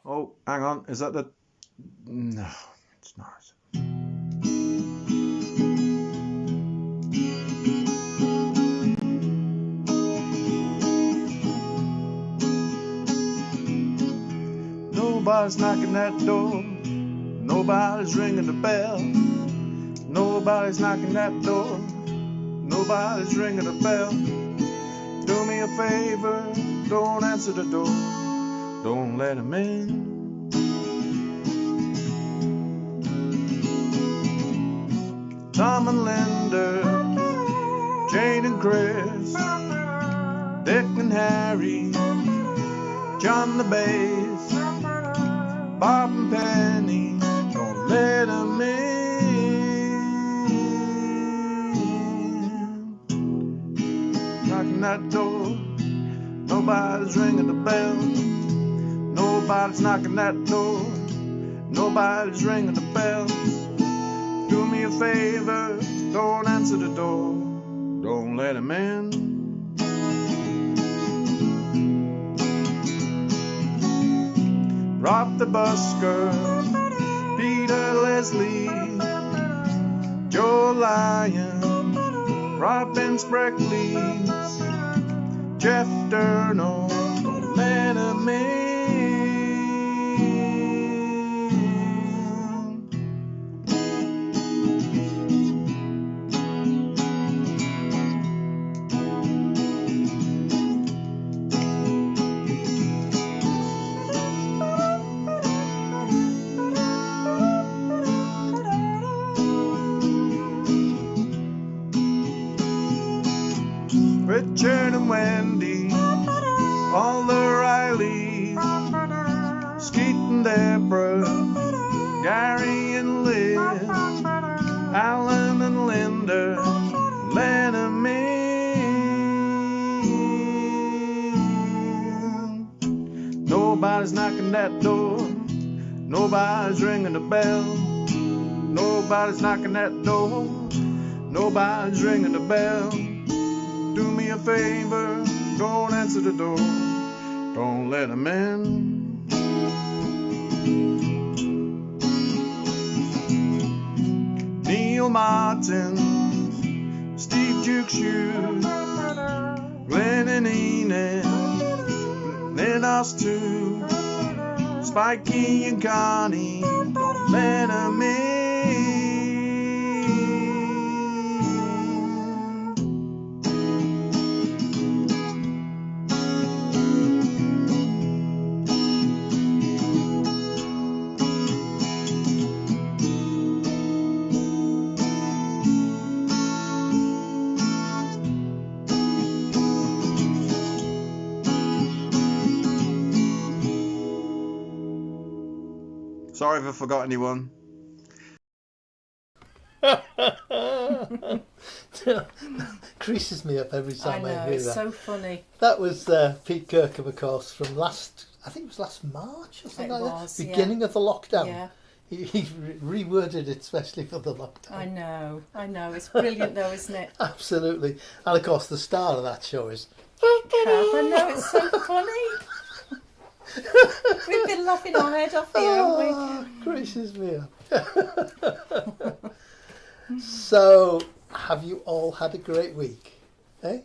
Oh, hang on. Is that the... No, it's not. Nobody's knocking that door. Nobody's ringing the bell. Nobody's knocking that door. Nobody's ringing the bell. Do me a favor, don't answer the door. Don't let him in. Tom and Linda, Jane and Chris, Dick and Harry, John the bass, Bob and Penny. Don't let him in. Knocking that door, nobody's ringing the bell. Nobody's knocking that door. Nobody's ringing the bell. Do me a favor, don't answer the door. Don't let him in. Rob the busker, Peter Leslie, Joe Lyon, Robin Spreckles, Jeff Durno. Don't let him in. Richard and Wendy, all the Rileys, Skeet and Deborah, Gary and Liz, Alan and Linda, let 'em in. Nobody's knocking that door, nobody's ringing the bell. Nobody's knocking that door, nobody's ringing the bell. Do me a favor, don't answer the door. Don't let him in. Neil Martin, Steve Duke Shoes, Glenn and Enid, then us two, Spikey and Connie. Don't let him in. Sorry if I forgot anyone. Creases me up every time I hear it's that. So funny. That was Pete Kirkham, of course, from last, I think it was last March or something like that. Beginning of the lockdown. Yeah. He reworded it especially for the lockdown. I know. It's brilliant though, isn't it? Absolutely. And of course the star of that show is... I know, it's so funny. We've been laughing our head off here, haven't we? Gracious me up. So, have you all had a great week? Eh?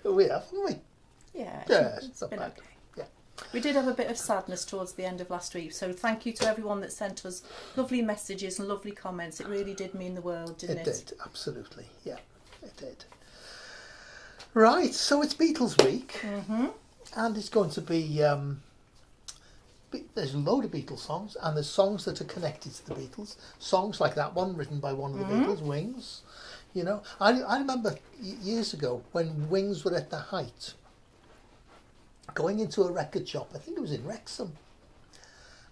We have, haven't we? Yeah, it's been bad. okay. Yeah. We did have a bit of sadness towards the end of last week, so thank you to everyone that sent us lovely messages and lovely comments. It really did mean the world, didn't it? It did, absolutely. Yeah, it did. Right, so it's Beatles week. Mm-hmm. And it's going to be, there's a load of Beatles songs, and there's songs that are connected to the Beatles. Songs like that one, written by one of the Beatles, Wings. You know, I remember years ago when Wings were at their height, going into a record shop, I think it was in Wrexham,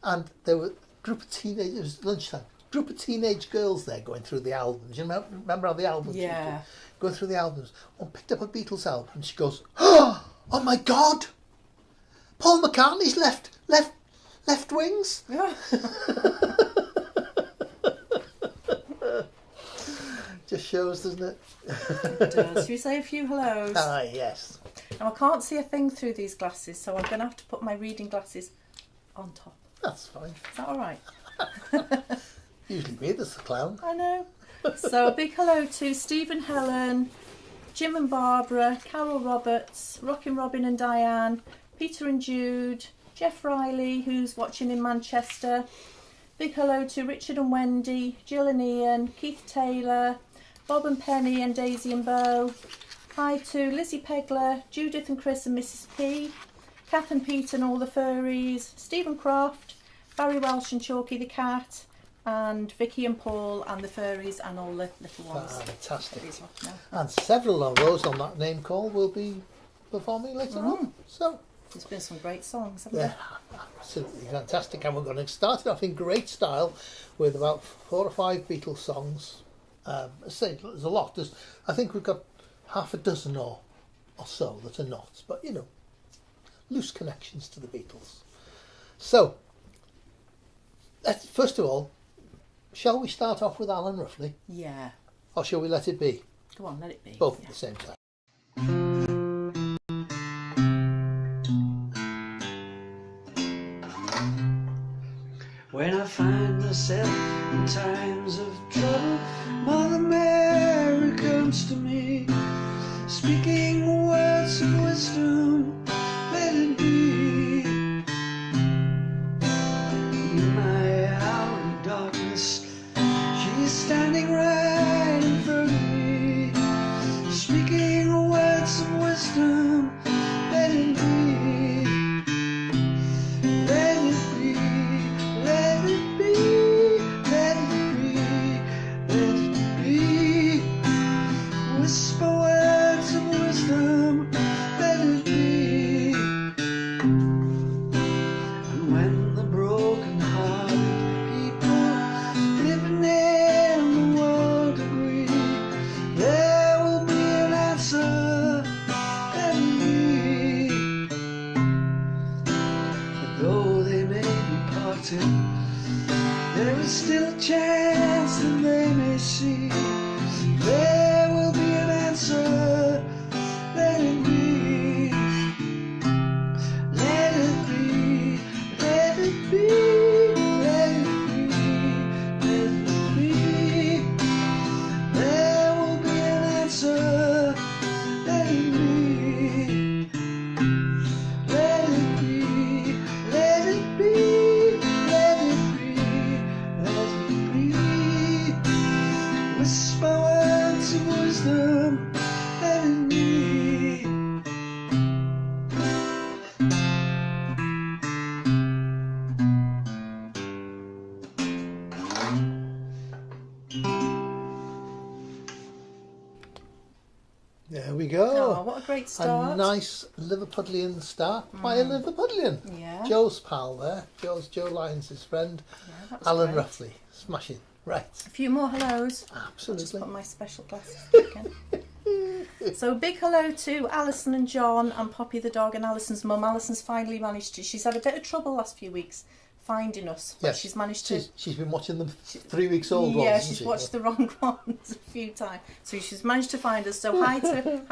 and there were a group of teenagers, it was lunchtime, group of teenage girls there going through the albums. You remember how the albums were going through the albums, one picked up a Beatles album and she goes, "Oh my God! Paul McCartney's left Wings." Yeah. Just shows, doesn't it? It does. Should we say a few hellos? Ah, yes. Now I can't see a thing through these glasses, so I'm going to have to put my reading glasses on top. That's fine. Is that all right? Usually me, that's the clown. I know. So a big hello to Stephen, Helen, Jim and Barbara, Carol Roberts, Rockin' Robin and Diane, Peter and Jude, Jeff Riley, who's watching in Manchester. Big hello to Richard and Wendy, Jill and Ian, Keith Taylor, Bob and Penny and Daisy and Bo. Hi to Lizzie Pegler, Judith and Chris and Mrs P, Kath and Pete and all the furries, Stephen Croft, Barry Welsh and Chalky the cat, and Vicky and Paul and the furries and all the little ones. Fantastic. No. And several of those on that name call will be performing later on. So there's been some great songs, haven't yeah, absolutely fantastic. And we're going to start it off in great style with about 4 or 5 Beatles songs. I say there's a lot. I think we've got half a dozen or so that are not, but loose connections to the Beatles. So, first of all, shall we start off with Alan roughly? Yeah. Or shall we let it be? Go on, let it be. Both at the same time. When I find myself in times of trouble, Mother Mary comes to me, speaking words of wisdom, let it be. In my hour of darkness, she is standing right in front of me, speaking words of wisdom, let it be. There is still a chance that they may see. There will be an answer. Let it be. Let it be. Let it be. Let it be. Let it be. There will be an answer. Let it be. Let it be. Let it be. Whisper words of wisdom, let it be. There we go. Oh, what a great start. A nice Liverpudlian start by a Liverpudlian. Yeah. Joe's pal there. Joe Lyons' friend. Yeah, that was Alan great. Ruffley. Smashing. Right. A few more hellos. I'll just Absolutely. put my special glasses back in. So a big hello to Alison and John and Poppy the dog and Alison's mum. Alison's finally managed to. She's had a bit of trouble last few weeks finding us, but Yes. she's managed to. She's been watching them 3 weeks old ones, Yeah, hasn't she's she? watched the wrong ones a few times, so she's managed to find us. So hi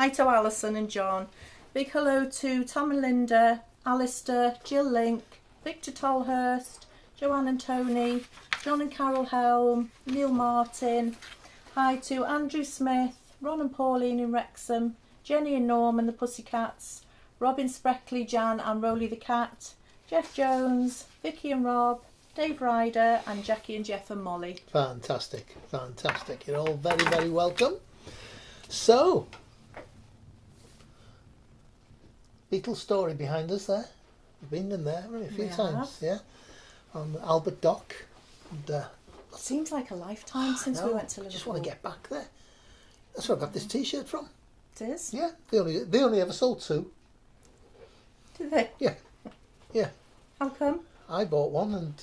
to Alison and John. Big hello to Tom and Linda, Alistair, Jill Link, Victor Tolhurst, Joanne and Tony, John and Carol Helm, Neil Martin. Hi to Andrew Smith, Ron and Pauline in Wrexham, Jenny and Norm and the Pussycats, Robin Spreckley, Jan and Rolly the Cat, Jeff Jones, Vicky and Rob, Dave Ryder and Jackie and Jeff and Molly. Fantastic. Fantastic. You're all very, very welcome. So, Beatles story behind us there. We've been in there haven't we, a few We times, yeah. On Albert Dock. And, Seems like a lifetime since we no, went to Liverpool. I just want to get back there. That's where I got this T-shirt from. It is? Yeah, they only ever sold 2. Did they? Yeah, yeah. How come? I bought one and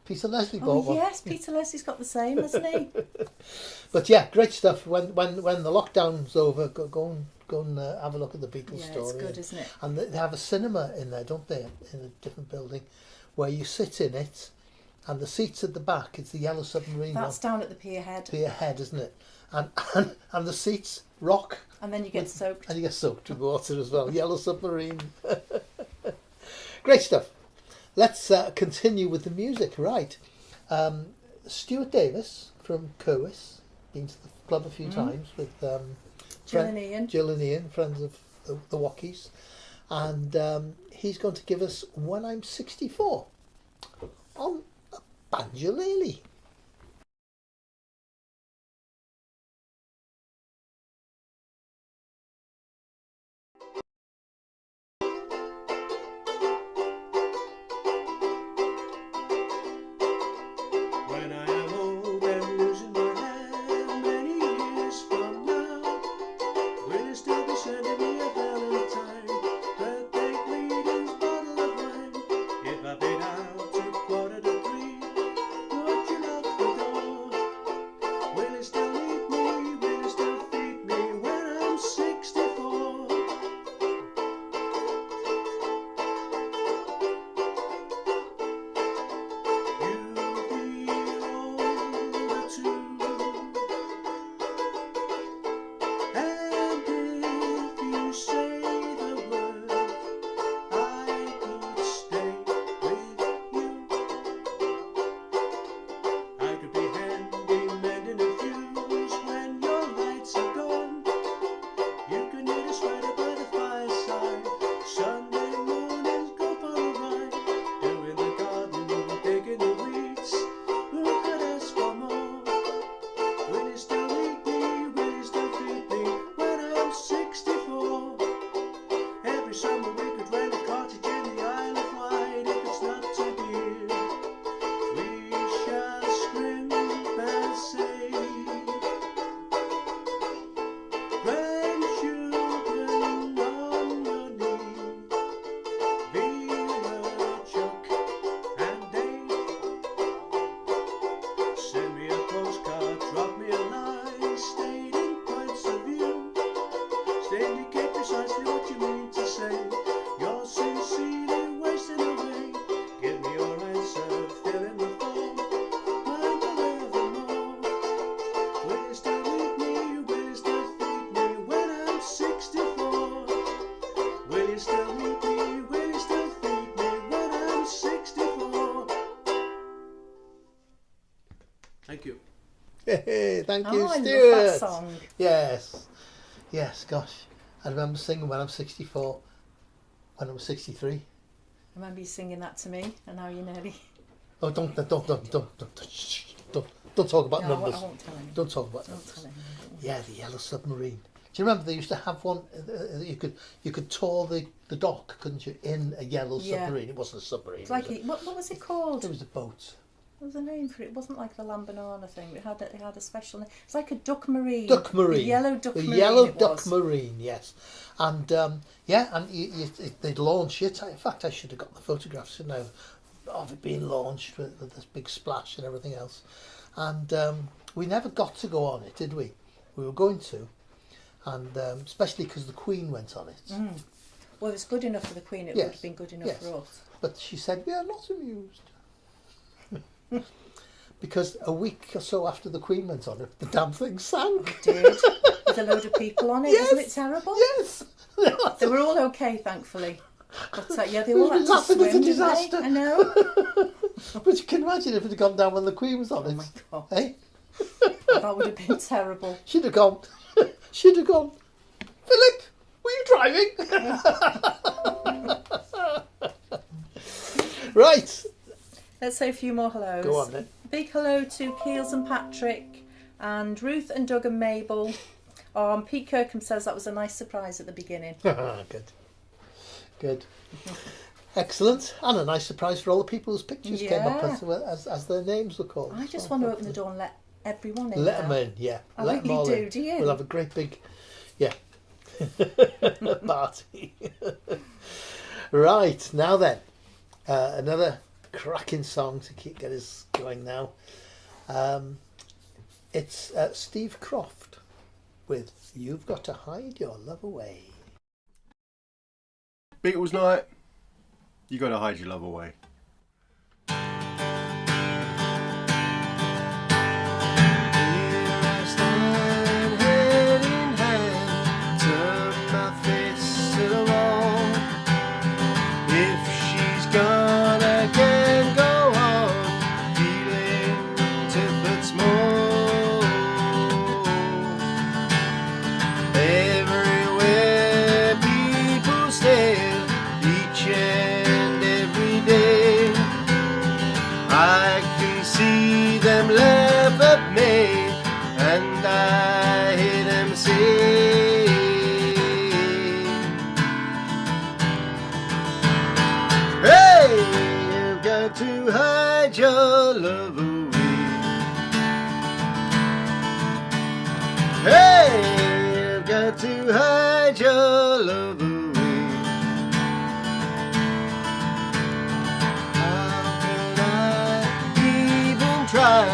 Peter Leslie Oh bought one. yes, Peter Leslie's got the same, hasn't he? But yeah, great stuff. When the lockdown's over, go and have a look at the Beatles Yeah, story. it's good, isn't it? And they have a cinema in there, don't they? In a different building, where you sit in it, and the seats at the back. It's the Yellow Submarine. That's down at the pier head. Pier head, isn't it? And the seats rock. And then you get soaked. And you get soaked with water as well. Yellow Submarine. Great stuff. Let's continue with the music. Right. Stuart Davis from Cowes. Been to the club a few times with Jill and Ian. Jill and Ian, friends of the Wockies. And he's going to give us When I'm 64 on a banjolele. When I am old and losing my hand many years from now, will you still be sending me a valentine, birthday greetings, bottle of wine? If I paid out to 2:45, would you lock the door? Will you still need me? Will you still feed me when I'm 64? Thank you. Hey, thank you, Oh, I Stuart. love that song. Yes, gosh. I remember singing When I'm 64, when I was 63. I remember you singing that to me, and now you're nearly... Oh, don't talk about No, numbers. I won't tell him. Don't talk about Don't numbers. tell him. Yeah, the Yellow Submarine. Do you remember they used to have one? You could tour the dock, couldn't you? In a yellow Yeah. submarine. It wasn't a submarine. It's like, what was it called? It was a boat. What was the name for it? It wasn't like the Lambanana thing. It had a special name. It's like a duck marine. Duck marine. The yellow duck The marine. yellow it duck was. marine. Yes, and they'd launch it. In fact, I should have got the photographs, shouldn't I, of it being launched with this big splash and everything else. And we never got to go on it, did we? We were going to, and especially because the Queen went on it. Mm. Well, if it's good enough for the Queen, it Yes. would have been good enough Yes. for us. But she said, we are not amused. Because a week or so after the Queen went on it, the damn thing sank. It did. With a load of people on it. Yes. Wasn't it terrible? Yes. They were all okay, thankfully. But yeah, they all had to Laughing at swim, the didn't they? disaster. I know. But you can imagine if it had gone down when the Queen was on Oh it. my God. Eh? That would have been terrible. She'd have gone. Philip, were you driving? Right. Let's say a few more hellos. Go on then. Big hello to Keels and Patrick and Ruth and Doug and Mabel. Pete Kirkham says that was a nice surprise at the beginning. Good. Excellent. And a nice surprise for all the people whose pictures came up as their names were called. I just want to open the door and let everyone in. Let now. them in, yeah. I Let them really all do, in. do you? We'll have a great big, party. Right, now then, another cracking song to get us going now. It's Steve Croft with You've Got to Hide Your Love Away. Beatles night, you got to hide your love away. To hide your love away. Hey, you've got to hide your love away. How can I even try?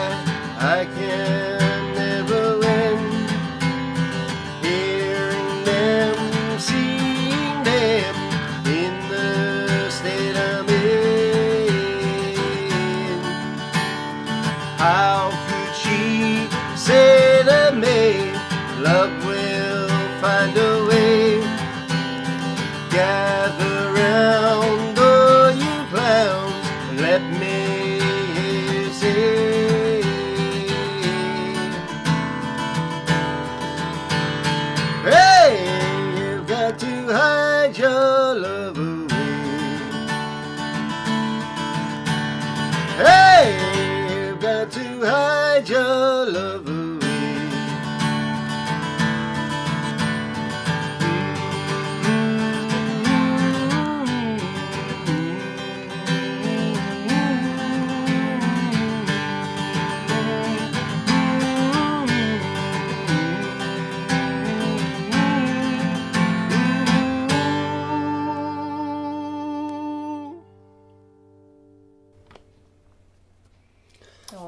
I can never win. Hearing them, seeing them in the state I'm in. How could she say to me, love will find a way? Gather round, all you clowns, and let me hear you say, hey, you've got to hide your love away. Hey, to hide your love away.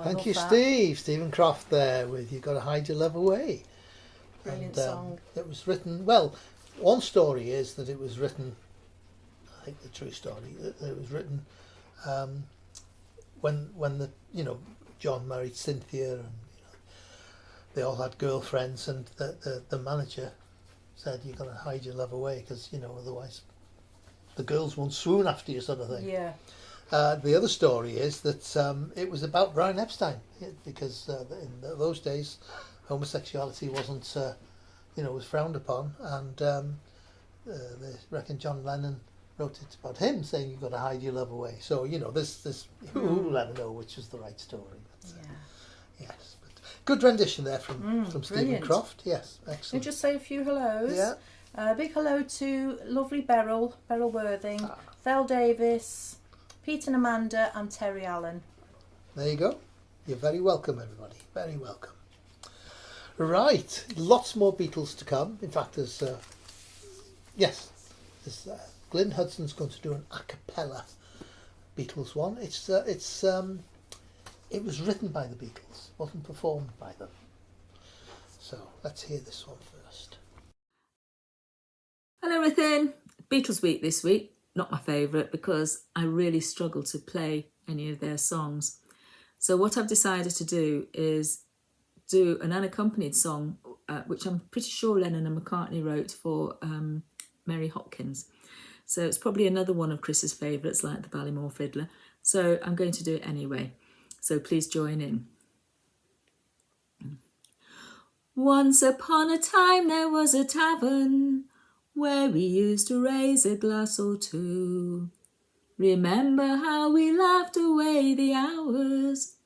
Thank you, Steve. Stephen Croft there with You Got to Hide Your Love Away. Brilliant song. It was written, well, one story is that it was written, I think the true story, that it was written when the, John married Cynthia and they all had girlfriends, and the manager said, you got to hide your love away because, otherwise the girls won't swoon after you, sort of thing. Yeah. The other story is that it was about Brian Epstein, because in those days homosexuality wasn't, was frowned upon, and they reckon John Lennon wrote it about him, saying you've got to hide your love away. So this who will ever know which is the right story? But, yes, but good rendition there from Stephen Croft. Yes, excellent. Can I just say a few hellos? Yeah. Big hello to lovely Beryl Worthing, Vel Davis, Pete and Amanda, and Terry Allen. There you go. You're very welcome, everybody. Very welcome. Right, lots more Beatles to come. In fact, there's Glyn Hudson's going to do an a cappella Beatles one. It was written by the Beatles, wasn't performed by them. So let's hear this one first. Hello, Ruthin. Beatles week this week. Not my favourite because I really struggle to play any of their songs. So what I've decided to do is do an unaccompanied song, which I'm pretty sure Lennon and McCartney wrote for Mary Hopkins. So it's probably another one of Chris's favourites, like the Ballymore Fiddler. So I'm going to do it anyway. So please join in. Once upon a time there was a tavern where we used to raise a glass or two. Remember how we laughed away the hours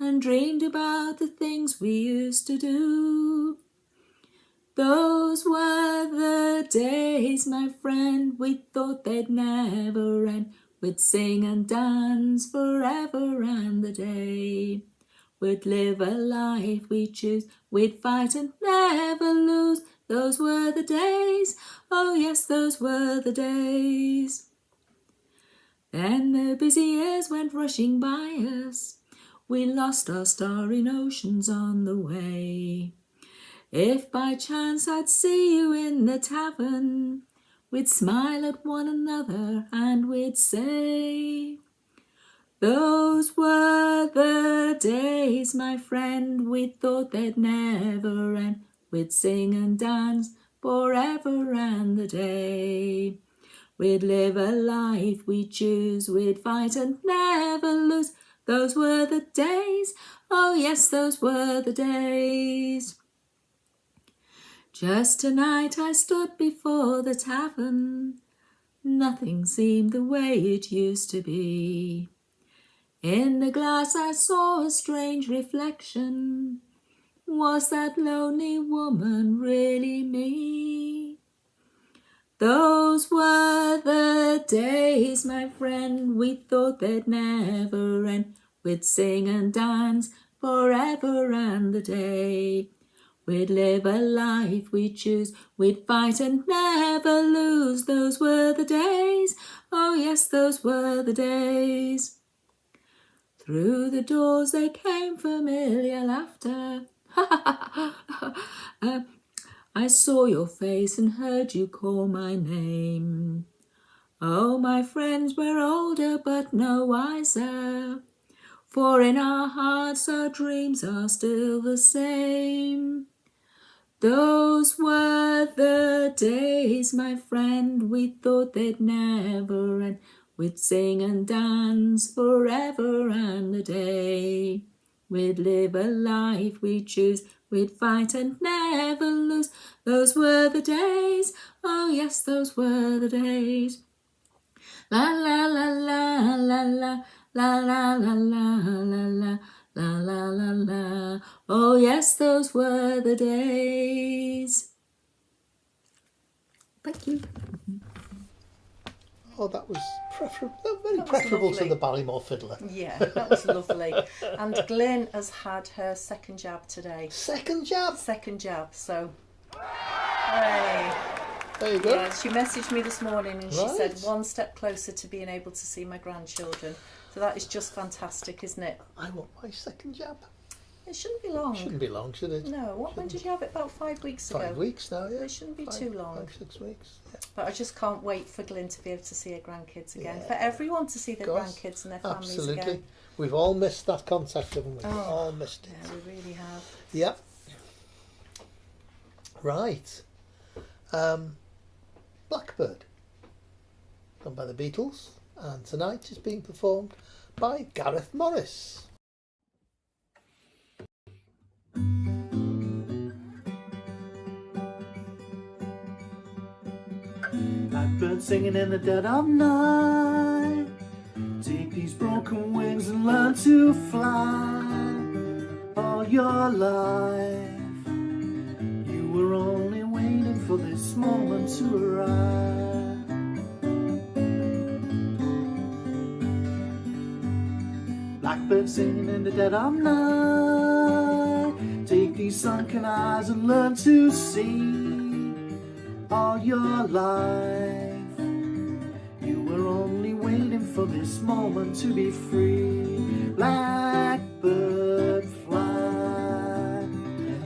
and dreamed about the things we used to do. Those were the days, my friend, we thought they'd never end. We'd sing and dance forever and the day. We'd live a life we choose, we'd fight and never lose. Those were the days, oh yes, those were the days. Then the busy years went rushing by us. We lost our star in oceans on the way. If by chance I'd see you in the tavern, we'd smile at one another and we'd say, those were the days, my friend, we thought they'd never end. We'd sing and dance forever and a day. We'd live a life we choose, we'd fight and never lose. Those were the days, oh yes, those were the days. Just tonight I stood before the tavern. Nothing seemed the way it used to be. In the glass I saw a strange reflection. Was that lonely woman really me? Those were the days, my friend, we thought they'd never end. We'd sing and dance forever and a day. We'd live a life we choose, we'd fight and never lose. Those were the days, oh yes, those were the days. Through the doors there came familiar laughter. I saw your face and heard you call my name. Oh, my friends, we're older but no wiser, for in our hearts our dreams are still the same. Those were the days, my friend, we thought they'd never end. We'd sing and dance forever and a day. We'd live a life we choose, we'd fight and never lose. Those were the days, oh yes, those were the days. La la la la la la, la la la la la la, la la la la. Oh yes, those were the days. Thank you. Oh, that was very preferable to lovely. the Ballymore Fiddler. Yeah, that was lovely. And Glyn has had her second jab today. Second jab. Second jab, so hooray. There you go. Yeah, she messaged me this morning and she said Right. one step closer to being able to see my grandchildren. So that is just fantastic, isn't it? I want my second jab. It shouldn't be long. Shouldn't be long, should it? No, when did you have it? About 5 weeks ago. 5 weeks now, yeah. It shouldn't be too long. 5, 6 weeks. Yeah. But I just can't wait for Glyn to be able to see her grandkids again. Yeah. For everyone to see their Of course. grandkids and their families Absolutely. again. We've all missed that contact, haven't we? Oh, All missed it. Yeah, we really have. Yep. Right. Blackbird, done by the Beatles, and tonight is being performed by Gareth Morris. Blackbird singing in the dead of night. Take these broken wings and learn to fly. All your life you were only waiting for this moment to arrive. Blackbird singing in the dead of night. Take these sunken eyes and learn to see. All your life you were only waiting for this moment to be free. Blackbird fly,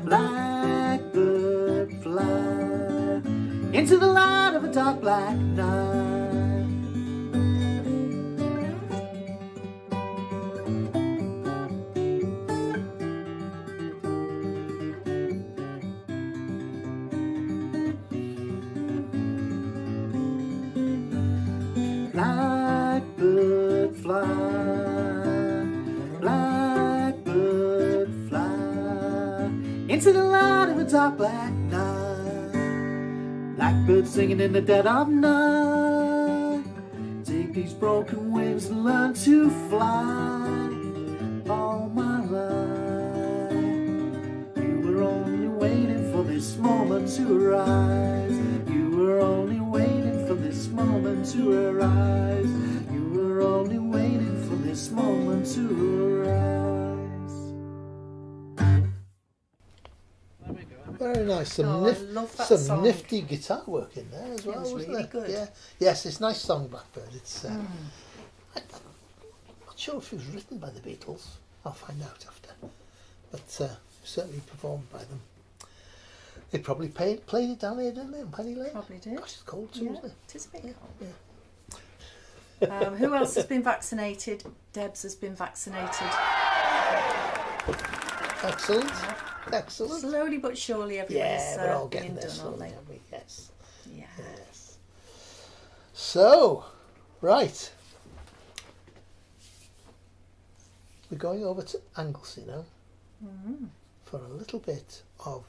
blackbird fly into the light of a dark black night. Blackbird fly, blackbird fly into the light of a dark black night. Blackbird singing in the dead of night. Take these broken wings and learn to fly. All my life you were only waiting for this moment to arise. You were only waiting for this moment to arise. You were only waiting for this moment to arise. Very nice. Oh, I love that song. Nifty guitar work in there as well, was wasn't really it? good. Yeah. Yes, it's a nice song, Blackbird. It's I'm not sure if it was written by the Beatles. I'll find out after. But certainly performed by them. They probably played it down here, didn't they, in Penny Lane? Probably did. Gosh, it's cold too, Yeah, isn't it? it is a bit Yeah, cold. yeah. Who else has been vaccinated? Debs has been vaccinated. Excellent. Excellent. Slowly but surely everybody's Yeah, we're all getting being there done, aren't slowly, they? aren't we? Yes. Yeah. Yes. So, right. We're going over to Anglesey now for a little bit of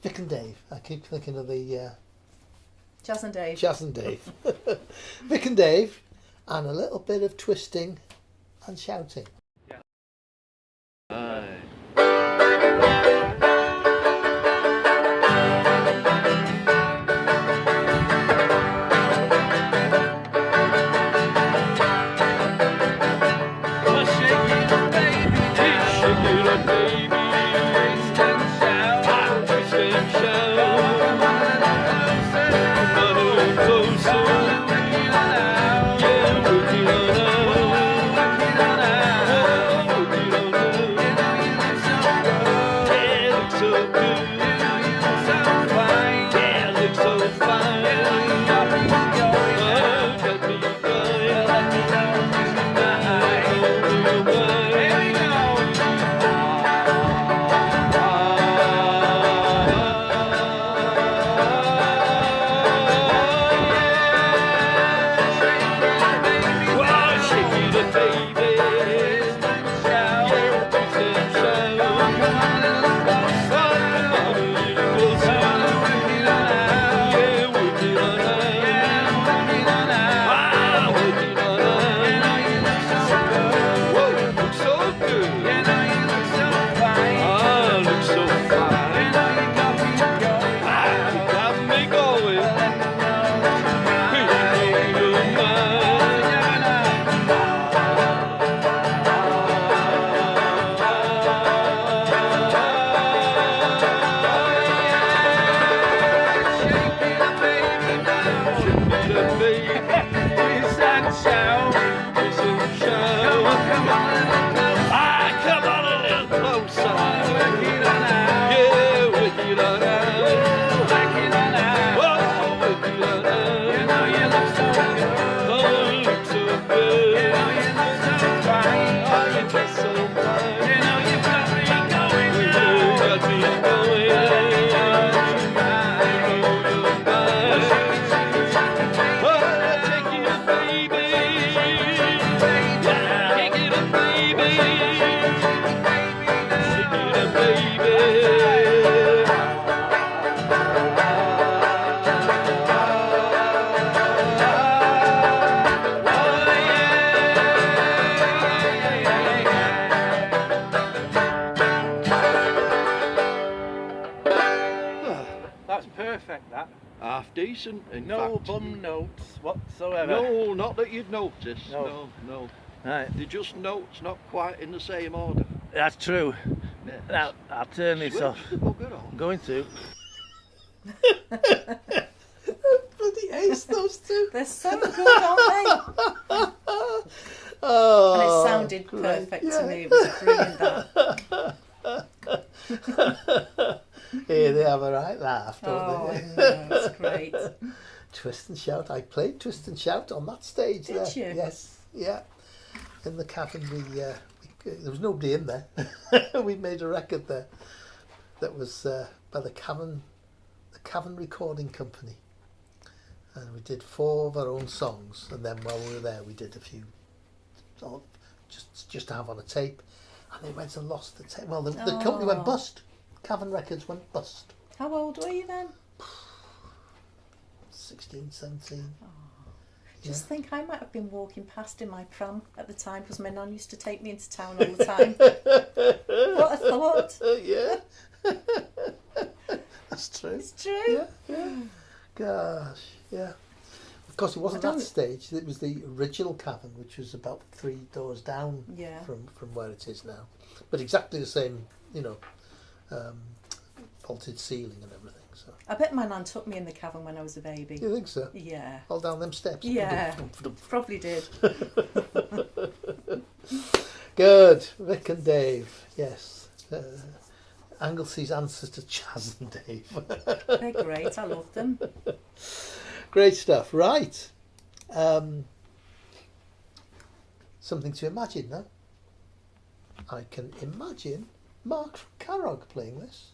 Vic and Dave. I keep thinking of the Jazz and Dave. Jazz and Dave. Vic and Dave, and a little bit of twisting and shouting. Perfect, that. Half decent, in No fact. bum notes whatsoever. No, not that you'd notice. No. No. Right, They're just notes, not quite in the same order. that's true. Yes. Now, I'll turn this Switch off. the bugger on. I'm going to. Bloody ace, those two. They're so good, aren't they? Oh, And it sounded great. perfect Yeah. to me. It was brilliant, that. Here they have a right laugh, don't Oh, they? no, it's great. Twist and Shout. I played Twist and Shout on that stage. Did there. you? Yes, yeah. In the cavern, there was nobody in there. We made a record there that was by the Cavern Recording Company, and we did 4 of our own songs. And then while we were there, we did a few, just to have on a tape. And they went and lost the tape. Well, the company went bust. Cavern Records went bust. How old were you then? 16, 17. Just think I might have been walking past in my pram at the time because my nan used to take me into town all the time. What a thought. Yeah. That's true. It's true. Yeah. Gosh, yeah. Of course, it wasn't that stage. It was the original cavern, which was about 3 doors down Yeah. from where it is now. But exactly the same, vaulted ceiling and everything. so. I bet my nan took me in the cavern when I was a baby. You think so? Yeah. All down them steps? Yeah. Probably did. Good. Rick and Dave, yes. Anglesy's answer to Chaz and Dave. They're great. I love them. Great stuff. Right. Something to imagine now. I can imagine Mark from Carrog playing this.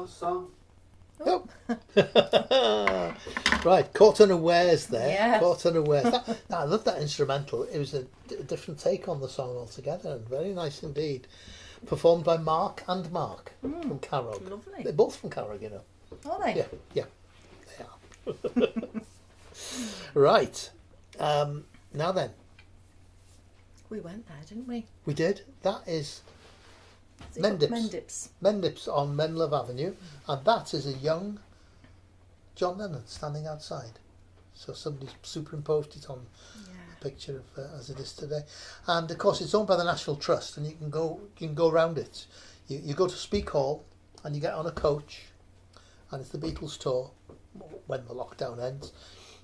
Song. Oh. Right, Caught Unawares there. Yeah. Caught Unawares. I love that instrumental. It was a different take on the song altogether, and very nice indeed. Performed by Mark and Mark from Carrog. Lovely. They're both from Carrog, you know. Are they? Yeah, they are. Right. Now then, We went there, didn't we? we did. That is Has it got Mendips. Mendips. Mendips on Menlove Avenue, and that is a young John Lennon standing outside. So somebody's superimposed it on the picture of as it is today, and of course it's owned by the National Trust, and you can go around it. You go to Speak Hall, and you get on a coach, and it's the Beatles tour when the lockdown ends,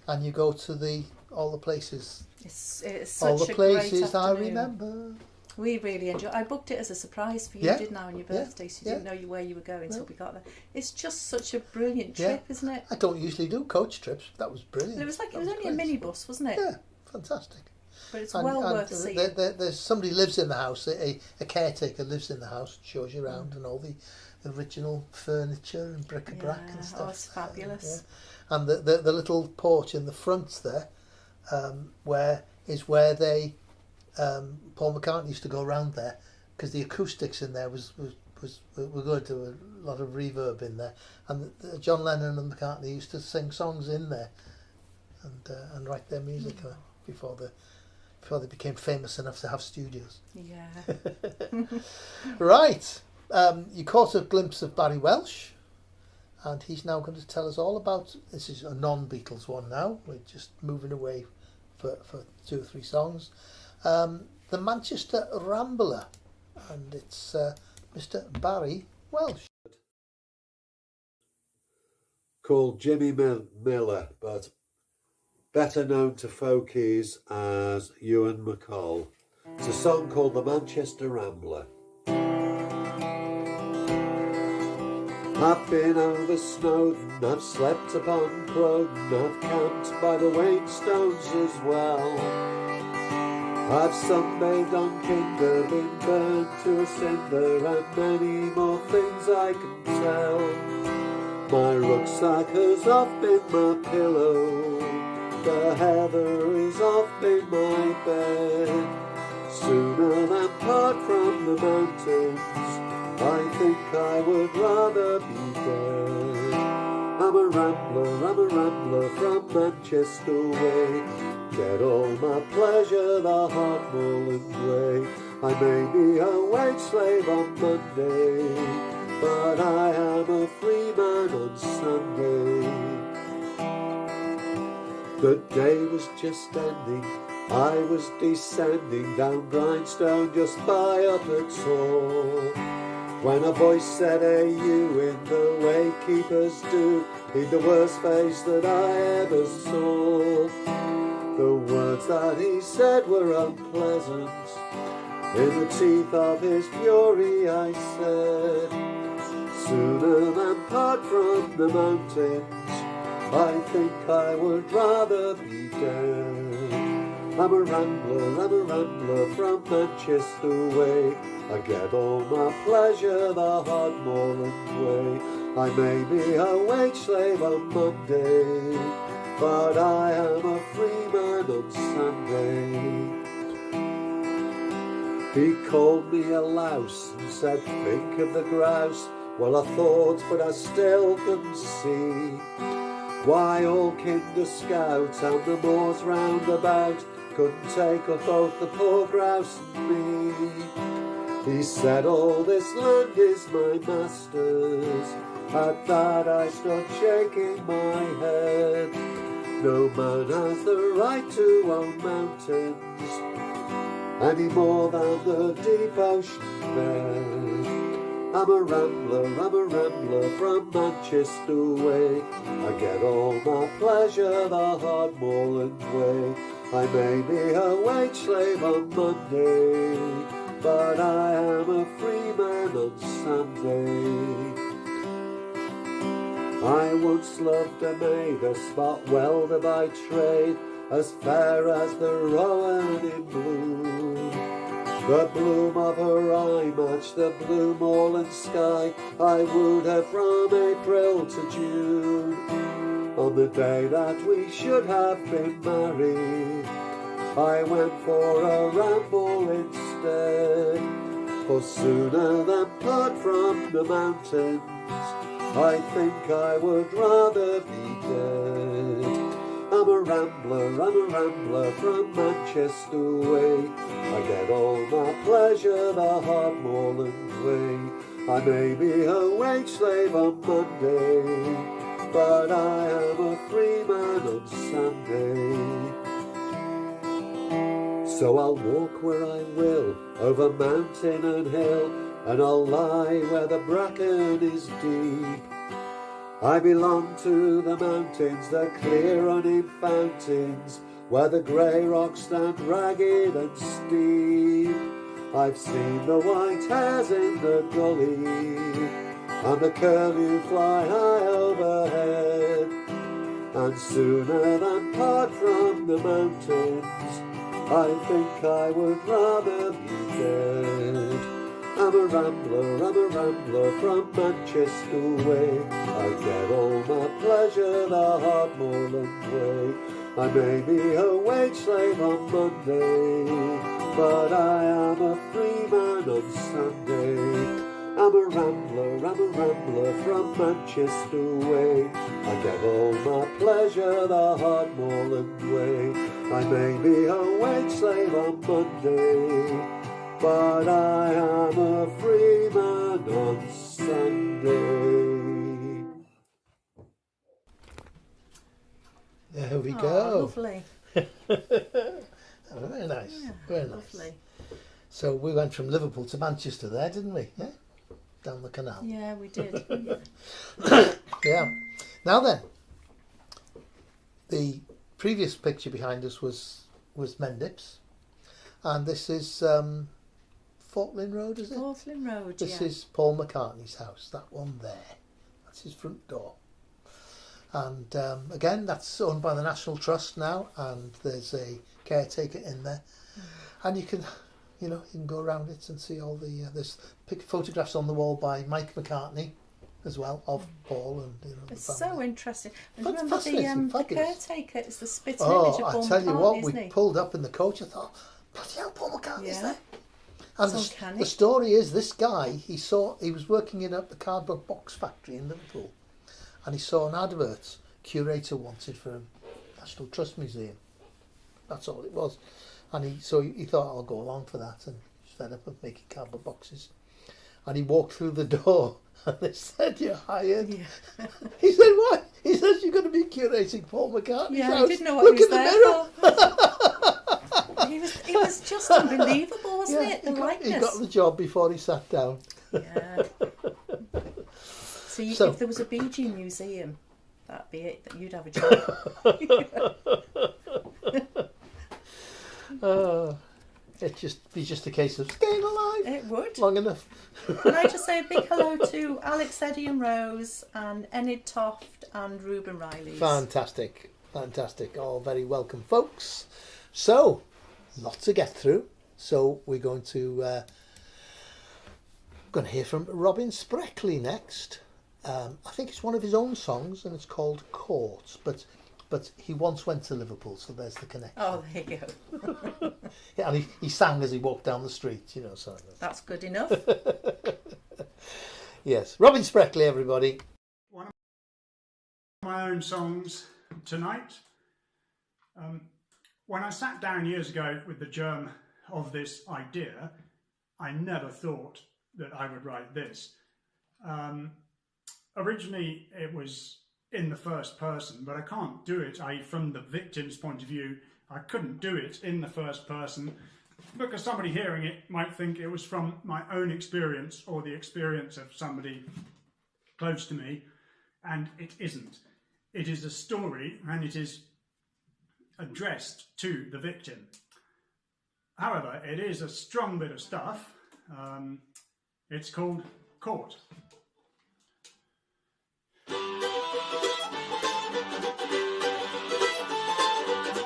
and you go to all the places, It's all such the a great places I afternoon. remember. We really enjoyed. I booked it as a surprise for you, Yeah, didn't I, on your yeah, birthday? So you didn't know where you were going until No. we got there. It's just such a brilliant Yeah. trip, isn't it? I don't usually do coach trips. That was brilliant. It was That only great. a minibus, wasn't it? Yeah, fantastic. But it's And- well and worth seeing. there's somebody lives in the house. A caretaker lives in the house, shows you around, and all the original furniture and bric-a-brac Yeah, and stuff. oh, it's fabulous. Yeah. And the little porch in the front there, where they Paul McCartney used to go around there, because the acoustics in there were going to a lot of reverb in there, and John Lennon and McCartney used to sing songs in there, and write their music before they became famous enough to have studios. Yeah. Right, you caught a glimpse of Barry Welsh, and he's now going to tell us all about. This is a non-Beatles one now. We're just moving away for 2 or 3 songs. The Manchester Rambler, and it's Mr. Barry Welsh. Called Jimmy Miller, but better known to folkies as Ewan McCall. It's a song called The Manchester Rambler. I've been over Snowdon, I've slept upon Croydon, I've camped by the Wainstones as well. I've sunbathed on Kinder, been burned to a cinder, and many more things I can tell. My rucksack has oft been my pillow, the heather is oft been my bed. the mountains, I think I would rather be dead. I'm a rambler from Manchester way. Get all my pleasure the hard moorland way. I may be a wage slave on Monday, but I am a free man on Sunday. The day was just ending, I was descending down Grindstone just by Upper's Hall, when a voice said, "Hey you," in the way keepers do, in the worst face that I ever saw. The words that he said were unpleasant. In the teeth of his fury I said, "Sooner than part from the mountains, I think I would rather be dead." I'm a rambler from Manchester way. I get all my pleasure the hard moorland way. I may be a wage slave on Monday, but I am a free man on Sunday. He called me a louse and said, "Think of the grouse." Well, I thought, but I still couldn't see why all Kinder Scouts and the moors round about couldn't take up both the poor grouse and me. He said, "All this land is my master's." At that I stood shaking my head. No man has the right to own mountains any more than the deep ocean bed. I'm a rambler from Manchester way. I get all my pleasure the hard moorland way. I may be a wage slave on Monday, but I am a free man on Sunday. I once loved a maid, a spot welder by trade, as fair as the rowan in bloom. The bloom of her eye matched the blue moorland sky. I wooed her from April to June. On the day that we should have been married, I went for a ramble instead. For sooner than part from the mountains, I think I would rather be dead. I'm a rambler from Manchester way. I get all my pleasure the hard moorland way. I may be a wage slave on Monday, but I am a free man on Sunday. So I'll walk where I will, over mountain and hill, and I'll lie where the bracken is deep. I belong to the mountains, the clear running fountains, where the grey rocks stand ragged and steep. I've seen the white hares in the gully, and the curlew fly high overhead. And sooner than part from the mountains, I think I would rather be dead. I'm a rambler from Manchester way. I get all my pleasure the hard moorland way. I may be a wage slave on Monday, but I am a free man on Sunday. I'm a rambler from Manchester way. I get all my pleasure the hard moorland way. I may be a wage slave on Monday, but I am a free man on Sunday. There we Oh, go. lovely. Oh, very nice. Yeah, Very nice. lovely. So we went from Liverpool to Manchester there, didn't we? Yeah. Down the canal. Yeah, we did. Yeah. Now then, the previous picture behind us was Mendips, and this is Falkland Road, is it? Portland Road, This yeah. is Paul McCartney's house. That one there. That's his front door. And again, that's owned by the National Trust now, and there's a caretaker in there, and you can go around it and see all the there's photographs on the wall by Mike McCartney as well of Paul and the It's family. so interesting. And That's remember fascinating, the fabulous. caretaker is the spitting image of I Paul tell you McCartney, what, isn't we he? pulled up in the coach. I thought, bloody hell, Paul McCartney's Yeah. there. And It's uncanny. the story is this guy, he was working in the cardboard box factory in Liverpool, and he saw an advert curator wanted for a National Trust Museum. That's all it was. And he thought, I'll go along for that, and he's fed up of making cardboard boxes. And he walked through the door and they said, "You're hired." Yeah. He said, "What?" He says, "You're going to be curating Paul McCartney's Yeah, house. he didn't know what Look he was in the there mirror." for. It was just unbelievable, wasn't Yeah, it? The he likeness. got the job before he sat down. Yeah. So- if there was a Bee Gee museum, that'd be it. That you'd have a job. It'd be just a case of staying alive It would. long enough. Can I just say a big hello to Alex, Eddie and Rose and Enid Toft and Reuben Riley. Fantastic. All very welcome, folks. So, lots to get through. So we're going to hear from Robin Spreckley next. I think it's one of his own songs, and it's called Court. But he once went to Liverpool, so there's the connection. Oh, there you go. Yeah, and he sang as he walked down the street, so That's good enough. yes. Robin Spreckley, everybody. One of my own songs tonight. When I sat down years ago with the germ of this idea, I never thought that I would write this. Originally, it was in the first person, but I can't do it. From the victim's point of view, I couldn't do it in the first person because somebody hearing it might think it was from my own experience or the experience of somebody close to me, and it isn't. It is a story, and it is addressed to the victim. However, it is a strong bit of stuff. It's called Court.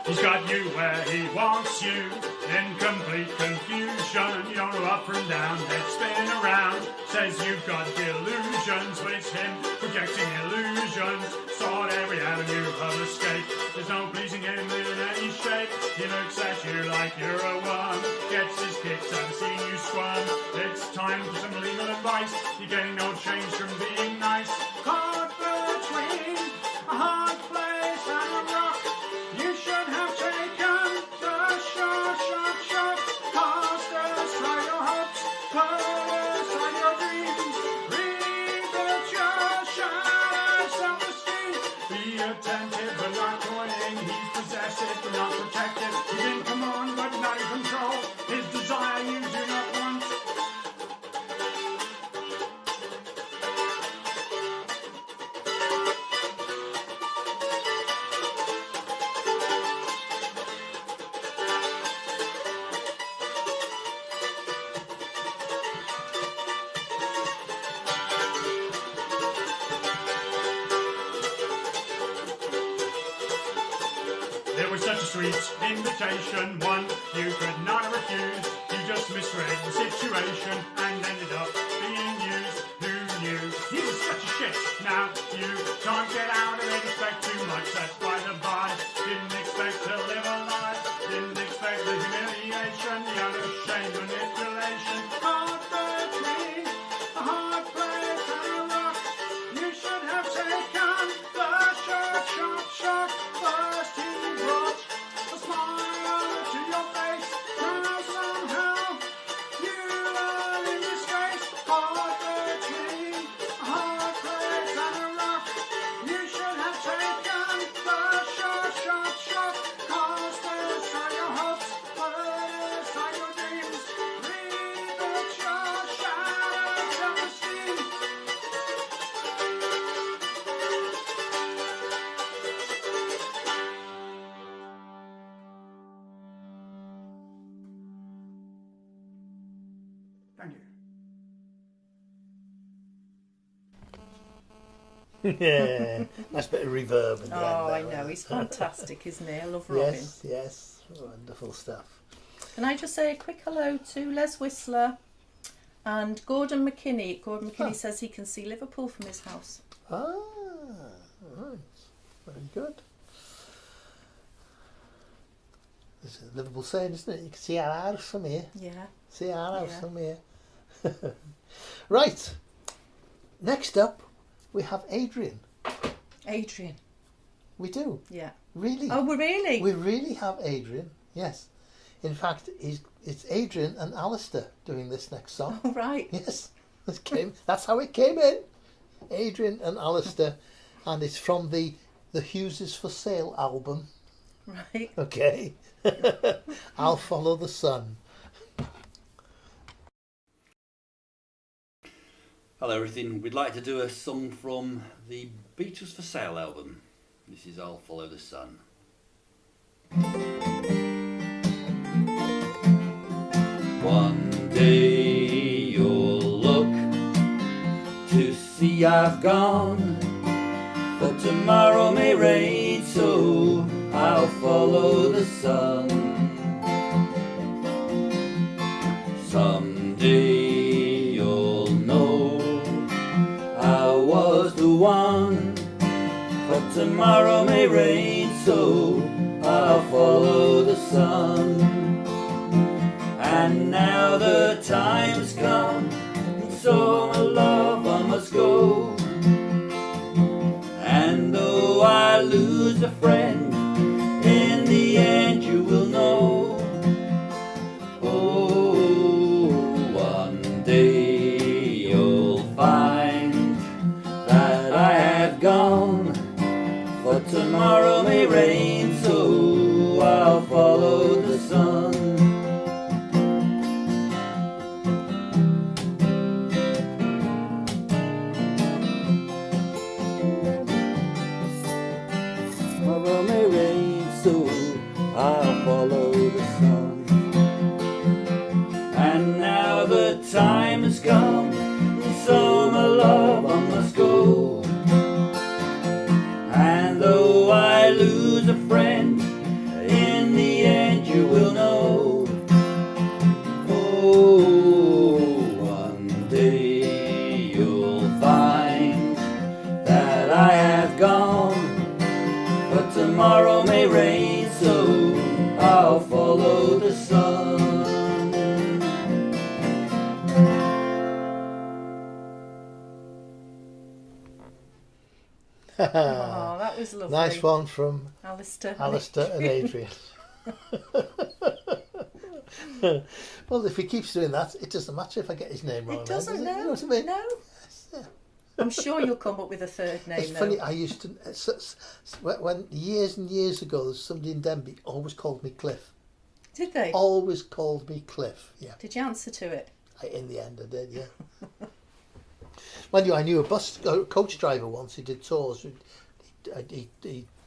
He's got you where he wants you, in complete confusion. You're up and down, head spin around. Says you've got delusions, but it's him projecting illusions. Sought every avenue of escape. There's no pleasing him in any shape. He looks at you like you're a worm. Gets his kicks out of seeing you squirm. It's time for some legal advice. You're getting no change from being nice. Caught between a hard place and a rock. You should have taken the short. Cast aside your hopes, put aside your dreams. Rebuild your shattered self-esteem. Be attentive but not annoying. He's possessive but not protective. He's in command but not in control. His desire you do not want. There was such a sweet invitation, one you could not refuse. You just misread the situation and ended up being used. Who knew? He was such a shit. Now you can't get out of it. Expect too much, that's by the by. Didn't expect to live a life. Didn't expect the humiliation, the unashamed manipulation. Hard between a hard place and a rock. You should have taken the short. First he brought a smile to your face. Now somehow you are in disgrace. Hard between a hard place and a rock. You should have taken the short. Cast aside your hopes, put aside your dreams. Rebuild your shattered self-esteem. Thank you. Yeah, nice bit of reverb. In the Oh, I end there, know. He's fantastic, isn't he? I love Robin. Yes, wonderful stuff. Can I just say a quick hello to Les Whistler and Gordon McKinney. Gordon McKinney says he can see Liverpool from his house. Ah, right, very good. There's a Liverpool saying, isn't it? You can see our house from here. Yeah. See our house Yeah. from here. Right. Next up, we have Adrian. Adrian. We do. Yeah. Really? Oh, we really? We really have Adrian, yes. In fact, it's Adrian and Alistair doing this next song. Oh, right. Yes, that's how it came in. Adrian and Alistair, and it's from the Hughes for Sale album. Right. Okay. I'll Follow the Sun. Hello Ruthin, we'd like to do a song from the Beatles for Sale album. This is I'll Follow the Sun. One day you'll look to see I've gone, but tomorrow may rain, so I'll follow the sun. Someday you'll know I was the one, but tomorrow may rain, so I'll follow the sun. And now the time's come, and so my love I must go. And though I lose a friend, in the end you will know. Oh, one day you'll find that I have gone, but tomorrow may rain, so I'll follow the sun. Tomorrow may rain, so I'll follow the sun. And now the time has come, and so my love I must go. And though I lose a friend, in the end you will know. Oh, one day you'll find that I have gone, but tomorrow may rain, so I'll follow the sun. Oh, that was lovely. Nice one from Alistair. Alistair and Adrian. Well, if he keeps doing that, it doesn't matter if I get his name wrong. It doesn't, then, does no. You know what I mean? No. Yeah. I'm sure you'll come up with a third name, It's though. funny, I used to, when years and years ago, there's somebody in Denby always called me Cliff. Did they? Always called me Cliff, yeah. Did you answer to it? In the end, I did, yeah. Mind you, I knew a coach driver once. He did tours. He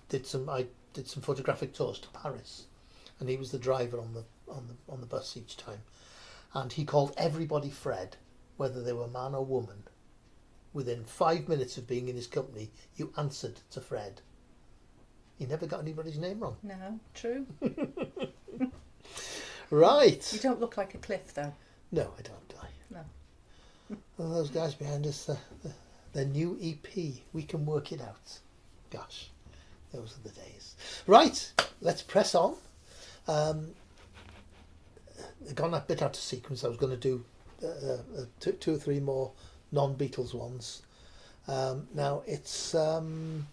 did some. I did some photographic tours to Paris, and he was the driver on the bus each time. And he called everybody Fred, whether they were man or woman. Within 5 minutes of being in his company, you answered to Fred. He never got anybody's name wrong. No, true. Right. You don't look like a Cliff, though. No, I don't. No. Well, those guys behind us, their new EP, We Can Work It Out. Gosh, those are the days. Right, let's press on. Gone that bit out of sequence. I was going to do two or three more non-Beatles ones. Now it's Tom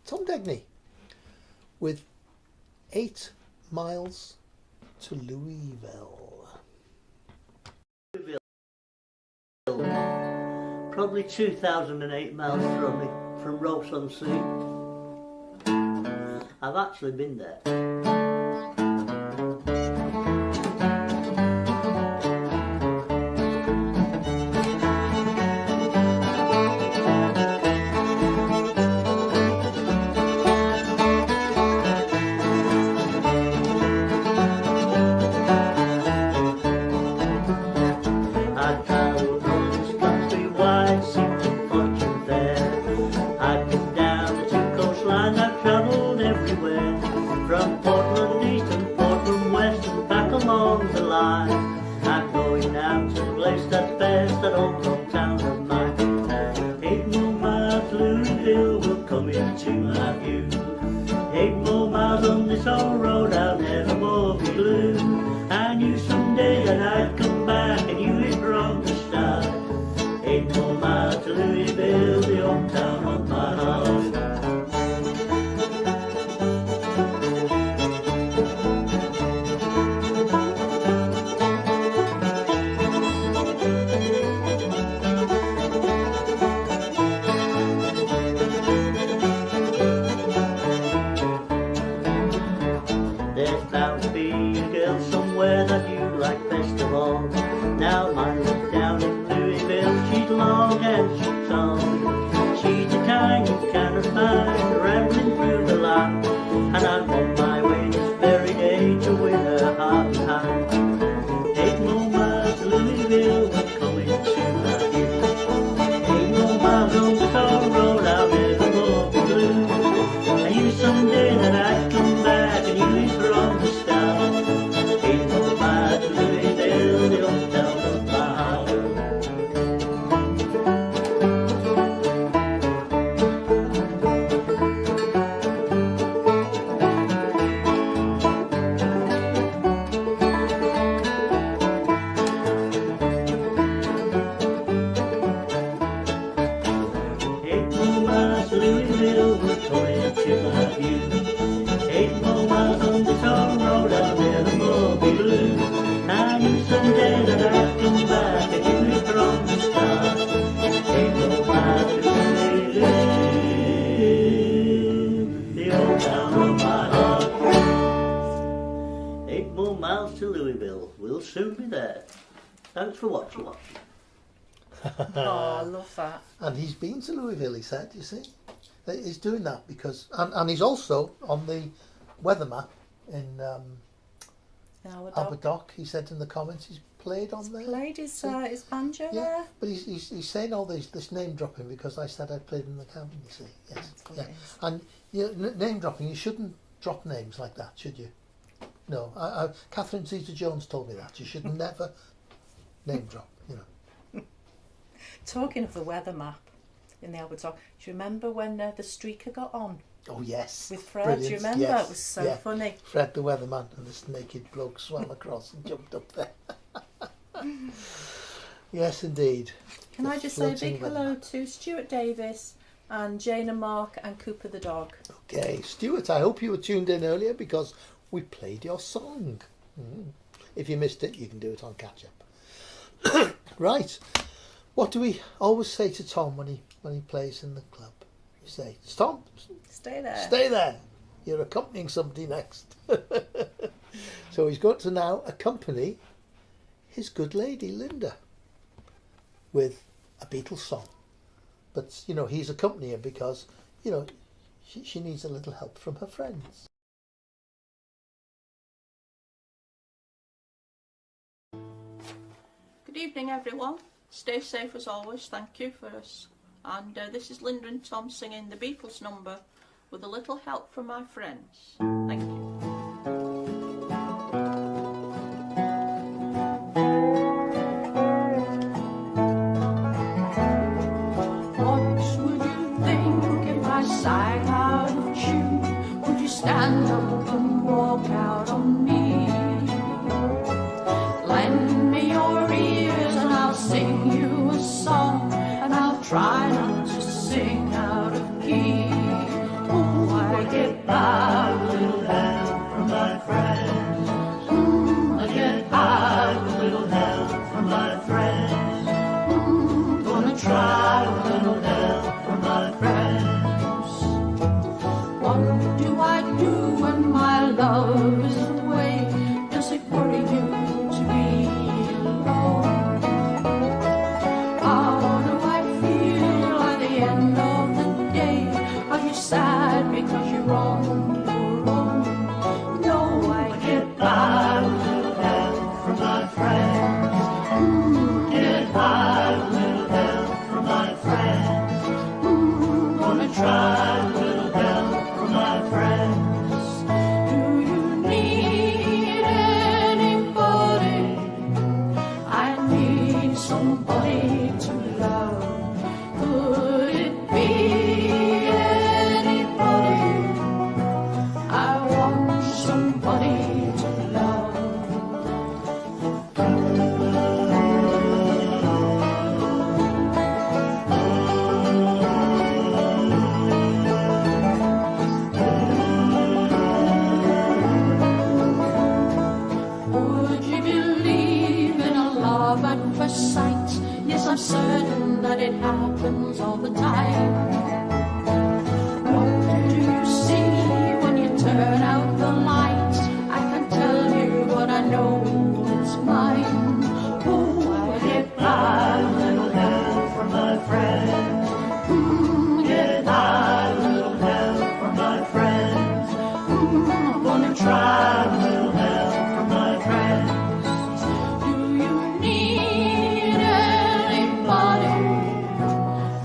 Degny with 8 Miles to Louisville. Probably 2,008 miles from Ross-on-Sea. I've actually been there. Road, I'll never blue. I knew someday that I'd come back and you were from the start. 8 more miles to Louisville, the hometown of my heart. There's bound to be a girl somewhere that you like best of all. Now mine is down in Louisville, she's long and she's tall. She's the kind you cannot find rambling through the land. And I'm on my way this very day to win her heart and hand. 8 more miles to Louisville, we're coming to that you. 8 more miles on the tar road, I'll never more be blue. I knew someday that I'd come back and you was from the start. 8 more miles to Louisville, the hometown of my heart. Louisville, we're coming to have you. 8 more miles on the tar road, I'll never more be blue. I knew someday that I'd come back and you were from the start. 8 more miles to Louisville, the old town of my heart. 8 more miles to Louisville, we'll soon be there. Thanks for watching. Oh, I love that. And he's been to Louisville, he said, you see. He's doing that because, and he's also on the weather map in Aberdock. He said in the comments he's played on there. Played his banjo Yeah, there. but he's saying all this name dropping because I said I played in the cabin, you see. Yes, yeah. And name dropping, you shouldn't drop names like that, should you? No, Catherine Zeta-Jones told me that. You should never name drop, you know. Talking of the weather map in the Albertock, do you remember when the streaker got on? Oh yes. With Fred, brilliant. do you remember? Yes. It was so funny. Fred the weatherman and this naked bloke swam across and jumped up there. Yes, indeed. Can I just say a big hello to Stuart Davis and Jane and Mark and Cooper the dog. Okay, Stuart, I hope you were tuned in earlier because we played your song. If you missed it, you can do it on catch up. Right. What do we always say to Tom when he plays in the club? We say, Tom, stay there. Stay there. You're accompanying somebody next. So he's going to now accompany his good lady, Linda, with a Beatles song. But, you know, he's accompanying because, you know, she needs a little help from her friends. Good evening, everyone. Stay safe as always, thank you for us. And this is Linda and Tom singing the Beatles number with a little help from my friends. Thank you. What would you think if I sang out of tune? Would you stand up and walk out on me? Lend me your ears and I'll sing you a song, and I'll try not to sing out of key. Oh, I get by with a little help from my friends. I get by with a little help from my friends. Gonna try with a little help from my friends. What do I do when my love is away? Does it worry you to be alone? How do I feel at the end of the day? Are you sad because you're on your own? No, I get by with a little help from my friends. Get by with a little help from my friends. Gonna try with a little help from my friends. Do you need anybody? I need somebody to love. Could it be anybody? I want somebody to love. first sight. Yes, I'm certain that it happens all the time. What do you see when you turn out the light? I can't tell you, but I know it's mine. Oh, I get by a little help from my friends. Get by a little help from my friends. I'm gonna try a little help from my friends. Do you need anybody?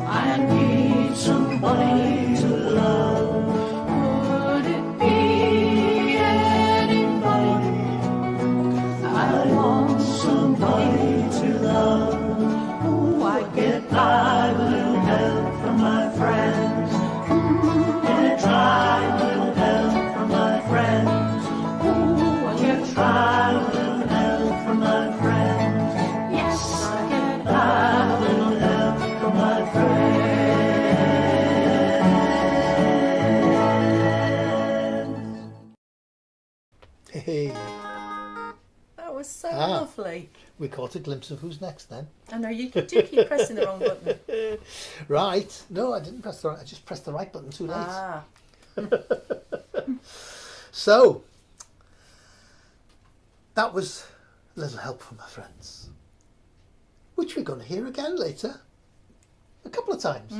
I need somebody to love. Could it be anybody? I want somebody to love. Oh, I get by with a little help from my friends. Can I try a little help from my friends? Oh, I get try a little help from my friends. Yes, I get by a little help from my friends. Hey, That was so Ah. lovely. we caught a glimpse of who's next then. I know you do keep pressing the wrong button. Right. No, I didn't press the right. I just pressed the right button too late. Ah, So, that was a little help from my friends, which we're going to hear again later, a couple of times.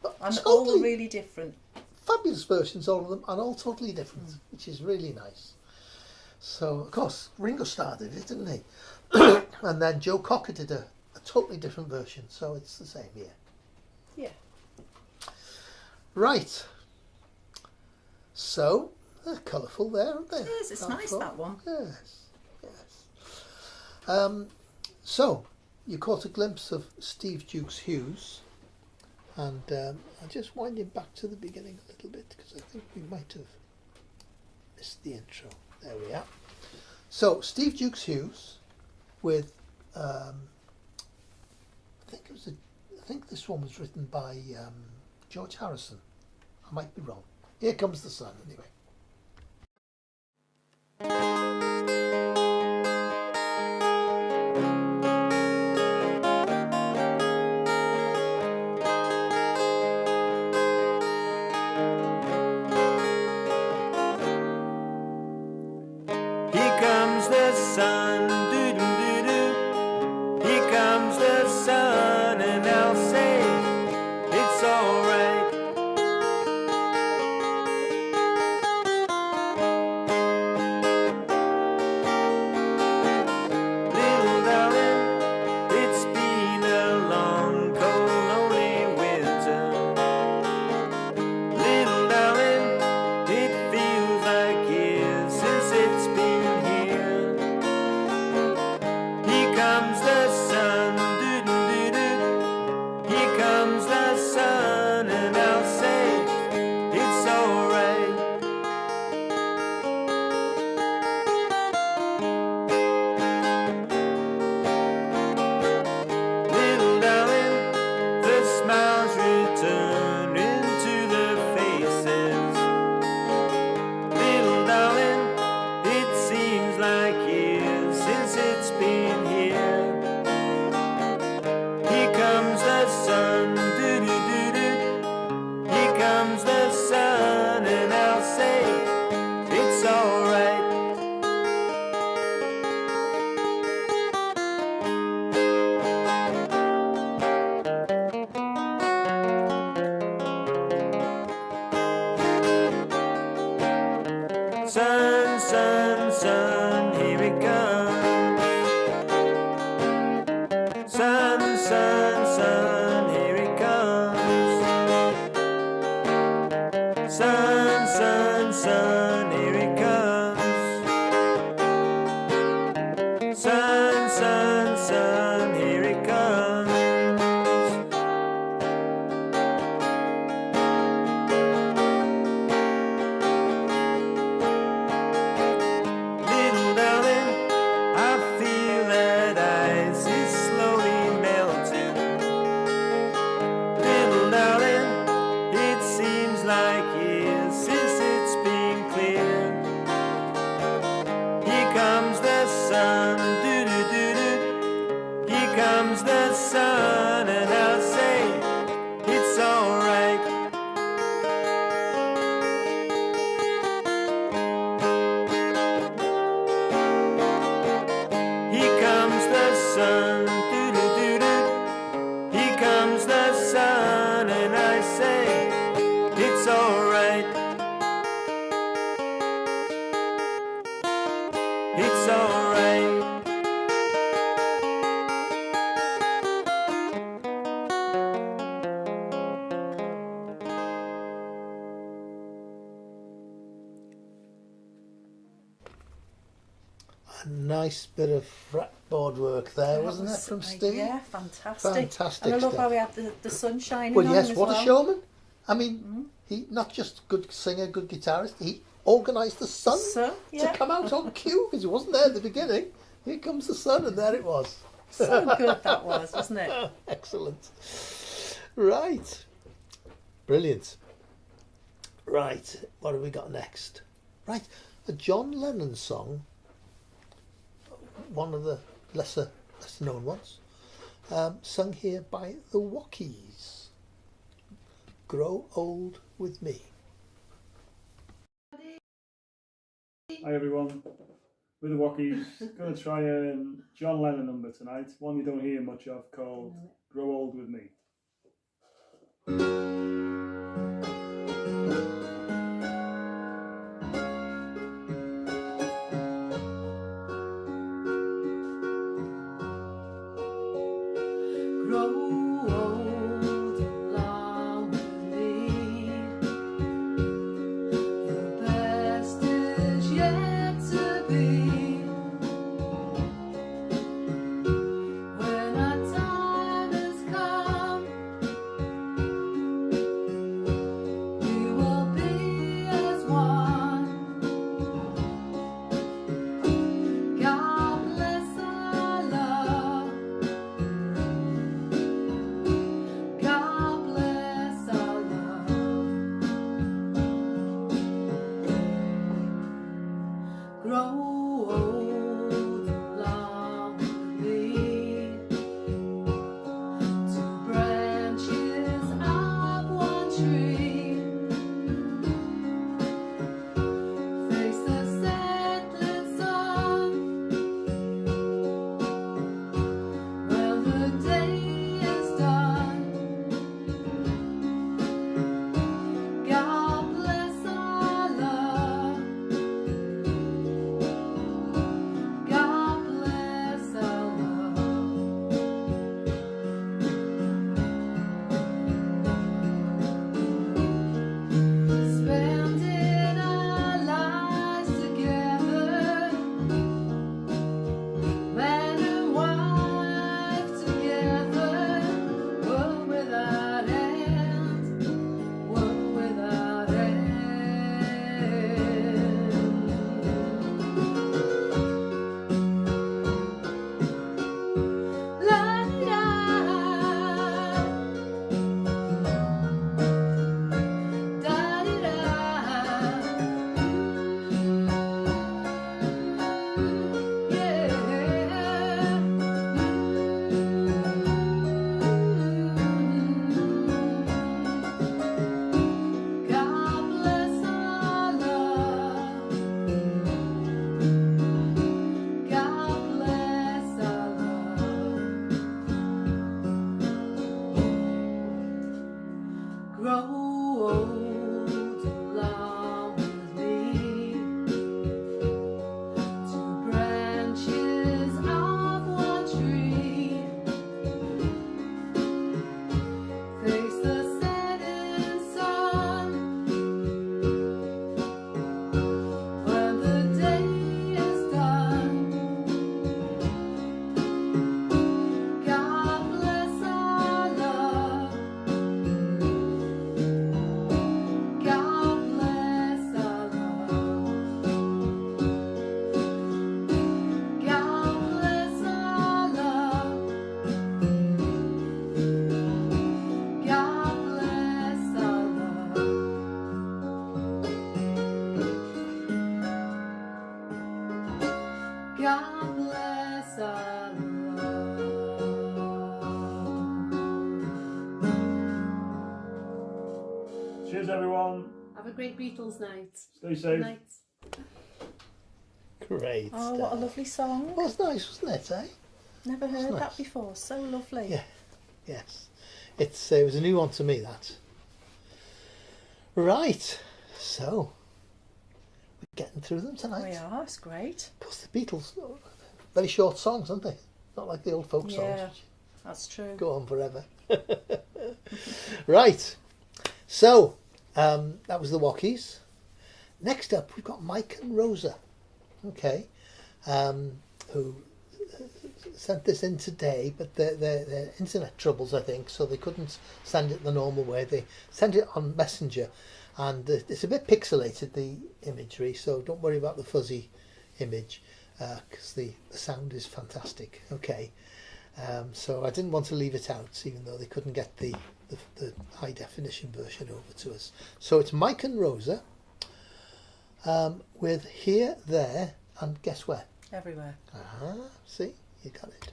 But and all totally really different. fabulous versions, all of them, and all totally different, which is really nice. So, of course, Ringo started it, didn't he? And then Joe Cocker did a totally different version, so it's the same here. Yeah. Right. So, they're colourful there, aren't they? Yes, it's nice, Colourful. that one. Yes, yes. So, you caught a glimpse of Steve Dukes Hughes, and I'll just wind him back to the beginning a little bit, because I think we might have missed the intro. There we are. So, Steve Dukes Hughes with, I think this one was written by George Harrison. I might be wrong. Here Comes the Sun, anyway. Here comes the sun, doo-doo-doo-doo. Here comes the sun, and I'll say it's alright. Little darling, it's been a long, cold, lonely winter. Little darling, it feels like years since it's been here. Here comes the sun, doo-doo-doo-doo. Here comes the sun, and I'll say it's alright. Little darling, the smiles return into the faces. Little darling, it seems like years since it's been here. Here comes the sun, doo-doo-doo-doo. Here comes the sun, and I'll say it's alright. Sun, sun, sun, here it comes. Sun, sun, sun, here it comes. Sun, sun, sun, here it comes. Sun, sun, sun, here it comes. Little darling, I feel that ice is slowly melting. Little darling, it seems like years since it's been clear. Here comes the sun, doo-doo-doo-doo. comes the sun, and I'll say it's alright. Here comes the sun, doo-doo-doo-doo. Here comes the sun, and I say it's alright. It's alright. A nice bit of fretboard work there, wasn't it, from Steve? Yeah, fantastic. Fantastic And I love stuff. how we had the sun shining Well, on yes, him as what well. a showman. I mean, he not just good singer, good guitarist, he organised the sun yeah. to come out on cue, because he wasn't there at the beginning. Here comes the sun, and there it was. So good that was, wasn't it? Excellent. Right. Brilliant. Right, what have we got next? Right, a John Lennon song, one of the lesser known ones, sung here by the Wockies. Grow Old With Me. Hi everyone, we're the Wockies. Going to try a John Lennon number tonight, one you don't hear much of, called Grow Old With Me. Grow old along with me. The best is yet to be. When our time has come, Cheers, everyone. Have a great Beatles night. Stay safe. Night. Great. Oh, what a lovely song. Well, it's nice, wasn't it, eh? Never heard nice. that before. So lovely. Yeah. Yes. It was a new one to me, that. Right. So, we're getting through them tonight. We are. It's great. Of course, the Beatles, very short songs, aren't they? Not like the old folk songs. Yeah, that's true. Go on forever. Right. So, that was the Wockies. Next up, we've got Mike and Rosa. Okay. Who sent this in today, but their internet troubles, I think, so they couldn't send it the normal way. They sent it on Messenger, and it's a bit pixelated, the imagery, so don't worry about the fuzzy image, because the sound is fantastic. Okay. So I didn't want to leave it out, even though they couldn't get the high definition version over to us. So it's Mike and Rosa, with Here, There, and guess where? Everywhere. See, you got it.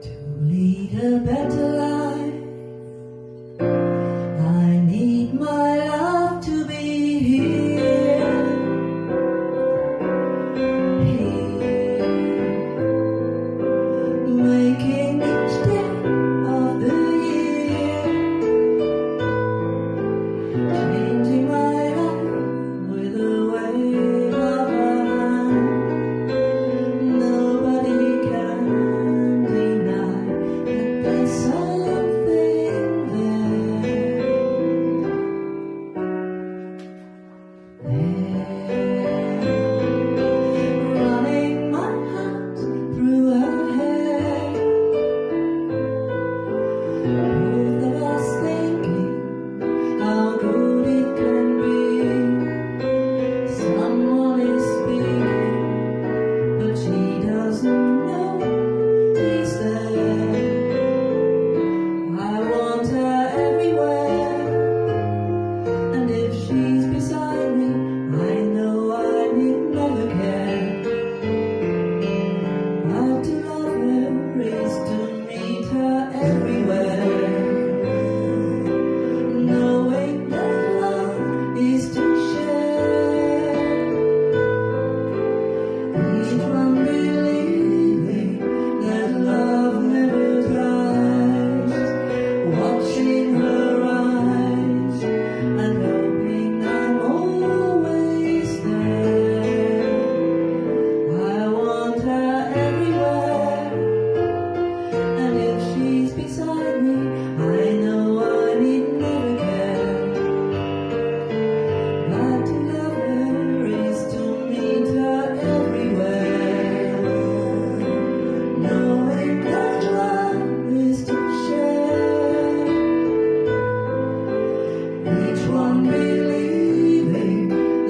To lead a better life, I need my love to be here, making each day of the year, changing my life with a wave of her hand. Nobody can deny that there's something there. Running my hands through her hair, both of us thinking how good it can be. Someone is speaking, but she doesn't know he's there. I want her everywhere, and if she's beside me, I know I need never care. But to love her is to meet her everywhere, knowing that love is to share. Each one believing that love never dies, watching her eyes and hoping I'm always there. I want her everywhere, and if she's beside me, I know I need never care. But to love her is to meet her everywhere, knowing that love is to share. Each one believing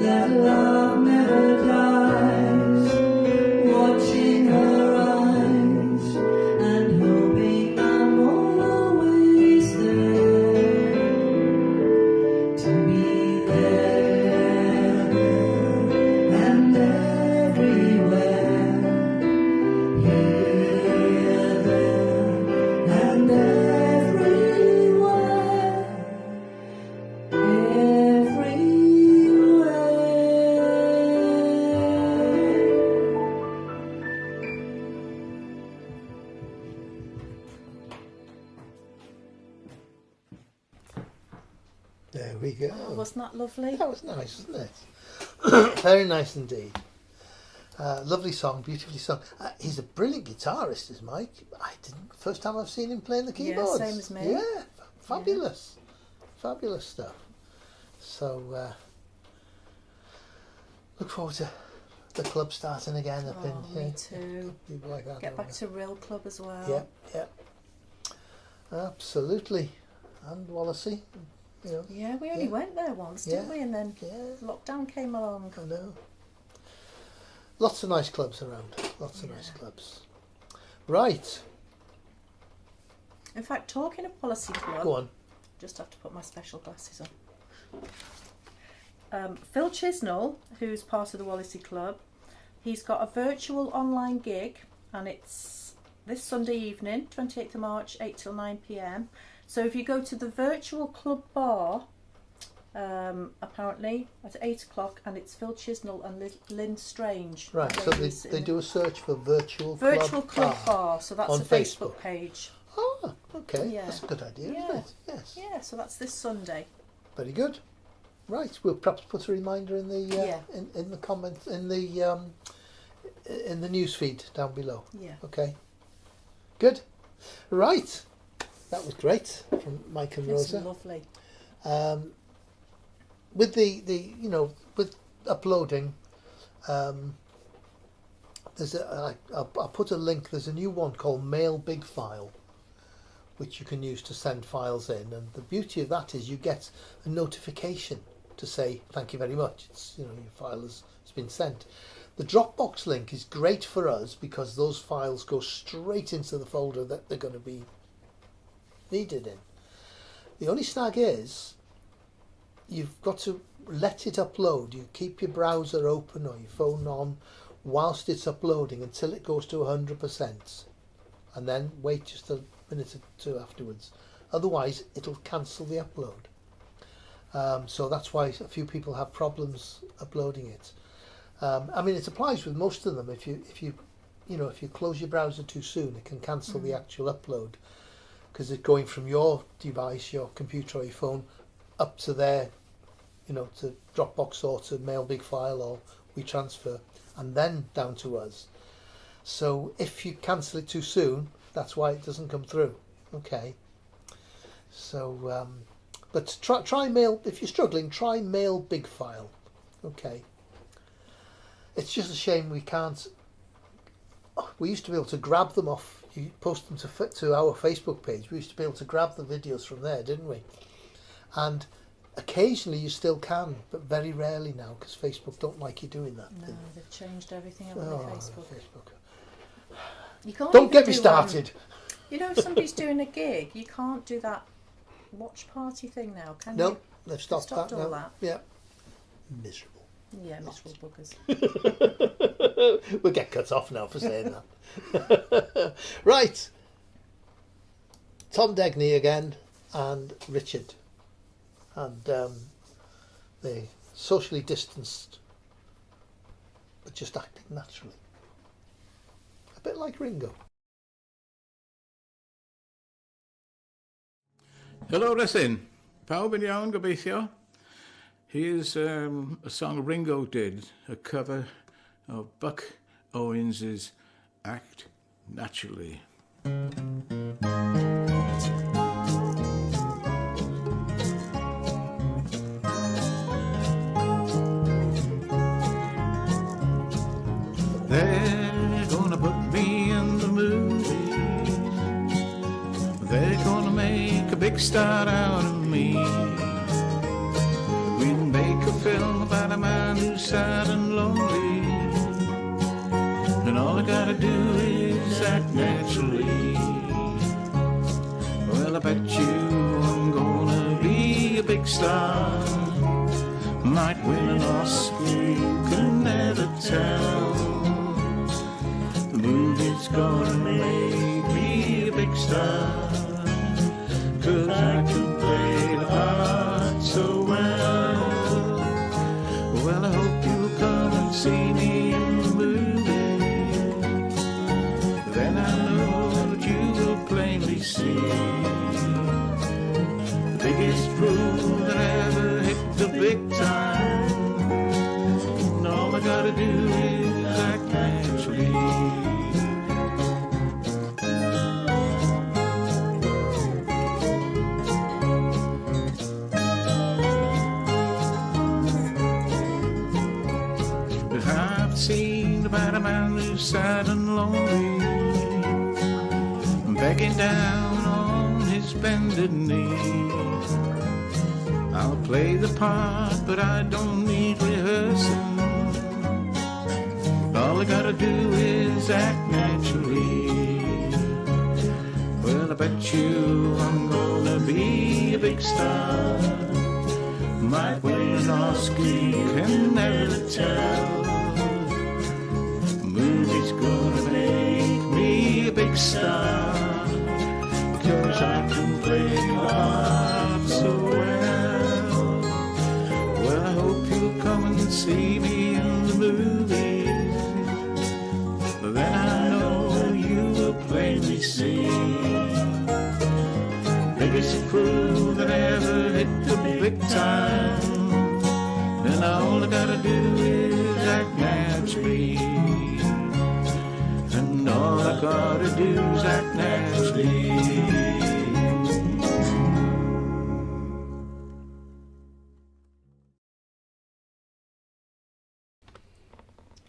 that love never dies, watching her eyes and hoping I'm always there, to be there and everywhere, here, there, and everywhere, There we go. Oh, wasn't that lovely? That was nice, wasn't it? Very nice indeed. Lovely song, beautifully sung. He's a brilliant guitarist, is Mike. First time I've seen him playing the keyboards. same as me. Yeah, fabulous. Fabulous stuff. So, look forward to the club starting again up in Me too. people like that. Get don't back to Real Club as well. we? Yeah. Absolutely. And Wallasey, you know. Yeah, we only went there once, didn't we? And then lockdown came along. I know. Lots of nice clubs around. Lots of nice clubs. Right. In fact, talking of Policy Club, Go on. Just have to put my special glasses on. Phil Chisnell, who's part of the Wallasey Club, He's got a virtual online gig, and it's this Sunday evening, 28th of March, 8 till 9 p.m. So if you go to the virtual club bar, apparently at 8 o'clock, and it's Phil Chisnell and Lynn Strange. Right, so they do a search for virtual club bar. So that's on a Facebook page. Oh, okay. Yeah. That's a good idea, Yeah. isn't it? Yes. Yeah, so that's this Sunday. Very good. Right, we'll perhaps put a reminder in the Yeah. in the comments in the news feed down below. Yeah. Okay. Good. Right. That was great from Mike and It's Rosa. lovely. With the with uploading, there's I'll put a link. There's a new one called Mail Big File, which you can use to send files in, and the beauty of that is you get a notification to say thank you very much. It's your file has been sent. The Dropbox link is great for us because those files go straight into the folder that they're going to be needed in. The only snag is you've got to let it upload. You keep your browser open or your phone on whilst it's uploading until it goes to 100%, and then wait just a minute or two afterwards. Otherwise it'll cancel the upload. So that's why a few people have problems uploading it. I mean, it applies with most of them. If you close your browser too soon, it can cancel the actual upload, because it's going from your device, your computer or your phone, up to their, to Dropbox or to Mail Big File or WeTransfer, and then down to us. So if you cancel it too soon, that's why it doesn't come through. Okay. So, but try Mail, if you're struggling, try Mail Big File. Okay. It's just a shame we can't. We used to be able to grab them off. You post them to our Facebook page. We used to be able to grab the videos from there, didn't we? And occasionally you still can, but very rarely now, because Facebook don't like you doing that. No, they've changed everything up on Facebook. You can't Don't even get me do, started. If somebody's doing a gig, you can't do that watch party thing now, can you? No, they've stopped all that now. that. Yeah. Miserable. Yeah, miserable buggers. We'll get cut off now for saying that. Right. Tom Degney again and Richard. And they socially distanced, but just acting naturally. A bit like Ringo. Helo Ruthin, pawb yn iawn gobeithio. Here's a song Ringo did, a cover of Buck Owens's Act Naturally. They're gonna put me in the movies. They're gonna make a big star out of me. We'll make a film about a man who's sad and lonely, and all I gotta do is act naturally. Well, I bet you I'm gonna be a big star. Might win an Oscar, you can never tell. The movie's gonna make me a big star, 'cause I can play the part so well. Well, I hope you'll come and see me in the movie. Then I know that you will plainly see the biggest fool that ever hit the big time. And all I gotta do is act naturally. Seen about a man who's sad and lonely, begging down on his bended knee. I'll play the part, but I don't need rehearsing. All I gotta do is act naturally. Well, I bet you I'm gonna be a big star. Might win an Oscar, you can never tell. big star, 'cause I can play my harp so well. Well, I hope you'll come and see me in the movies, then I know you will plainly see biggest crew that ever hit the big time, and all I gotta do is act naturally, and all I gotta do is act naturally.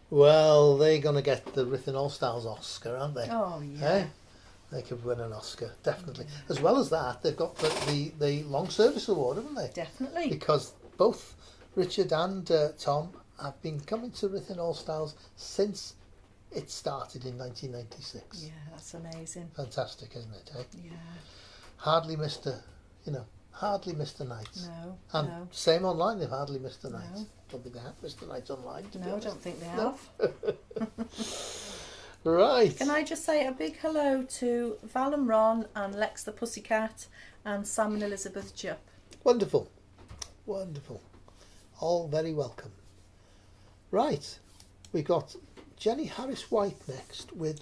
Well, they're going to get the Ruthin AllStyles Oscar, aren't they? Oh, yeah. Eh? They could win an Oscar, definitely. As well as that, they've got the Long Service Award, haven't they? Definitely. Because both Richard and Tom have been coming to Ruthin AllStyles since it started in 1996. Yeah, that's amazing. Fantastic, isn't it? Eh? Yeah. Hardly missed a night. No, And no. same online, they've hardly missed a night. No. Don't think they have missed a night online. To be No, I honest. don't think they No. have. Right. Can I just say a big hello to Val and Ron and Lex the Pussycat and Sam and Elizabeth Jupp. Wonderful. Wonderful. All very welcome. Right. We got Jenny Harris White next with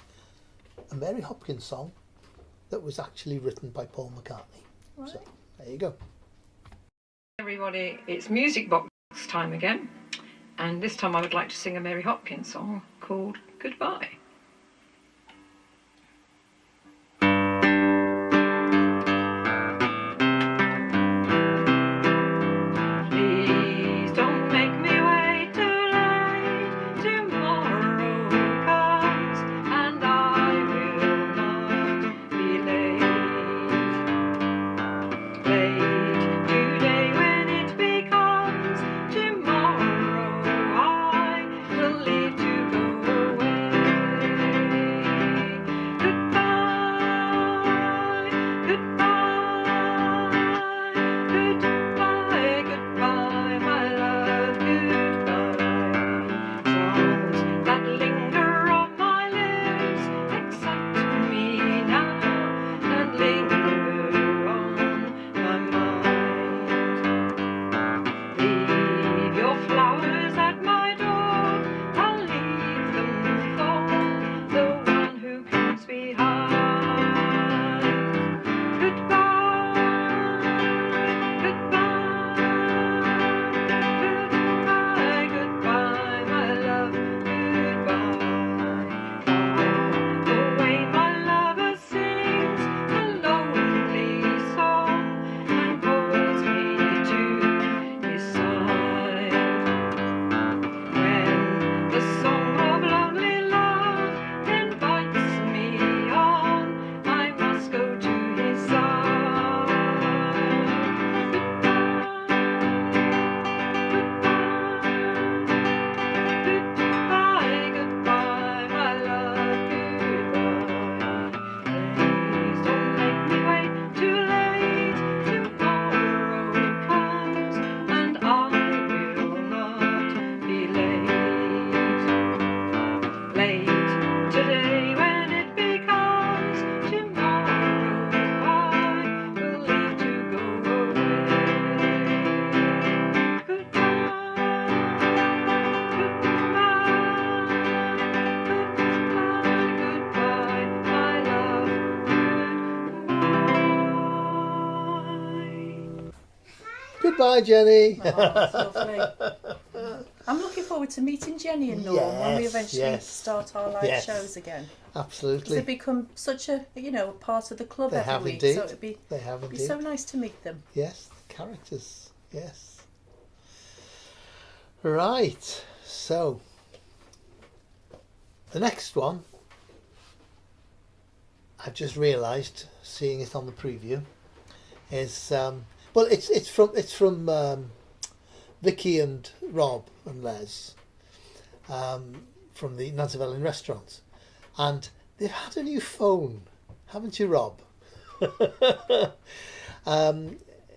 a Mary Hopkins song that was actually written by Paul McCartney. Right. So there you go. Everybody, it's Music Box time again, and this time I would like to sing a Mary Hopkins song called Goodbye. Please don't make me wait too late. Tomorrow comes and I will not be late. Late today when it becomes tomorrow, I will leave to go away. Goodbye, goodbye, goodbye, goodbye, my love, goodbye. Songs that linger on my lips excite me now and linger on my mind. Leave your flowers at my door, I'll leave them for the one who comes behind. Goodbye, goodbye, goodbye, goodbye, my love, goodbye. The way my lover sings a lonely song and pulls me to his side. When the song of lonely love invites me on, I must go to his side. Goodbye, goodbye, my love, goodbye. Please don't make me wait too late. Tomorrow comes and I will not be late. Late today when it becomes tomorrow, I will leave to go away. Goodbye, goodbye, my love, Goodbye, Jenny. Oh, that's lovely. I'm looking forward to meeting Jenny and Norm when we Yes, eventually yes. start our live Yes. shows again. Because Absolutely. they've become such a part of the club They every have week. indeed. So it'd be They have be indeed. so nice to meet them. Yes, the characters. Yes. Right. So the next one, I've just realised, seeing it on the preview, is well, it's from Vicky and Rob and Les from the Nantavelin restaurant, and they've had a new phone, haven't you, Rob?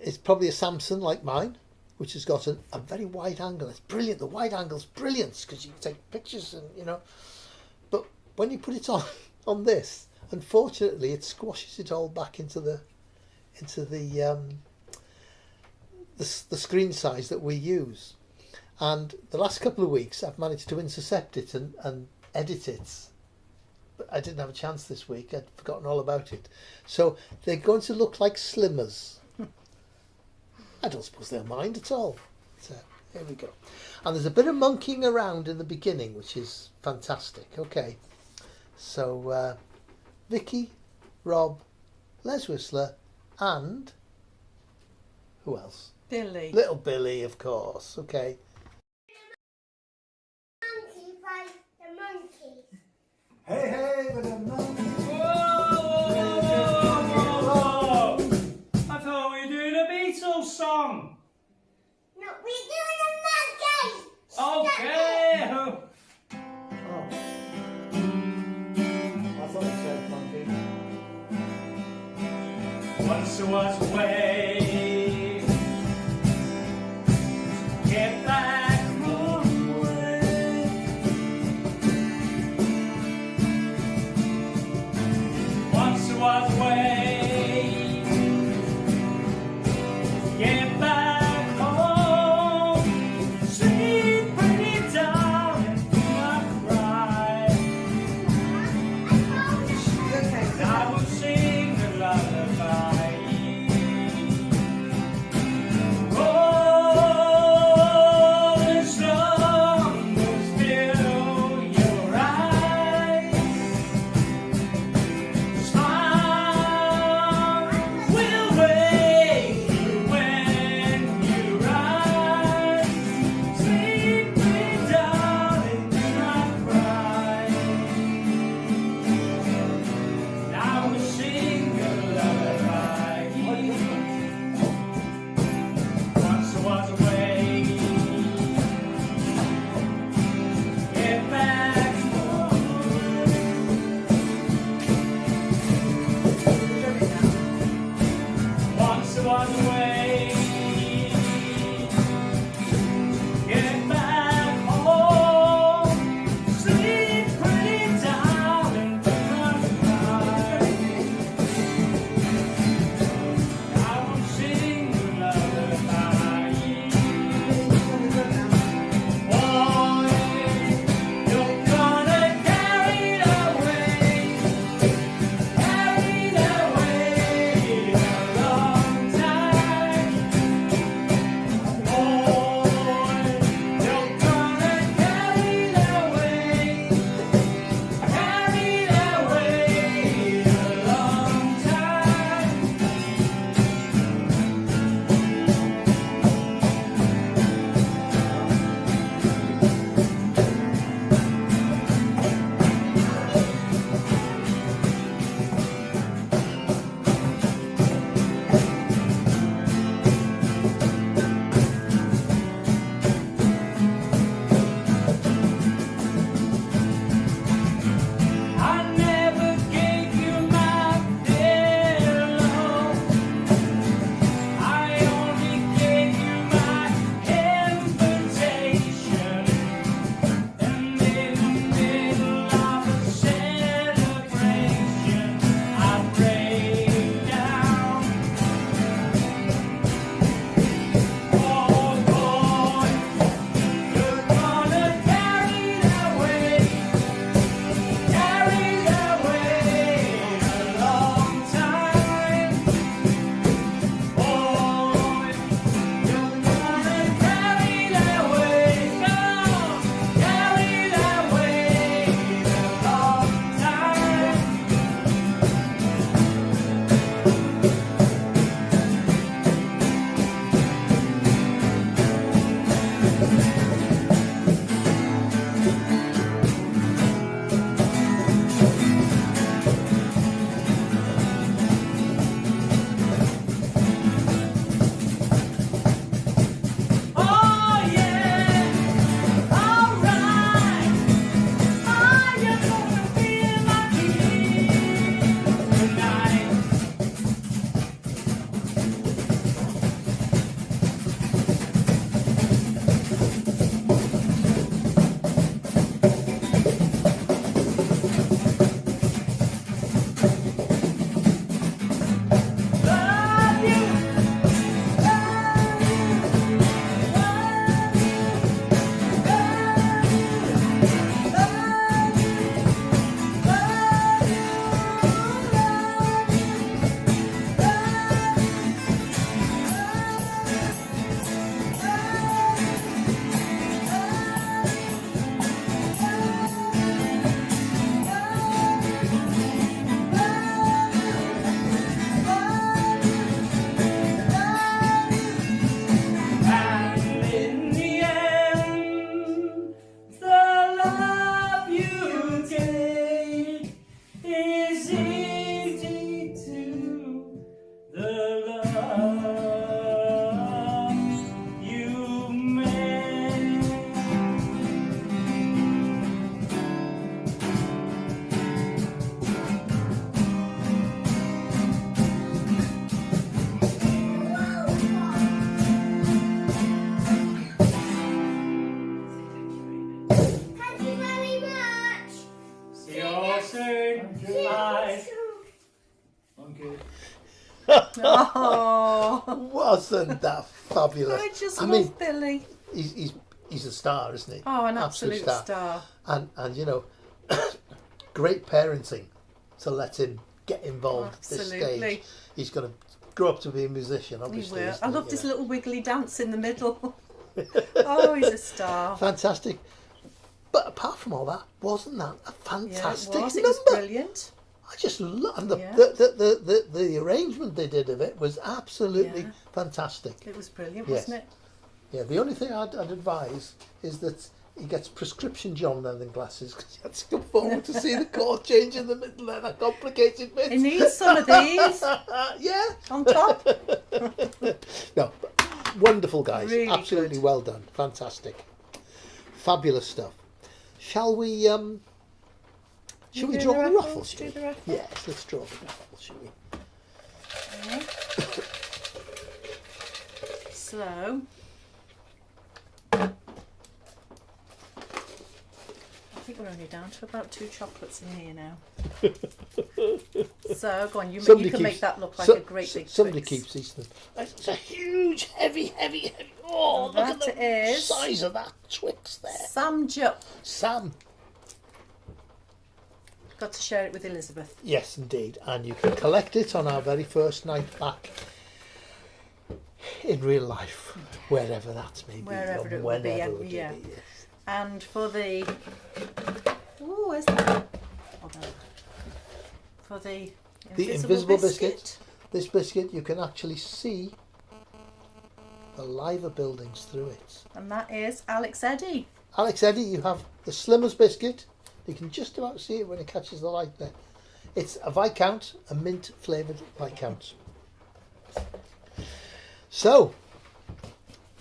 It's probably a Samsung like mine, which has got a very wide angle. It's brilliant. The wide angle's brilliant because you can take pictures and But when you put it on this, unfortunately, it squashes it all back into the screen size that we use. And the last couple of weeks, I've managed to intercept it and edit it. But I didn't have a chance this week. I'd forgotten all about it. So they're going to look like slimmers. I don't suppose they'll mind at all. So here we go. And there's a bit of monkeying around in the beginning, which is fantastic. Okay. So Vicky, Rob, Les Whistler, and who else? Billy. Little Billy, of course. Okay. Hey, hey, with a monkey. Whoa! I thought we were doing a Beatles song. No, we're doing a monkey. Okay. I thought it said monkey. Once there was a way. Get back home. Once there was a way. Get back home. Sweet pretty darling, do not cry. And I will sing a lullaby. Wasn't that fabulous? I just mean, love Billy. He's a star, isn't he? Oh, an absolute star. And you know, great parenting to let him get involved at this stage. He's going to grow up to be a musician, obviously. He will. I loved his little wiggly dance in the middle. Oh, he's a star. Fantastic. But apart from all that, wasn't that a fantastic number? It was brilliant. I just love the arrangement they did of it was absolutely fantastic. It was brilliant, wasn't it? Yeah, the only thing I'd advise is that he gets prescription John Lennon glasses because he had to come forward to see the chord change in the middle there, that complicated bit. He needs some of these. Yeah. On top. No, wonderful guys. Really absolutely good. Well done. Fantastic. Fabulous stuff. Shall we draw the raffle? Do the raffle? Yes, let's draw the raffle, shall we? Okay. So, I think we're only down to about 2 chocolates in here now. So, go on, you can make that look like a great big somebody Twix. keeps these things. It's a huge, heavy. Oh, look at the size of that Twix there. Sam. Got to share it with Elizabeth. Yes, indeed. And you can collect it on our very first night back in real life, wherever that may be. Wherever it will be, yeah. And for the... Oh, where's that? For the invisible biscuit. This biscuit, you can actually see the Liver buildings through it. And that is Alex Eddy. Alex Eddy, you have the slimmest biscuit. You can just about see it when it catches the light there. It's a Viscount, a mint flavoured Viscount. So,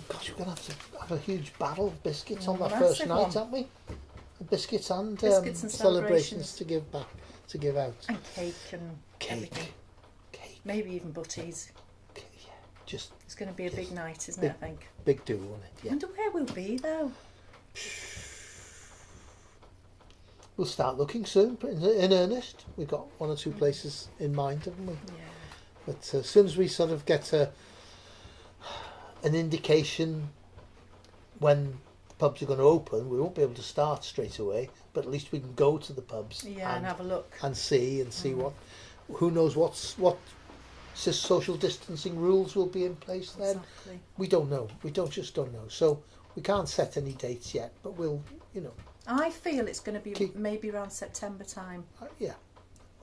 gosh, we're going to have a huge battle of biscuits on that first night, aren't we? Biscuits and celebrations to give back, to give out. And cake and everything. Cake. Maybe even butties. Just it's going to be a big night, isn't it, I think? Big do, won't it? Yeah. I wonder where we'll be, though. We'll start looking soon, in earnest. We've got 1 or 2 places in mind, haven't we? Yeah. But as soon as we sort of get an indication when the pubs are going to open, we won't be able to start straight away, but at least we can go to the pubs and have a look. And see what, who knows what social distancing rules will be in place then. Exactly. We don't know. We just don't know. So we can't set any dates yet, but we'll, I feel it's going to be maybe around September time. Yeah.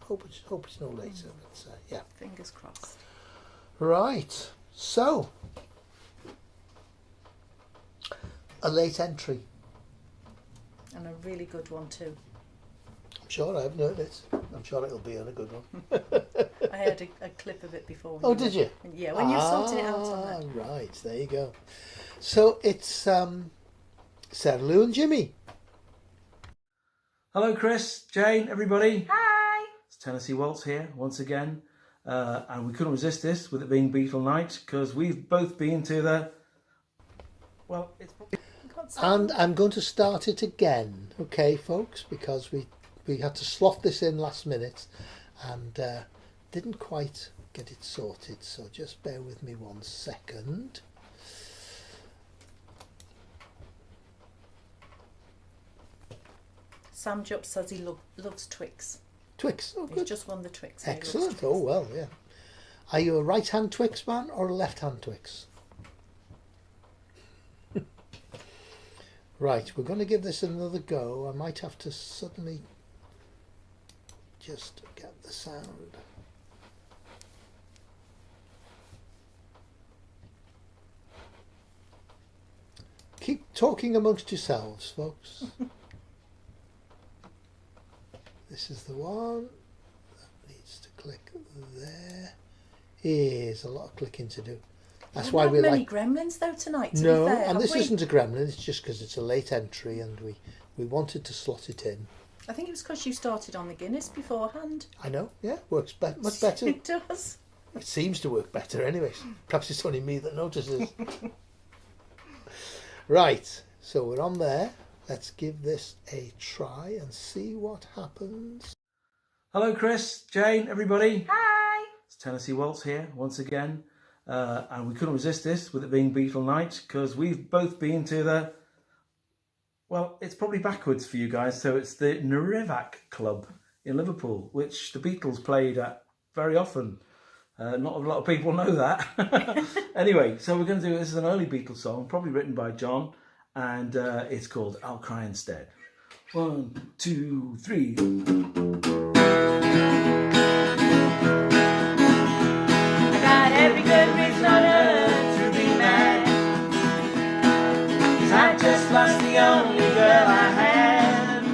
Hope it's no later, but yeah. Fingers crossed. Right. So, a late entry. And a really good one too. I'm sure I haven't heard it. I'm sure it'll be a good one. I heard a clip of it before. Oh, did you? Yeah, when you sorted it out on that. Right, there you go. So it's Sarah Lou and Jimmy. Hello, Chris, Jane, everybody. Hi. It's Tennessee Waltz here once again, and we couldn't resist this with it being Beatle night because we've both been to the. Well, it's. And I'm going to start it again, okay, folks, because we had to slot this in last minute and didn't quite get it sorted. So just bear with me 1 second. Sam Jupp says he loves Twix. Twix, oh good. He's just won the Twix. Excellent, oh well, yeah. Are you a right-hand Twix man or a left-hand Twix? Right, we're going to give this another go. I might have to suddenly just get the sound. Keep talking amongst yourselves, folks. This is the one that needs to click there. Here's a lot of clicking to do. That's why we many gremlins though tonight. To no, be fair, and this isn't a gremlin. It's just because it's a late entry, and we wanted to slot it in. I think it was because you started on the Guinness beforehand. I know. Yeah, works much better. It does. It seems to work better, anyways. Perhaps it's only me that notices. Right, so we're on there. Let's give this a try and see what happens. Hello, Chris, Jane, everybody. Hi. It's Tennessee Waltz here once again, and we couldn't resist this with it being Beatle night because we've both been to the, well, it's probably backwards for you guys, so it's the Narivac Club in Liverpool, which the Beatles played at very often. Not a lot of people know that. Anyway, so we're going to do, this is an early Beatles song, probably written by John, and it's called I'll Cry Instead. 1, 2, 3. I got every good reason on earth to be mad, 'cause I just lost the only girl I had.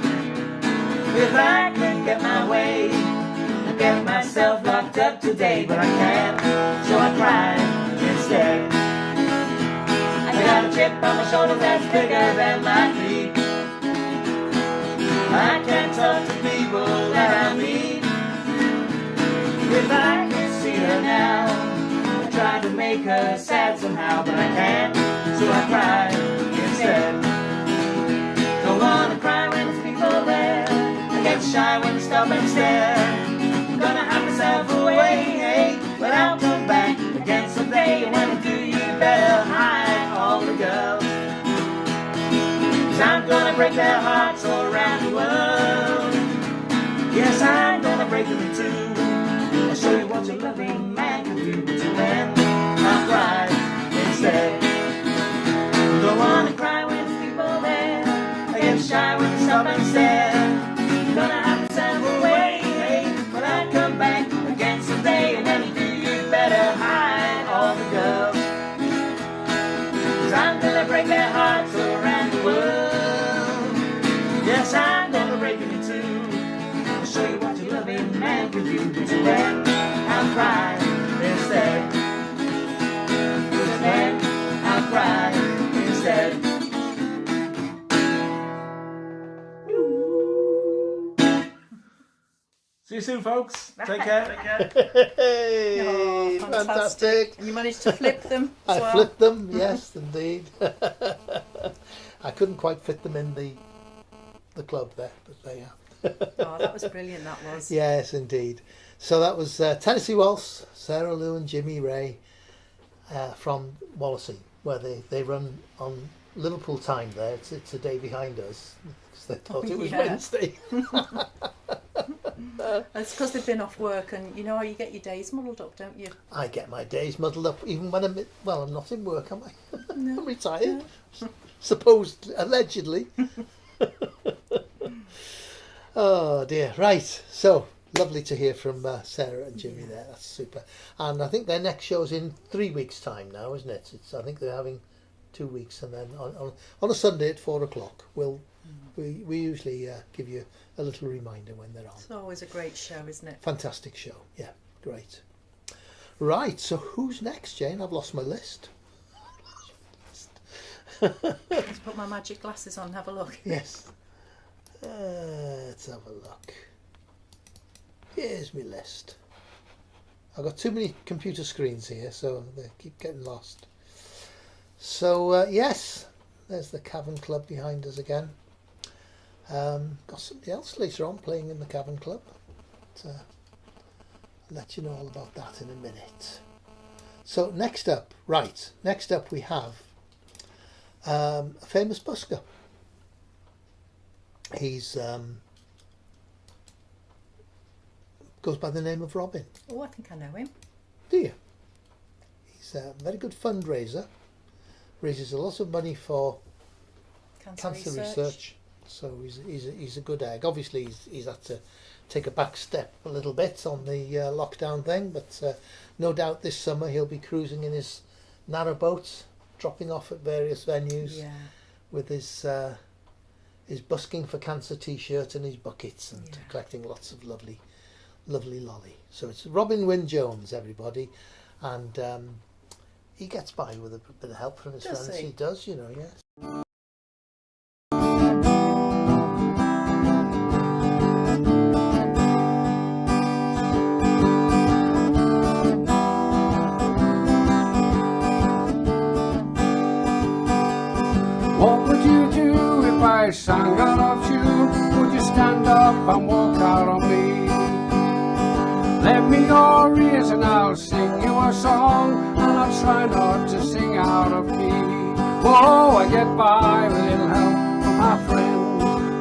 If I could get my way, I'd get myself locked up today, but I can't, so I cry instead. I got a chip on my shoulder that's bigger than my feet. I can't talk to people that I meet. If I could see her now, I try to make her sad somehow, but I can't, so I cry instead. Don't wanna cry when there's people there, I get shy when they stop and stare. I'm gonna hide myself away, hey, but I'll come back again someday. And when I do, you better hide all the girls, 'cause I'm gonna break their hearts all around the world. Yes, I'm gonna break them in two. I'll show you what a loving man can do. But till then, I'll cry instead. Don't wanna cry when there's people there, I get shy when they stop and stare. I'm gonna have myself away, hey, but I'll come back again someday. And when you do, you better hide all the girls, 'cause I'm gonna break their hearts all around the world. Yes, I'm gonna break them in two. I'll show you what a loving man can do. But till then, I'll cry instead. Till then, I'll cry instead. See you soon, folks. Take care. Hey, Oh, fantastic. And you managed to flip them as I well. flipped them, yes, indeed. I couldn't quite fit them in the club there, but there you are. Oh, that was brilliant, that was. Yes, indeed. So that was Tennessee Waltz, Sarah Lou and Jimmy Ray from Wallasey, where they run on Liverpool time there. It's a day behind us because they thought it was Yeah. Wednesday. It's because they've been off work, and you know how you get your days muddled up, don't you? I get my days muddled up even when I'm not in work, am I? No. I'm retired, supposed, allegedly. Oh dear, right, so lovely to hear from Sarah and Jimmy there, that's super. And I think their next show's in 3 weeks time now, isn't it? I think they're having 2 weeks, and then on a Sunday at 4 o'clock we usually give you a little reminder when they're on. It's always a great show, isn't it? Fantastic show, yeah, great. Right, so who's next, Jane? I've lost my list. Let's put my magic glasses on and have a look. Yes. Let's have a look. Here's my list. I've got too many computer screens here, so they keep getting lost. So, yes, there's the Cavern Club behind us again. Got somebody else later on playing in the Cavern Club. But, I'll let you know all about that in a minute. So, next up we have a famous busker. He's goes by the name of Robin. Oh, I think I know him. Do you? He's a very good fundraiser. Raises a lot of money for cancer research. So he's a good egg. Obviously, he's had to take a back step a little bit on the lockdown thing, but no doubt this summer he'll be cruising in his narrowboat, dropping off at various venues with his Busking for Cancer t-shirt and his buckets, and collecting lots of lovely lolly. So it's Robin Wynne-Jones, everybody, and he gets by with a bit of help from his friends. He does, you know, yes. What would you do if I sang out of tune? Would you stand up and walk out on me? Lend me your ears and I'll sing you a song, and I'll try not to sing out of key. Oh, I get by with a little help from my friend.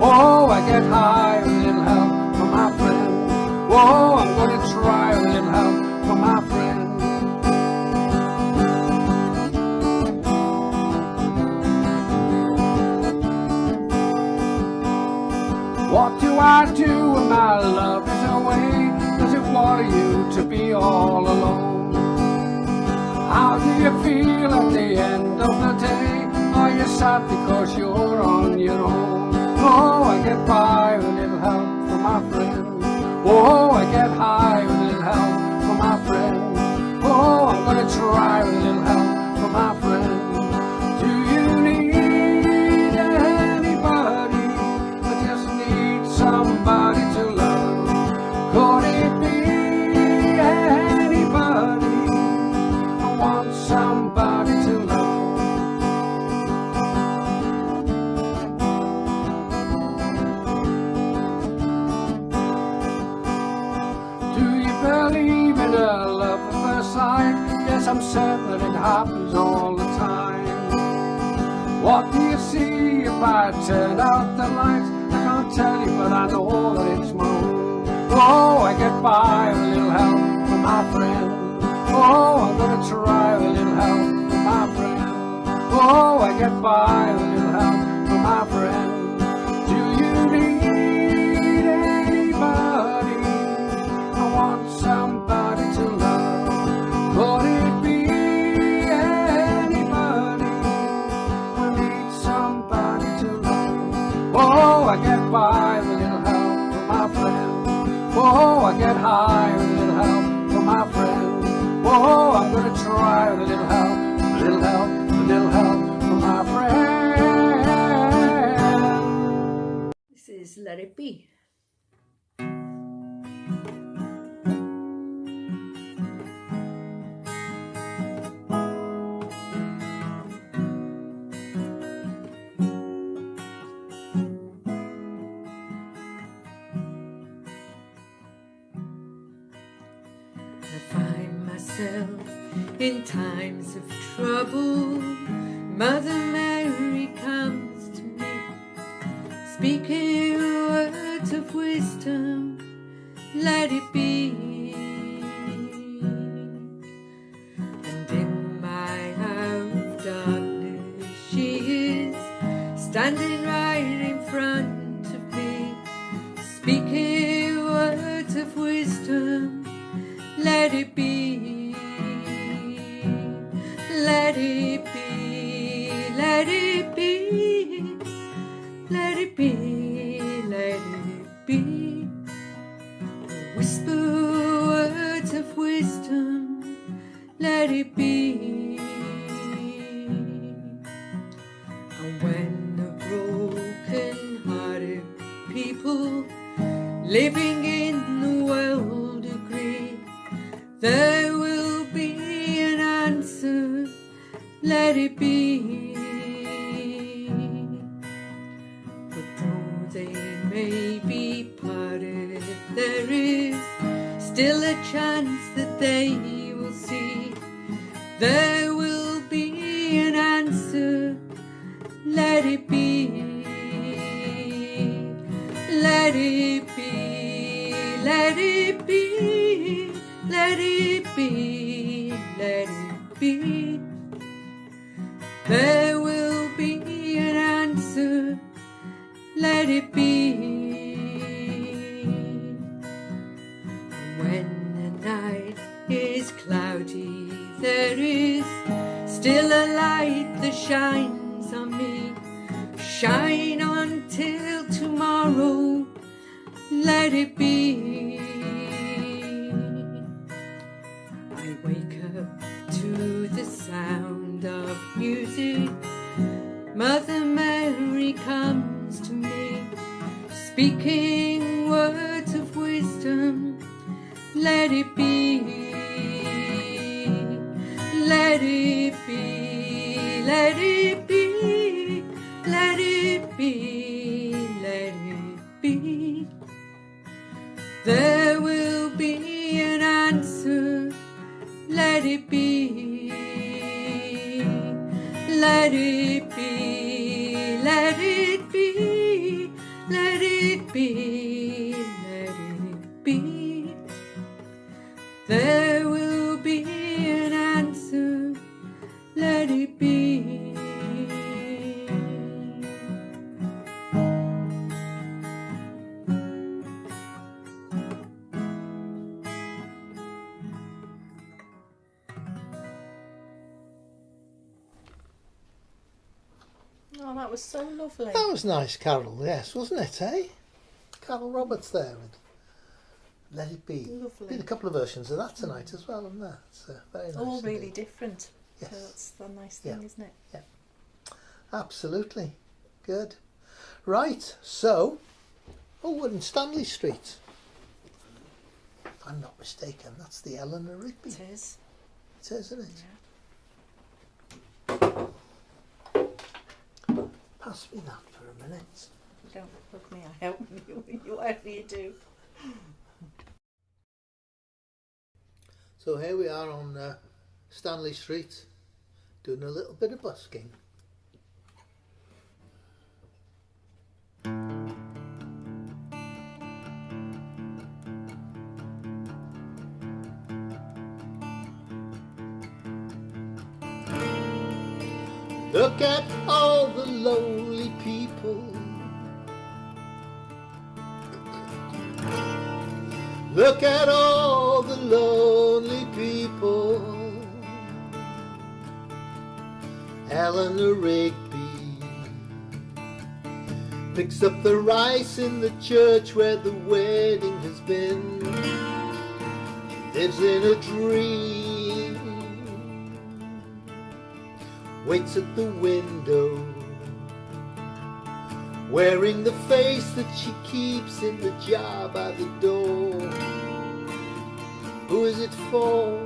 Oh, I get high with a little help from my friend. Oh, I'm gonna try with a little help from my friend. What do I do when my love is away? Does it worry you to be all alone? How do you feel at the end of the day? Are you sad because you're on your own? Oh, I get by with a little help from my friend. Oh, I get high with a little help from my friend. Oh, I'm gonna try with a little help from my friend. Do you need anybody? I just need somebody to love. Could it be anybody? I want somebody to love. Do you believe in a love at first sight? Yes, I'm certain that it happens all the time. What do you see if I turn out the lights? I can't tell you, but I know that it's my own. Oh, I get by with a little help from my friend. Oh, I'm gonna try with a little help from my friend. Oh, I get by with a little help from my friend. Do you need anybody? I want somebody to love. Could it be anybody? I need somebody to love. Oh, I get by with a little help from my friend. Oh, I get high with a little help from my friend. Oh, I'm gonna try with a little help, a little help, a little help from my friend. This is Let It Be. I find myself in times of trouble. Mother Mary comes to me, speaking words of wisdom. Let it be. And in my hour of darkness, she is standing right in front of me, speaking words of wisdom. Let it be, let it be, let it be, let it be, let it be. Whisper words of wisdom, let it be. And when the broken-hearted people living in the world agree, there will be an answer, let it be. But though they may be parted, there is still a chance that they will see. There will be an answer, let it be. Let it be, let it be, let it be, let it be. There will be an answer, let it be. When the night is cloudy, there is still a light that shines on me. Shine until tomorrow, let it be. I wake up to the sound of music. Mother Mary comes to me, speaking words of wisdom. Let it be, let it be, let it be, let it be, let it be. There will be an Let it be, let it be, let it be, let it be. There will be an answer, let it be. Oh, that was so lovely. That was nice, Carol, yes, wasn't it, eh? Carol Roberts there, and Let It Be. Lovely. Been a couple of versions of that tonight as well, haven't there? It's very nice. All really indeed. different. Yes. So that's the nice thing, isn't it? Yeah. Absolutely. Good. Right, so, we're in Stanley Street. If I'm not mistaken, that's the Eleanor Rigby. It is. It is, isn't it? Yeah. Pass me that for a minute. Don't hug me, I help you, whatever you do. So here we are on Stanley Street, doing a little bit of busking. Look at all the lonely people. Look at all the lonely people. Eleanor Rigby picks up the rice in the church where the wedding has been. She lives in a dream, waits at the window, wearing the face that she keeps in the jar by the door. Who is it for?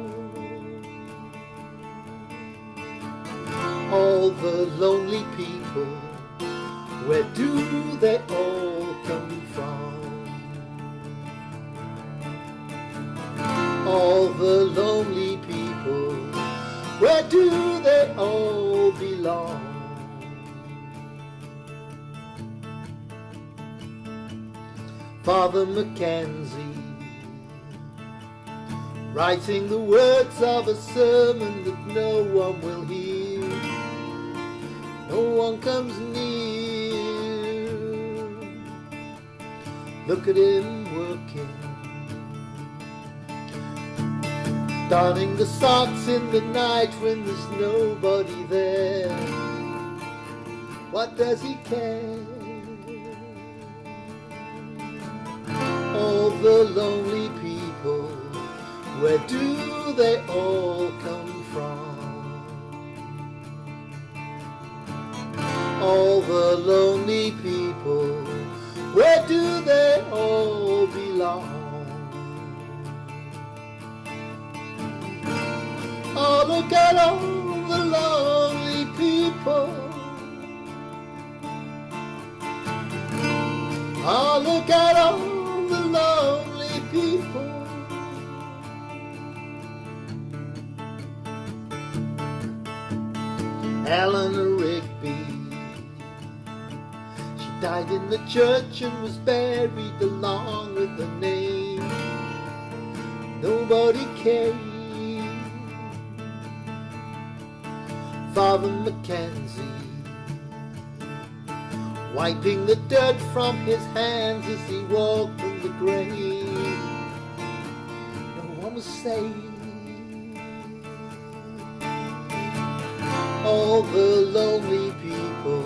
All the lonely people. Where do they all come from? All the lonely people. Where do they all belong? Father Mackenzie, writing the words of a sermon that no one will hear. No one comes near. Look at him working, darning the socks in the night when there's nobody there. What does he care? All the lonely people, where do they all come from? All the lonely people, where do they all belong? Oh, look at all the lonely people. Oh, look at all the lonely people. Eleanor Rigby, she died in the church and was buried along with her name. Nobody cared. Father Mackenzie, wiping the dirt from his hands as he walked from the grave. No one was saved. All the lonely people,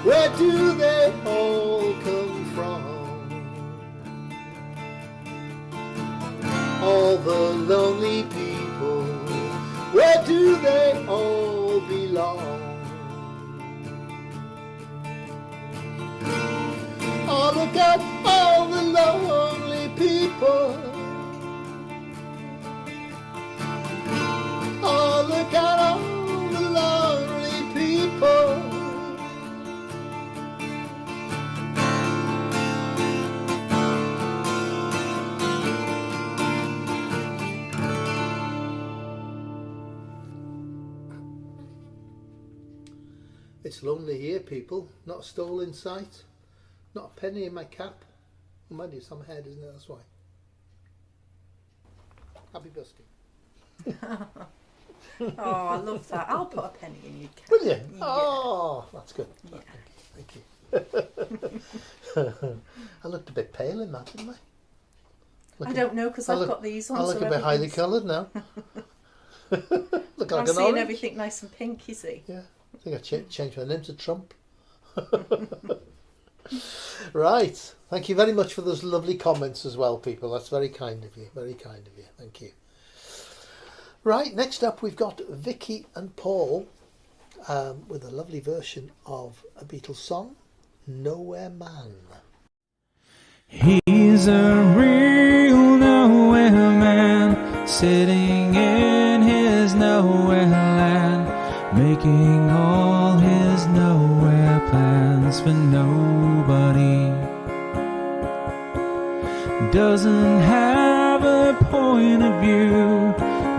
where do they all come from? All the lonely people, where do they all belong? Oh, look at all the lonely people. Oh, look at all the lonely people. It's lonely here, people. Not a stole in sight. Not a penny in my cap. Well, mind you, it's on my head, isn't it? That's why. Happy birthday. Oh, I love that. I'll put a penny in your cap. Will you? Yeah. Oh, that's good. Yeah. Thank you. I looked a bit pale in that, didn't I? I don't know because I've got these on. I look so a bit highly everything's- coloured now. Look I'm like an seeing orange. everything nice and pink, you see. Yeah, I think I changed my name to Trump. Right. Thank you very much for those lovely comments as well, people. That's very kind of you. Very kind of you. Thank you. Right, next up we've got Vicky and Paul with a lovely version of a Beatles song, Nowhere Man. He's a real nowhere man, sitting in his nowhere land, making all his nowhere plans for nobody. Doesn't have a point of view,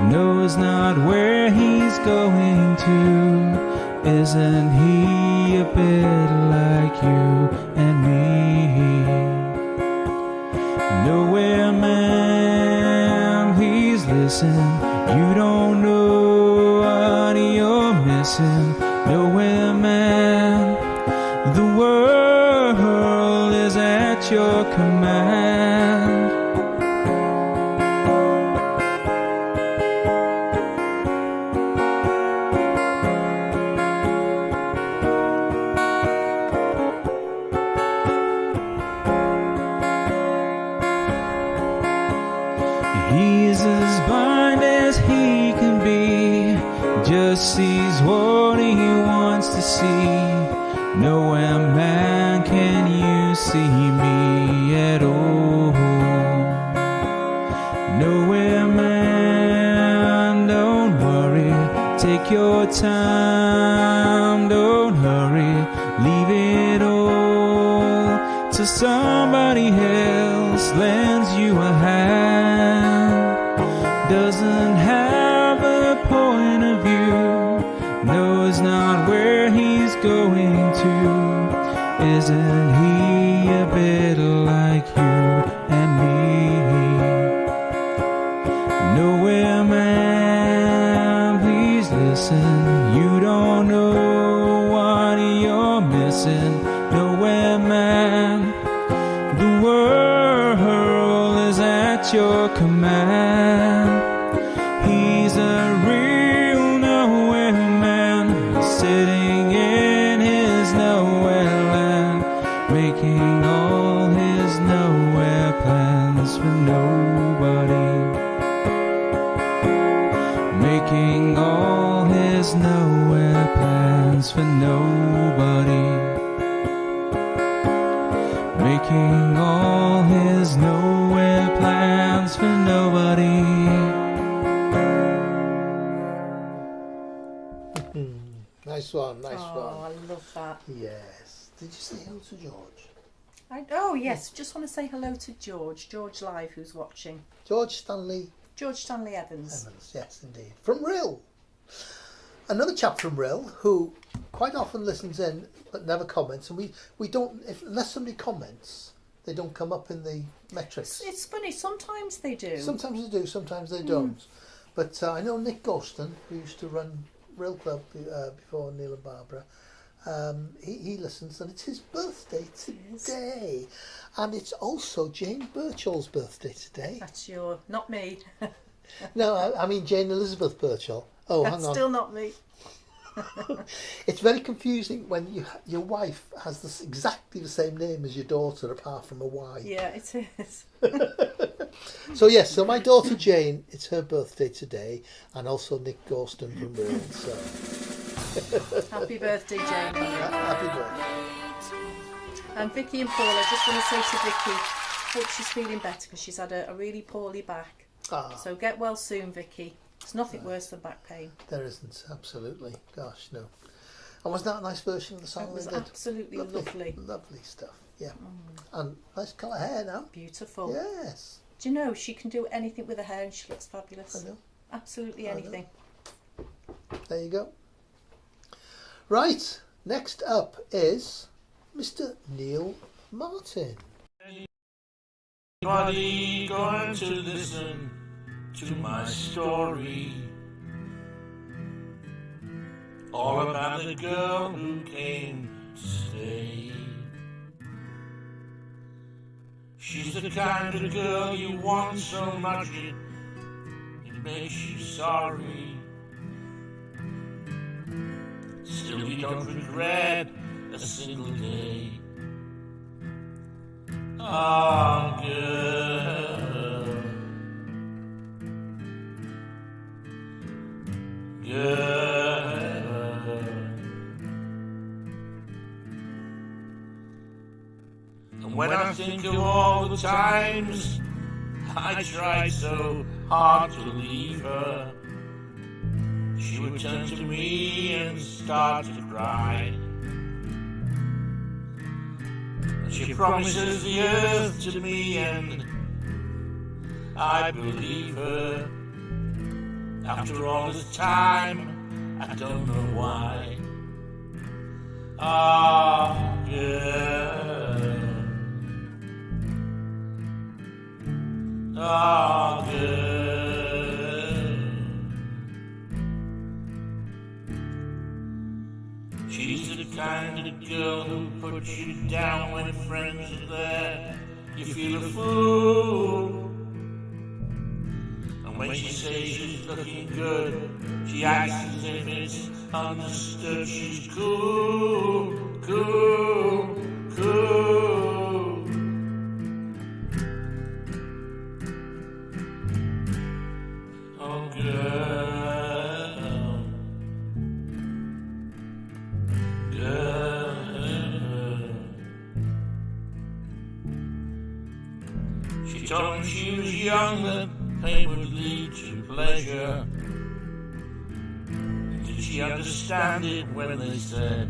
knows not where he's going to. Isn't he a bit like you and me? Nowhere man, please listen. You don't know what you're missing. Nowhere man, the world is at your command. He's as blind as he can be, just sees what he wants to see. Nowhere man can you see me at all. Nowhere man, don't worry, take your time, don't hurry, leave it all till somebody else lends you a hand. Doesn't have a point of view, knows not where he's going to. Isn't he a bit like you and me? Nowhere man, please listen. You don't know what you're missing. Nowhere man, the world is at your command. He's a real nowhere man, sitting in his nowhere land, making all his nowhere plans for nobody. Making all his nowhere plans for nobody. Making all his nowhere plans for nobody. Nice one, nice Oh, one. I love that. Yes. Did you say hello to George? Oh, yes. Just want to say hello to George Live, who's watching. George Stanley Evans. Yes, indeed. From Rill. Another chap from Rill who quite often listens in but never comments. And we don't, unless somebody comments, they don't come up in the metrics. It's funny, sometimes they do. Sometimes they do, sometimes they don't. But I know Nick Golston, who used to run Rill Club before Neil and Barbara, he listens, and it's his birthday today. And it's also Jane Birchall's birthday today. That's not me. No, I mean Jane Elizabeth Birchall. Oh, That's hang on. still not me. It's very confusing when your wife has exactly the same name as your daughter, apart from a Y. Yeah, it is. So yes, so my daughter Jane, it's her birthday today, and also Nick Gorston from Rill. So Happy birthday, Jane. Happy birthday. And Vicky and Paul, I just want to say to Vicky, hope she's feeling better because she's had a really poorly back. So get well soon, Vicky. There's nothing worse than back pain. There isn't, absolutely. Gosh, no. And was that a nice version of the song? It was they did? absolutely lovely. Lovely stuff, yeah. And nice colour hair now. Beautiful. Yes. Do you know, she can do anything with her hair and she looks fabulous. I know. Absolutely anything. There you go. Right, Next up is Mr. Neil Martin. Anybody going to listen to my story? All about the girl who came to stay. She's the kind of girl you want so much it makes you sorry. Still you don't regret a single day. Oh, girl, girl. And when I think of all the times I tried so hard to leave her, she would turn to me and start to cry. And she promises the earth to me, and I believe her. After all this time, I don't know why. Ah, girl. Ah, girl. She's the kind of girl who puts you down when friends are there. You feel a fool. And when she says she's looking good, she acts as if it's understood. She's cool, cool, cool. Oh, girl, girl. She told me she was young, that pain would lead to pleasure. Did she understand it when they said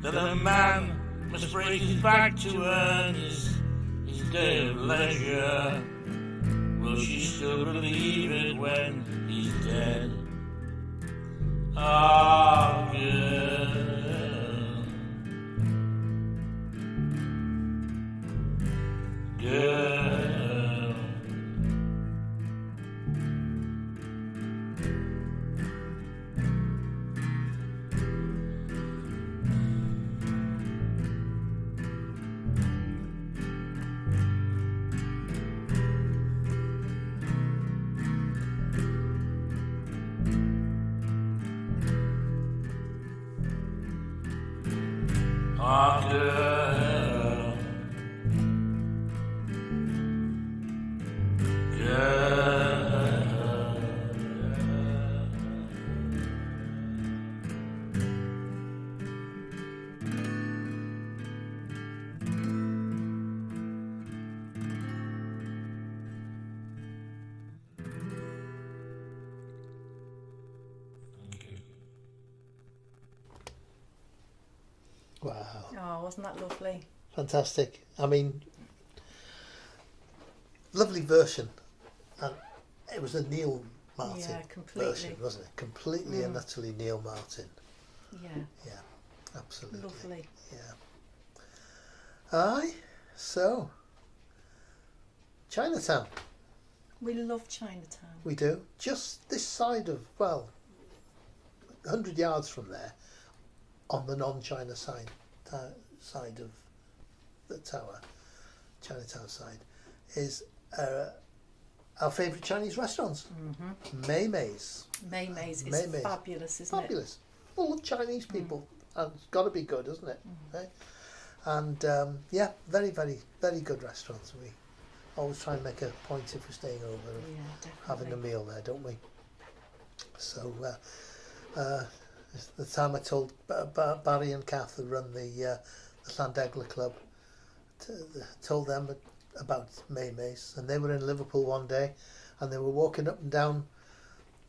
that a man must break his back to earn his day of leisure? Will she still believe it when he's dead? Ah, girl, girl. Ah, girl, girl. Wow. Oh, wasn't that lovely? Fantastic. I mean, lovely version. And it was a Neil Martin Yeah, completely. version, wasn't it? Completely and utterly Neil Martin. Yeah. Yeah, absolutely. Lovely. Yeah. Aye, so, Chinatown. We love Chinatown. We do. Just this side of, well, 100 yards from there, on the non-China side of the tower, Chinatown side, is our favourite Chinese restaurants. Mm-hmm. Mei Mei's. Mei Mei's is Mei Mei's. fabulous, isn't Fabulous. Full of Chinese people. And it's got to be good, isn't it? Right? And yeah, very, very, very good restaurants. We always try and make a point if we're staying over of having a meal there, don't we? So the time I told Barry and Kath, who run the Llandegla Club, told them about Mei Mei's, and they were in Liverpool one day, and they were walking up and down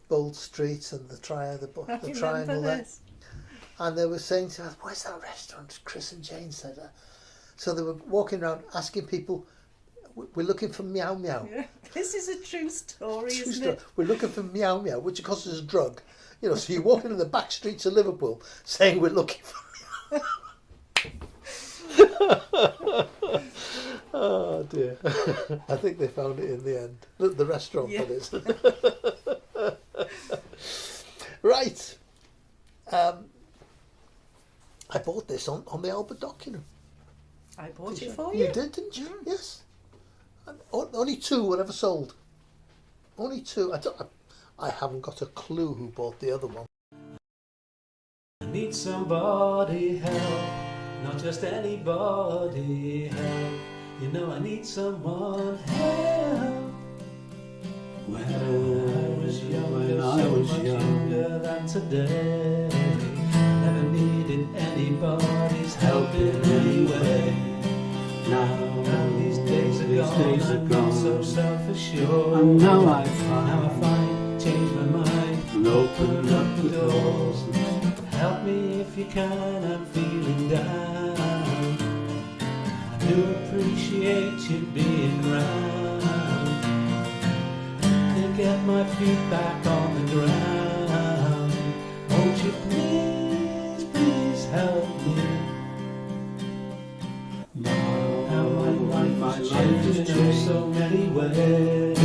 Bold Street and the triangle there, and they were saying to us, "Where's that restaurant?" Chris and Jane said that. So they were walking around asking people, "We're looking for Meow Meow." Yeah. This is a true story, True isn't story. it? We're looking for Meow Meow, which of course is a drug. You know, so you're walking in the back streets of Liverpool saying we're looking for oh dear. I think they found it in the end. The restaurant, that is. Right. I bought this on the Albert document. I bought it for you. You did, didn't you? Yes. Only 2 were ever sold. Only 2. I haven't got a clue who bought the other one. I need somebody help, not just anybody help. You know I need someone help. When I was younger than today, never needed anybody's help in any way. Now these days are gone, so self-assured. And now I find, change my mind, and open up the doors. Help me if you can, I'm feeling down. I do appreciate you being round. To get my feet back on the ground. Won't you please, please help me? Now my life has changed in so many ways.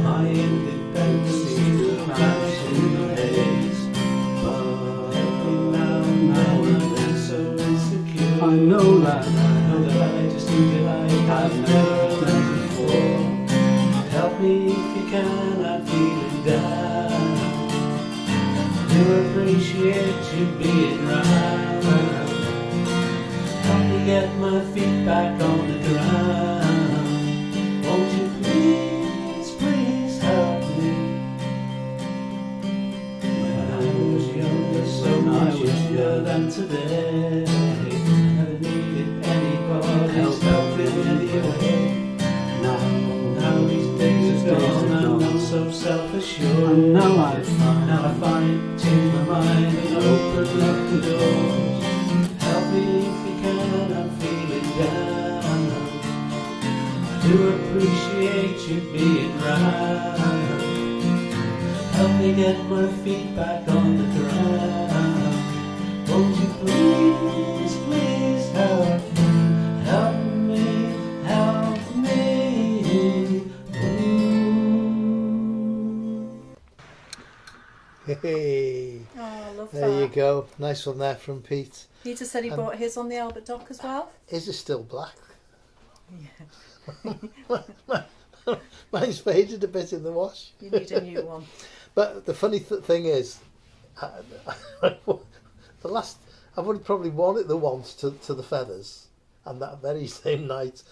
My independence seems to vanish in the haze. But every now and then so insecure. I know that I just feel like I've never done before. Help me if you can, I'm feeling down. I do appreciate you being round. Help me get my feet back on the ground. Won't you please, please help me? When I was younger, so much younger than today, never needed anybody's help in any way. Now these days are gone, I'm not so self-assured. And now I find, change my mind and open up the doors. Help me if you can, I'm feeling down. I do appreciate you being round. Help me get my feet back on the ground. Won't you please, please help me, help me, help me. Hey. Oh, I love there that. you go. Nice one there from Pete. Peter said he bought his on the Albert Dock as well. Is it still black? Yeah. Mine's faded a bit in the wash. You need a new one. But the funny thing is, the last I've only probably worn it the once to the feathers, and that very same night,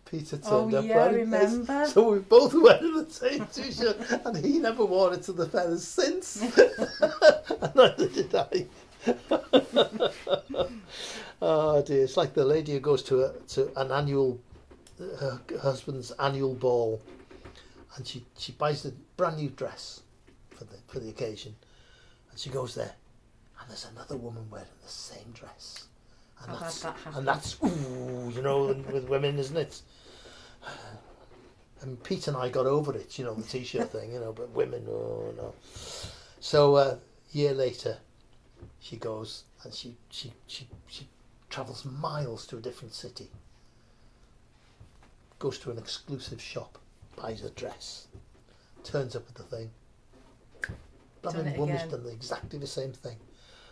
Peter turned up yeah, wearing this. remember. So we both wearing the same t-shirt, and he never wore it to the feathers since, and neither did I. Oh dear! It's like the lady who goes to an annual, her husband's annual ball, and she buys a brand new dress for the occasion, and she goes there, and there's another woman wearing the same dress, and that's ooh, you know, with women, isn't it? And Pete and I got over it, you know, the t-shirt thing, you know, but women, oh no. So a year later, she goes and she travels miles to a different city, goes to an exclusive shop, buys a dress, turns up at the thing. Blooming woman's done exactly the same thing.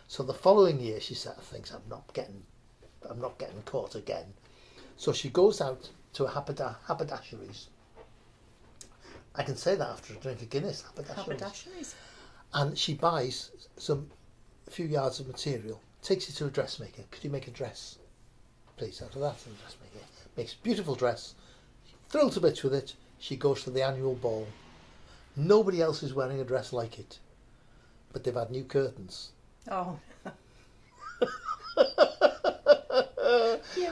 So the following year, she sort of thinks, I'm not getting caught again. So she goes out to a haberdasheries. I can say that after a drink of Guinness. Haberdasheries. And she buys a few yards of material, takes it to a dressmaker. Could you make a dress, please, out of that? And the dressmaker makes a beautiful dress, thrilled to bits with it. She goes to the annual ball. Nobody else is wearing a dress like it, but they've had new curtains. Oh.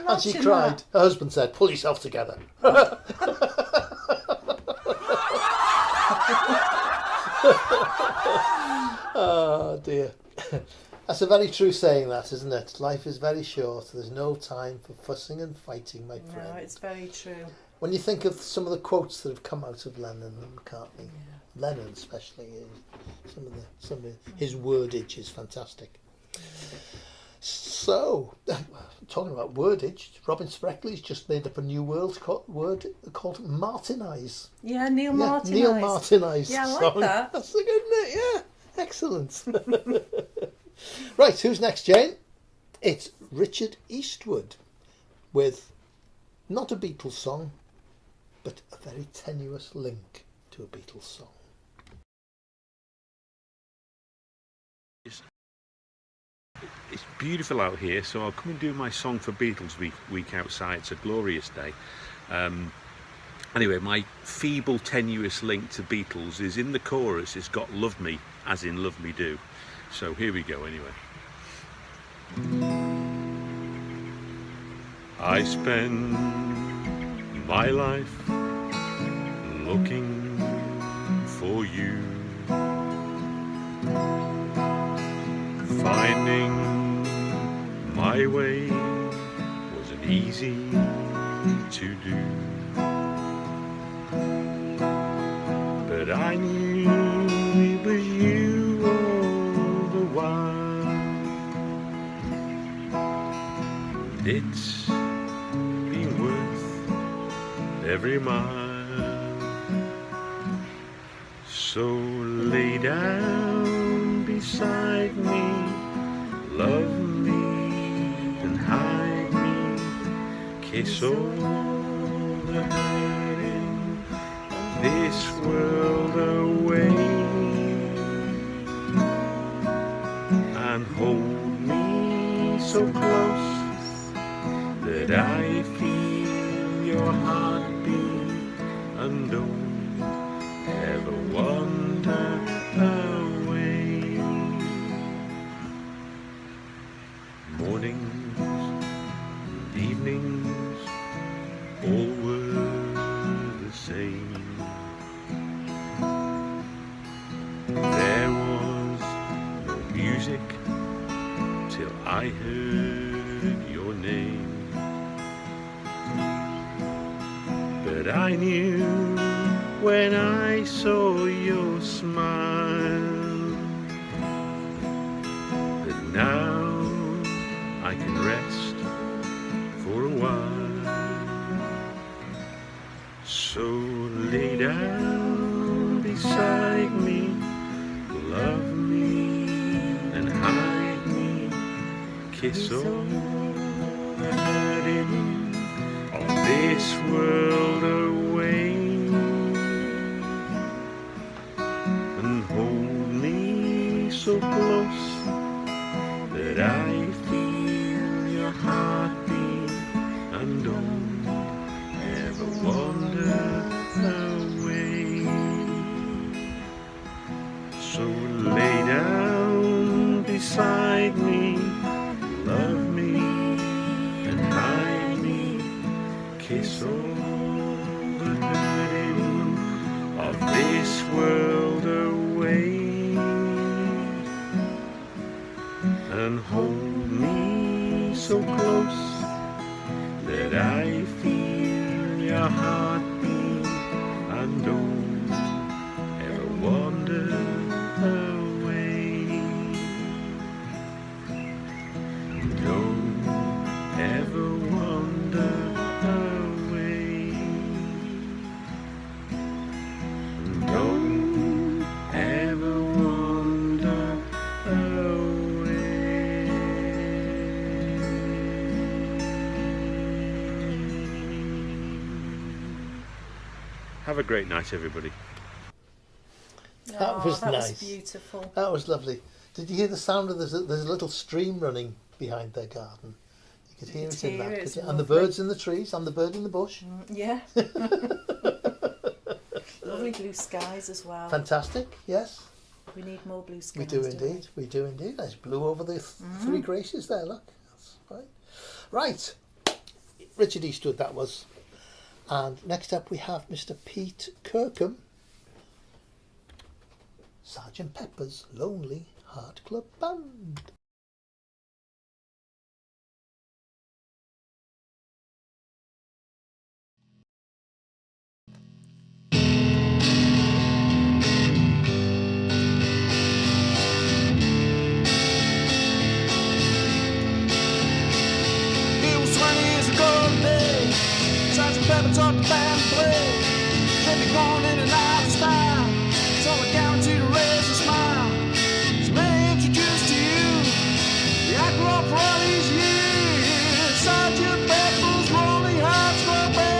And she cried. That? Her husband said, pull yourself together. Oh dear. That's a very true saying, that, isn't it? Life is very short. There's no time for fussing and fighting, my friend. No, it's very true. When you think of some of the quotes that have come out of Lennon and McCartney, Lennon especially. Some of his wordage is fantastic. So, talking about wordage, Robin Spreckley's just made up a new word called Martinise. Yeah, Neil Martinise. Neil Martinise. Yeah, I like that. That's good, isn't it? Yeah, excellent. Right, who's next, Jane? It's Richard Eastwood with not a Beatles song, but a very tenuous link to a Beatles song. It's beautiful out here, so I'll come and do my song for Beatles week outside. It's a glorious day. Anyway, my feeble, tenuous link to Beatles is in the chorus. It's got "Love Me," as in "Love Me Do." So here we go. Anyway, I spend my life looking for you, finding my way wasn't easy to do, but I knew it was you all the while. It's been worth every mile, so lay down beside me, love me and hide me, kiss all the hurting of this world away, and hold me so close that I feel your heartbeat, and don't ever wander away. Mornings and evenings all were the same. There was no music till I heard your name, but I knew when I saw your smile that now I can rest for a while. So lay down beside me, love me and hide me, kiss all the hurting of this world away, and hold me so close that I feel your heartbeat, and don't ever wander away. So lay down beside me, love me and hide me, kiss all the hurting of this world away, and hold me so close that I feel your heartbeat, and don't ever wander away. Don't ever wander away. Don't ever wander away. Have a great night, everybody. That was that nice. was beautiful. That was lovely. Did you hear the sound of there's a little stream running behind their garden? You could hear it in that. It's And the lovely. birds in the trees and the bird in the bush. Yeah. Lovely blue skies as well. Fantastic, yes. We need more blue skies. We do don't indeed. We do indeed. There's blue over the three graces there, look. That's fine. Right. Richard Eastwood, that was. And next up we have Mr. Pete Kirkham. Sergeant Pepper's Lonely Heart Club Band. day. Sergeant Pepper taught the band to play. They'd be going in and out of style. It's all guaranteed to raise a smile. So let me introduce to you. Yeah, I grew up for all these years. Sergeant Pepper's Lonely Hearts Club Band.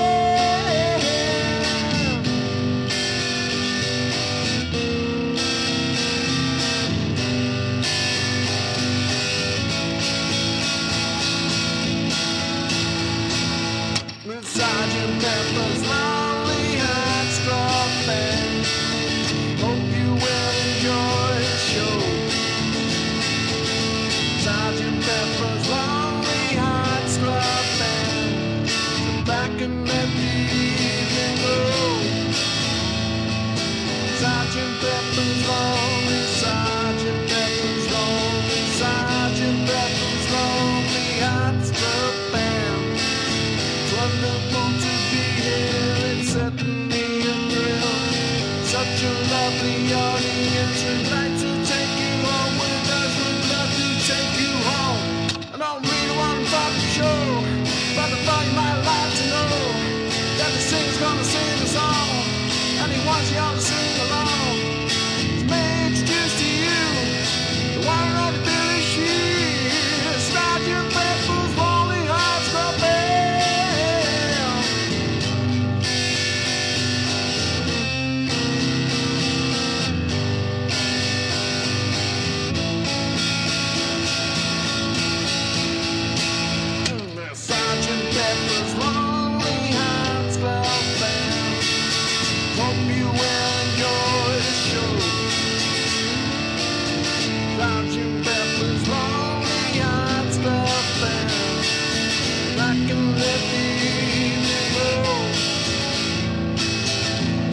Sergeant Pepper's Lonely Hearts Club Band. Hope you will enjoy the show. Sergeant Pepper's Lonely Hearts Club Band. So back and let the evening go. Sergeant Pepper's Lonely, Sergeant Pepper's Lonely, Sergeant Pepper's Lonely Hearts Club Band. It's wonderful to be here, it's certainly a thrill. Such a lovely audience, we'd like to take you home with us, we'd love to take you home. I don't really want to talk the show, but I thought you might like to know that the singer's gonna sing a song, and he wants you all to sing along. Let me introduce to you the one and only Billy Shears, Sergeant Pepper's Lonely Hearts Club Band. Sergeant Pepper's Lonely Hearts Club Band. Hope you will enjoy the show. Sergeant Pepper's Lonely Hearts Club Band. I can let the evening roll.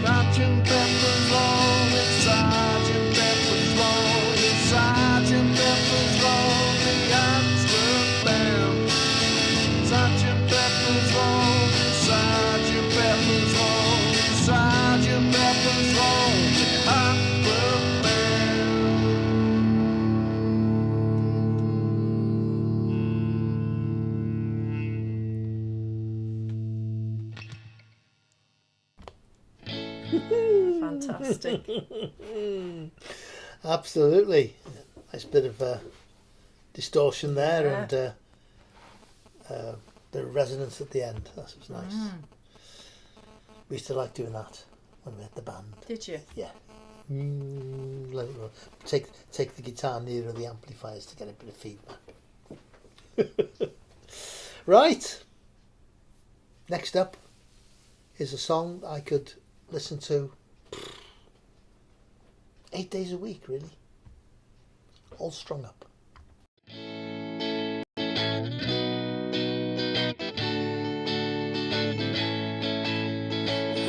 Sergeant Pepper's Lonely, Sergeant Pepper's Lonely, Sergeant Pepper's Lonely Hearts Club Band. Sergeant Pepper's Lonely, Sergeant Pepper's Lonely, Sergeant Pepper's Lonely Hearts Club Band. Fantastic. Absolutely. Nice bit of distortion there Yeah. and the resonance at the end. That was nice. We used to like doing that when we had the band. Did you? Yeah. Let it run. Take the guitar nearer the amplifiers to get a bit of feedback. Right. Next up is a song I could listen to 8 days a week, really. All strung up.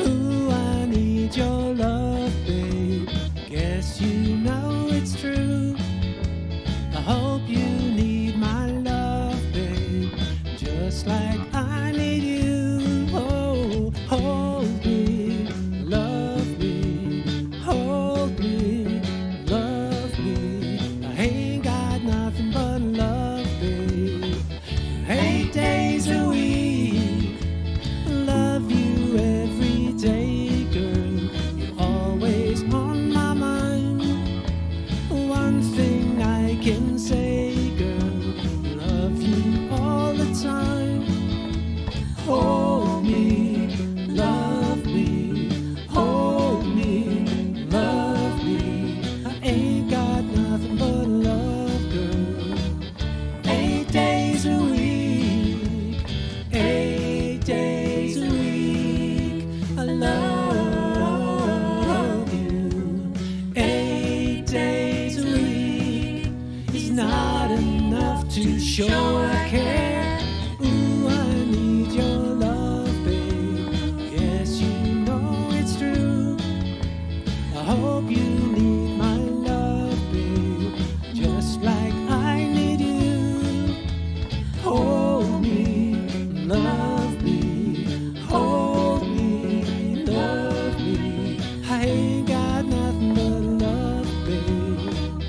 Ooh, I need your love, babe. Guess you know it's true. I hope you need my love, babe, just like I need you. Oh, hold me, love me, hold me, love me. I ain't got nothing but love, babe. 8 days a week, love you every day, girl. You're always on my mind. One thing I can say, girl, love you all the time. Hold me, love me, hold me, love me. I ain't got nothing but love, girl. 8 days a week, 8 days a week. I love you. 8 days a week is not enough to show I care. Ooh, I need your love, babe. Yes, you know it's true. I hope you need my love, babe, just like I need you. Hold me, love me, hold me, love me. I ain't got nothing but love, babe.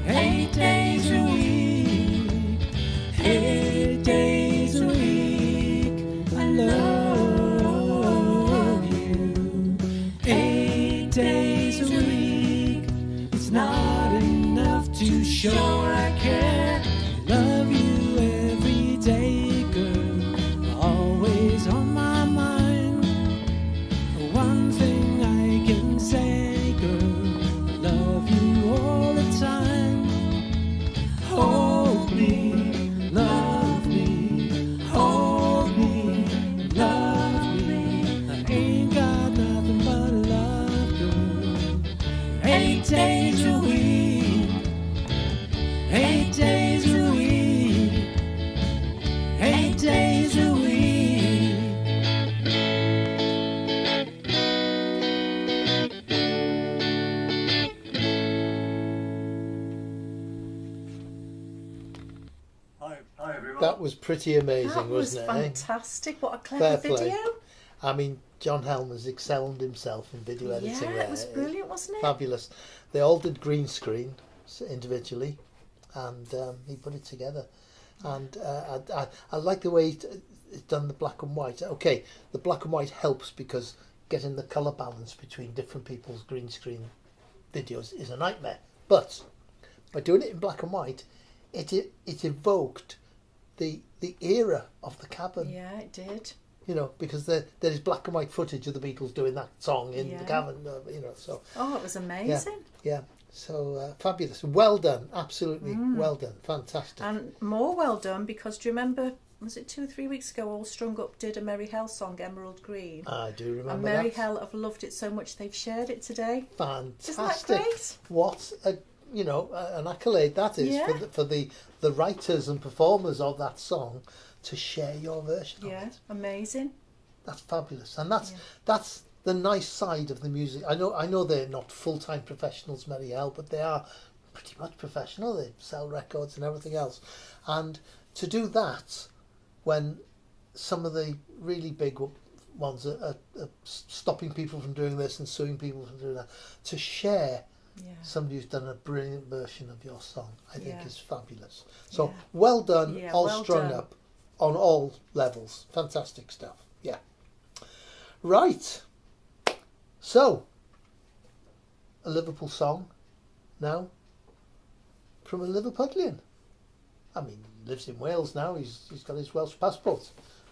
8 days a week, 8 That was pretty amazing, That was wasn't it? eh? fantastic. What a clever Fair play. video. I mean, John Helmer's excelled himself in video editing. Yeah, it was brilliant, wasn't it? Fabulous. They all did green screen individually, and he put it together. And I like the way it's done the black and white. Okay, the black and white helps because getting the colour balance between different people's green screen videos is a nightmare. But by doing it in black and white, it evoked the era of the cabin. Yeah, it did. You know, because there is black and white footage of the Beatles doing that song in the cabin. You know, so Oh, it was amazing. yeah. So fabulous. Well done. Absolutely well done. Fantastic. And more well done because do you remember? Was it 2 or 3 weeks ago? All Strung Up did a Merry Hell song, Emerald Green. I do remember and Merry Hell have loved it so much they've shared it today. Fantastic. Isn't that great? What a an accolade that is for the writers and performers of that song to share your version of it. Amazing. That's fabulous, and that's the nice side of the music. I know they're not full-time professionals, Merry Hell, but they are pretty much professional. They sell records and everything else, and to do that when some of the really big ones are stopping people from doing this and suing people from doing that, to share somebody who's done a brilliant version of your song, I think is fabulous. So well done, all well strung done. up on all levels. Fantastic stuff. Yeah. Right. So, a Liverpool song now from a Liverpudlian. I mean, he lives in Wales now. He's got his Welsh passport.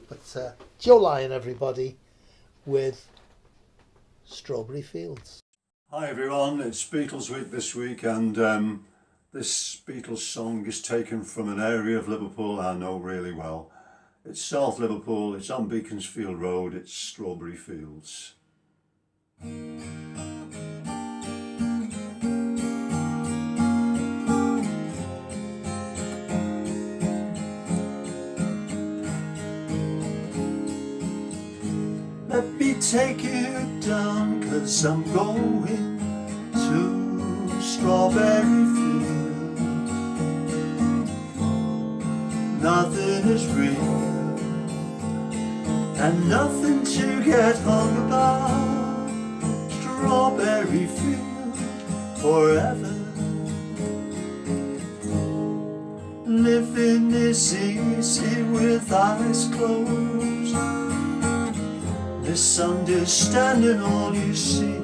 But Joe Lyon, everybody, with Strawberry Fields. Hi everyone, it's Beatles Week this week, and this Beatles song is taken from an area of Liverpool I know really well. It's South Liverpool, it's on Beaconsfield Road, it's Strawberry Fields. Let me take you down, 'cause I'm going to Strawberry Field. Nothing is real and nothing to get hung about. Strawberry Field forever. Living is easy with eyes closed. Misunderstanding all you see.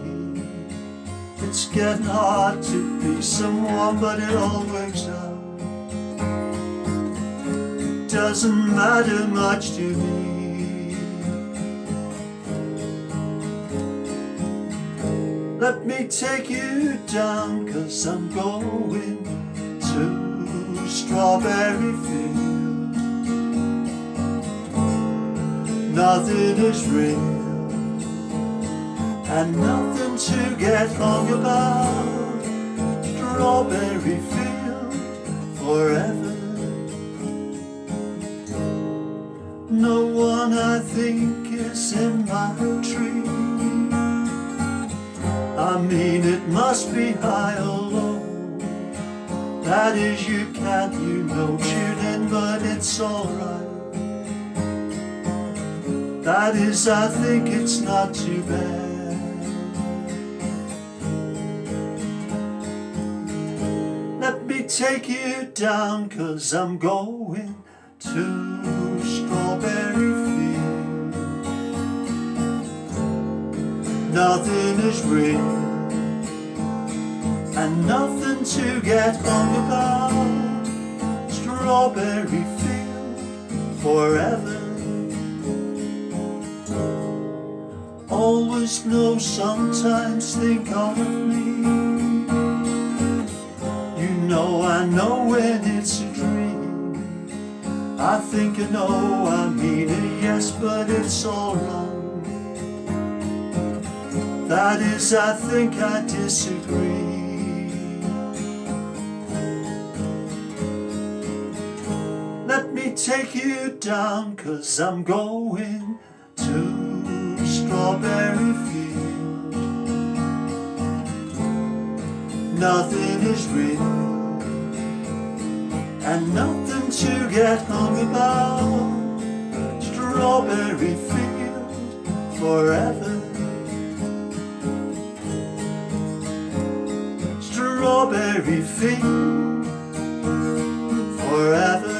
It's getting hard to be someone, but it all works out. Doesn't matter much to me. Let me take you down, 'cause I'm going to Strawberry Field. Nothing is real and nothing to get hung about. Strawberry Field forever. No one I think is in my tree. I mean it must be high or low. That is you can't, tune in, but it's alright. That is, I think it's not too bad. Let me take you down, 'cause I'm going to Strawberry Field. Nothing is real and nothing to get hung about. Strawberry Field forever. Always know, sometimes think of me. I know when it's a dream. I think I know, I mean it, yes, but it's all wrong. That is, I think I disagree. Let me take you down, 'cause I'm going to Strawberry Field. Nothing is real and nothing to get hung about. Strawberry field forever. Strawberry field forever.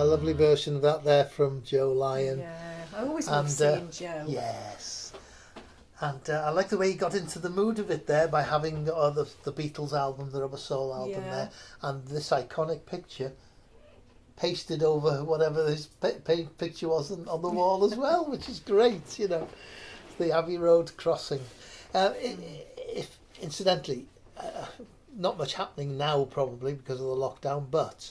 Lovely version of that there from Joe Lyon. Yeah, I always love seeing Joe. Yes. And I like the way he got into the mood of it there by having the Beatles album, the Rubber Soul album there, and this iconic picture pasted over whatever his picture was on the wall as well, which is great, you know. The Abbey Road crossing. Incidentally, not much happening now probably because of the lockdown, but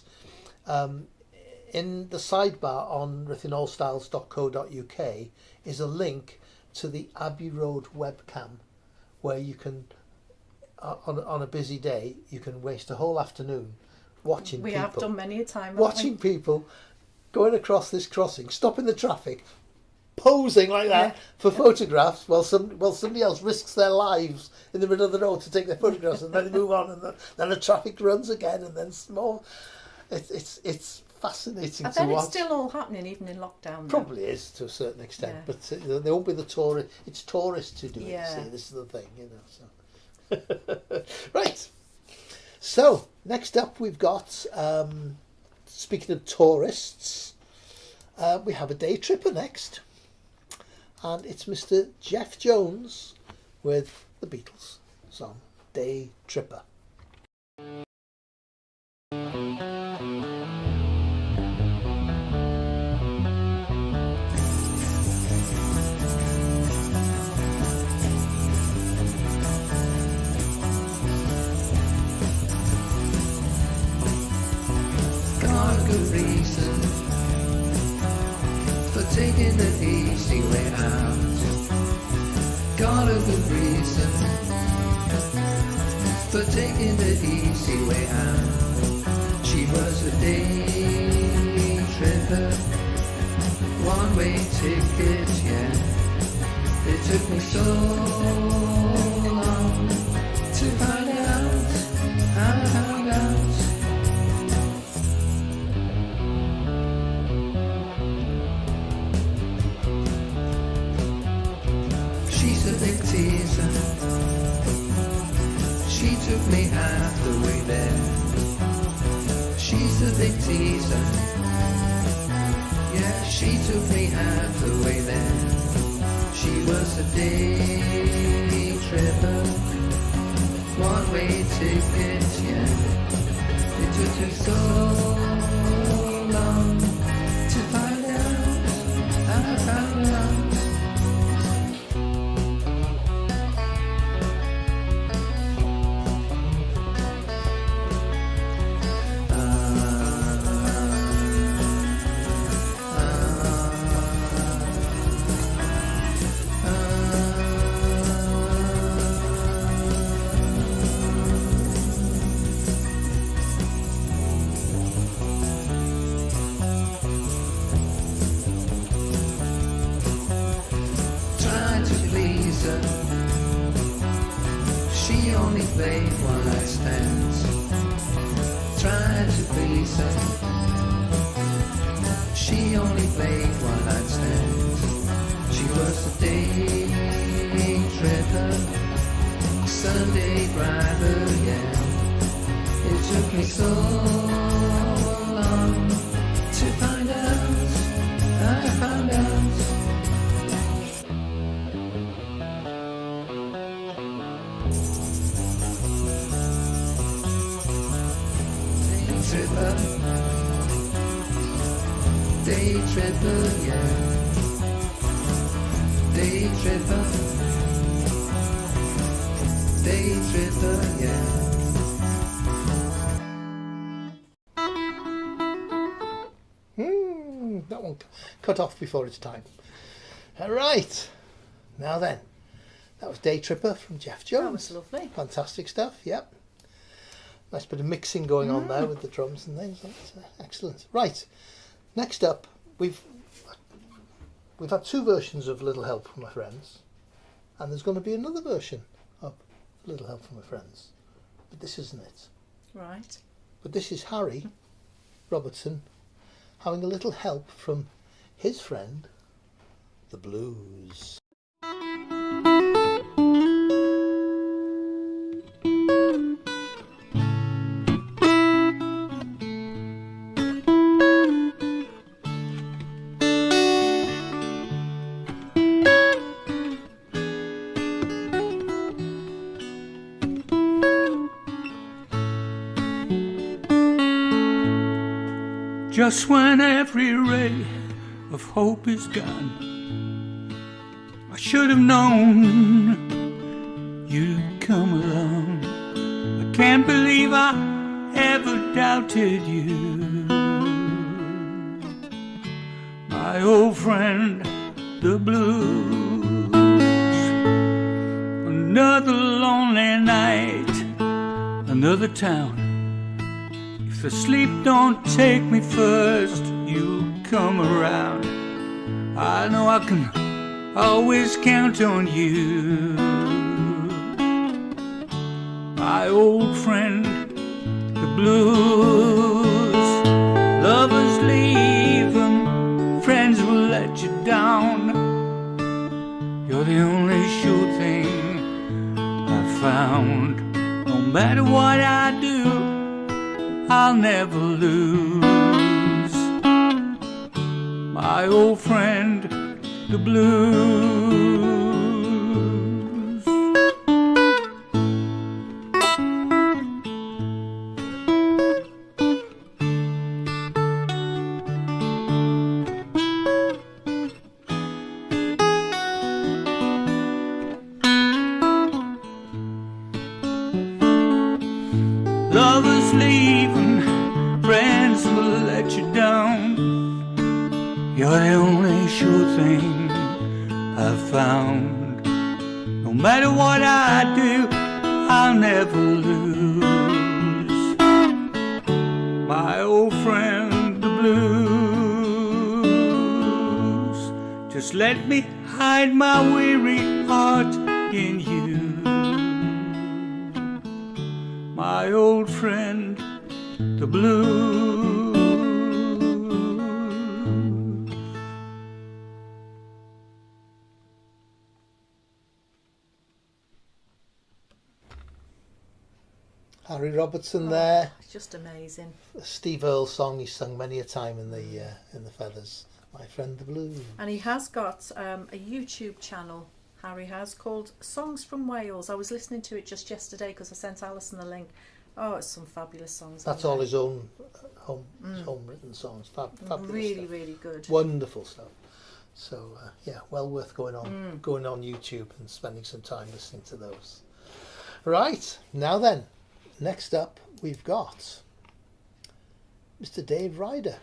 in the sidebar on ruthinallstyles.co.uk is a link to the Abbey Road webcam, where you can, on a busy day, you can waste a whole afternoon watching people. We have done many a time. Watching people going across this crossing, stopping the traffic, posing like that for photographs while somebody else risks their lives in the middle of the road to take their photographs, and then they move on, and then the traffic runs again, and then more. It's fascinating to watch. I bet it's still all happening even in lockdown. Probably is to a certain extent, but there won't be the tourist. It's tourists who do it. See, this is the thing, you know. So right. So next up, we've got speaking of tourists, we have a day tripper next, and it's Mr. Jeff Jones with the Beatles song "Day Tripper." Taking the easy way out. Got a good reason for taking the easy way out. She was a day tripper, one-way ticket, yeah. It took me so long to find out, I found out. Teaser. She took me half the way there. She's a big teaser. Yeah, she took me half the way there. She was a day tripper, one-way ticket, yeah. It took her so long to find out, I found out. That one cut off before its time. All right. Now then, that was Day Tripper from Jeff Jones. That was lovely. Fantastic stuff, yep. Nice bit of mixing going on there with the drums and things. That's excellent. Right. Next up, we've we've had 2 versions of Little Help from My Friends, and there's going to be another version of Little Help from My Friends, but this isn't it. Right. But this is Harry Robertson having a little help from his friend, the blues. Just when every ray of hope is gone, I should have known you'd come along. I can't believe I ever doubted you, my old friend, the blues. Another lonely night, another town. If the sleep don't take me first, you'll come around. I know I can always count on you, my old friend, the blues. Lovers leave and friends will let you down. You're the only sure thing I've found. No matter what I do, I'll never lose, my old friend, the blues. Lovers leave and friends will let you down. You're the only sure thing I've found. No matter what I do, I'll never lose, my old friend, the blues. Just let me hide my weary heart in you, my old friend, the blues. Harry Robertson there. It's just amazing. A Steve Earle song he's sung many a time in the Feathers. My friend the blues. And he has got a YouTube channel, Harry has, called Songs from Wales. I was listening to it just yesterday because I sent Alison the link. Oh, it's some fabulous songs. That's all his own home-written songs. Fabulous Really, stuff. really good. Wonderful stuff. So yeah, well worth going on YouTube and spending some time listening to those. Right, now then, next up we've got Mr. Dave Ryder.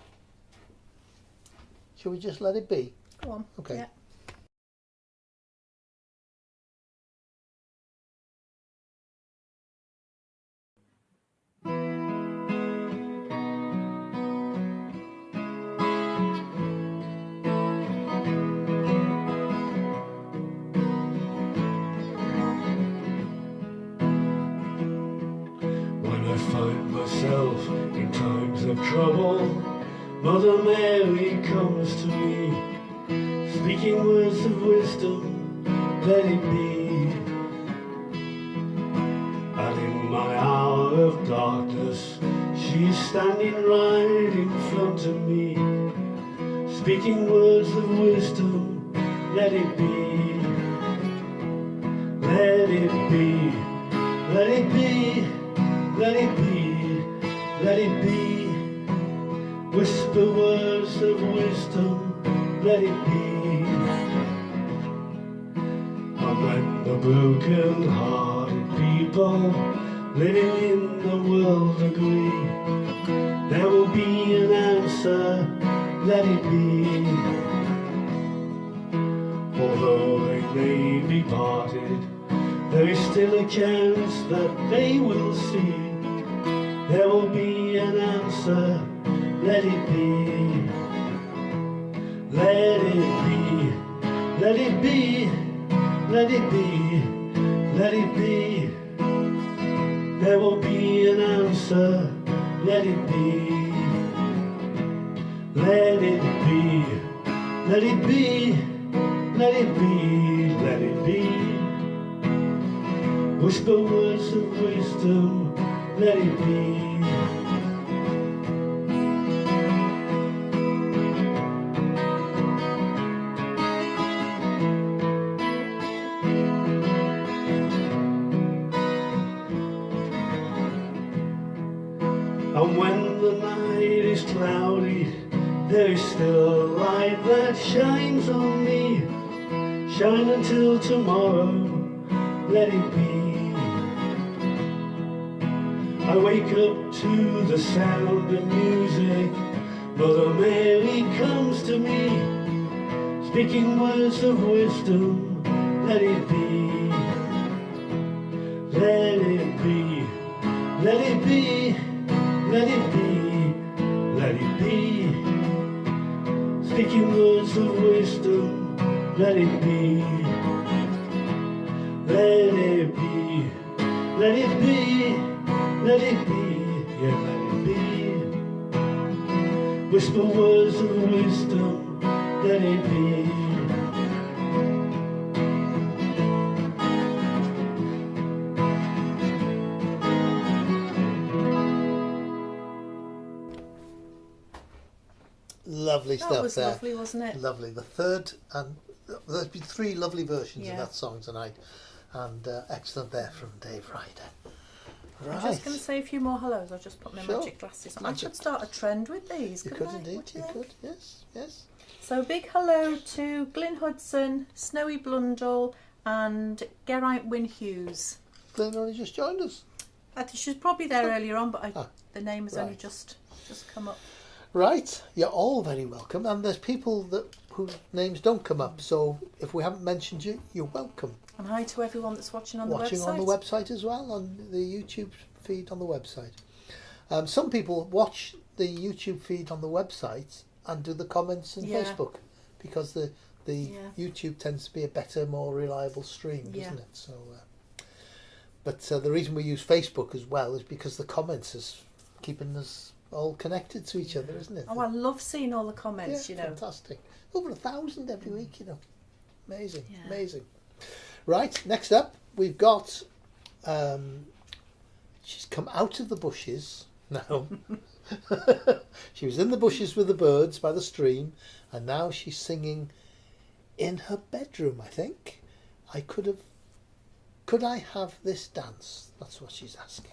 Shall we just let it be? Go on. Okay. Yeah. When I find myself in times of trouble, Mother Mary comes to me, speaking words of wisdom, let it be. And in my hour of darkness, she's standing right in front of me, speaking words of wisdom, let it be. Let it be, let it be, let it be, let it be. Whisper words of wisdom, let it be. And when the broken-hearted people living in the world agree, there will be an answer, let it be. Although they may be parted, there is still a chance that they will see. There will be an answer, let it be. Let it be, Let it be, let it be, let it be. There will be an answer, let it be. Let it be, let it be, let it be, let it be. Whisper words of wisdom, let it be. And when the night is cloudy, there is still a light that shines on me. Shine until tomorrow, let it be. I wake up to the sound of music. Mother Mary comes to me, speaking words of wisdom, let it be. Let it be, let it be, let it be, let it be. Speaking words of wisdom, let it be. Let it be, let it be, let it be, yeah, let it be. Whisper words of wisdom, let it be. Lovely That stuff was there. lovely, wasn't it? Lovely. The third, and there's been 3 lovely versions Yeah. of that song tonight, and excellent there from Dave Ryder. Right. I'm just going to say a few more hellos. I'll just put my Sure. magic glasses on. Magic. I could start a trend with these. You couldn't could I? indeed. What do You think? could. Yes. Yes. So big hello to Glyn Hudson, Snowy Blundell, and Geraint Wyn Hughes. Glyn only just joined us. I think she was probably there earlier on, but the name has only right. just come up. Right. You're all very welcome, and there's people that whose names don't come up. So if we haven't mentioned you, you're welcome. And hi to everyone that's watching on Watching the website. on the website as well, on the YouTube feed on the website. Some people watch the YouTube feed on the website and do the comments on Yeah. Facebook, because the YouTube tends to be a better, more reliable stream, doesn't it? So, but the reason we use Facebook as well is because the comments is keeping us all connected to each other, isn't it? Oh, I love seeing all the comments. Yeah, you know, fantastic. Over 1,000 every week. You know, amazing, amazing. Right, next up we've got. She's come out of the bushes now. She was in the bushes with the birds by the stream, and now she's singing in her bedroom, I think. Could I have this dance? That's what she's asking.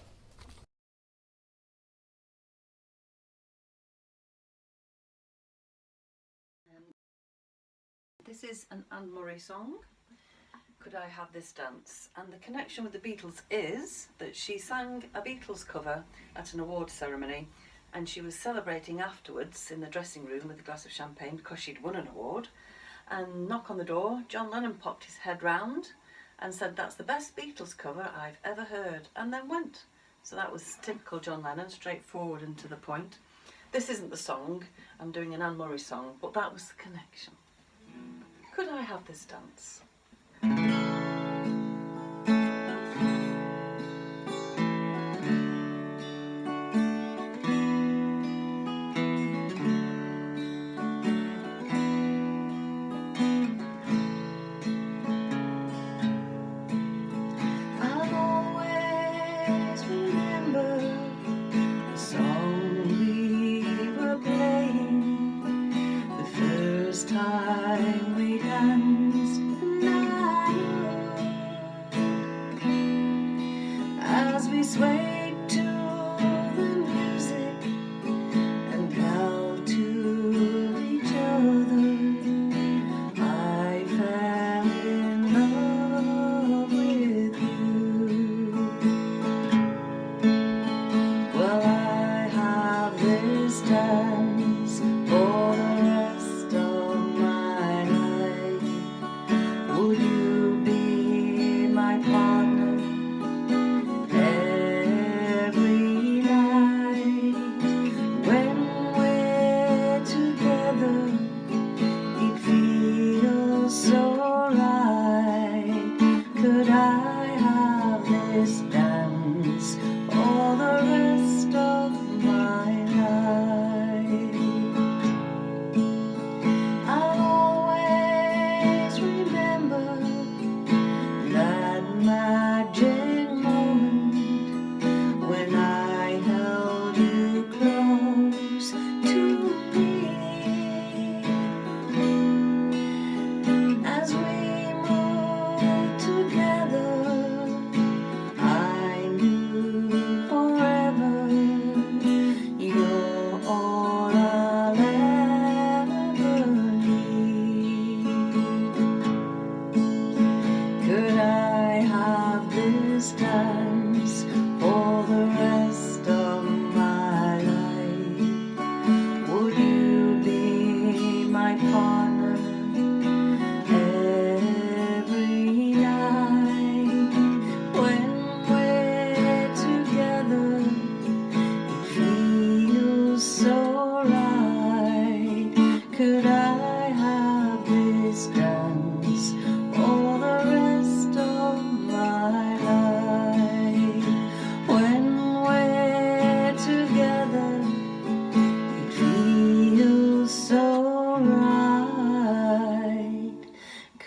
This is an Anne Murray song, Could I Have This Dance? And the connection with the Beatles is that she sang a Beatles cover at an awards ceremony, and she was celebrating afterwards in the dressing room with a glass of champagne because she'd won an award. And knock on the door, John Lennon popped his head round and said, "That's the best Beatles cover I've ever heard," and then went. So that was typical John Lennon, straightforward and to the point. This isn't the song, I'm doing an Anne Murray song, but that was the connection. Could I have this dance? I'll always remember the song we were playing, the first time we danced the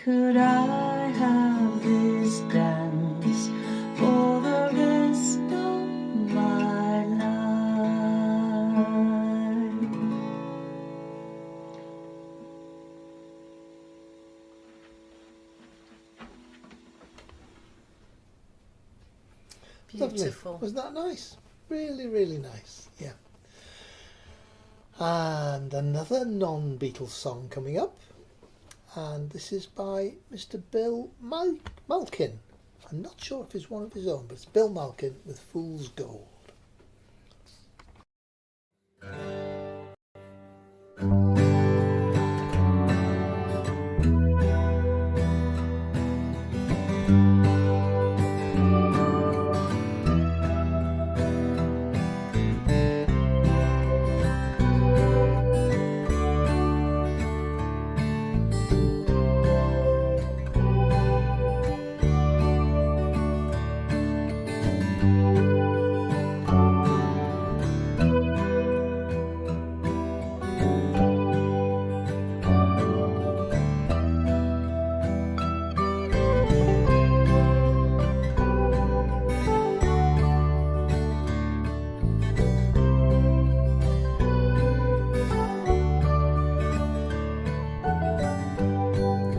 Could I have this dance for the rest of my life? Beautiful. Lovely. Was that nice? Really, really nice. Yeah. And another non-Beatles song coming up. And this is by Mr. Bill Malkin. I'm not sure if it's one of his own, but it's Bill Malkin with Fool's Gold.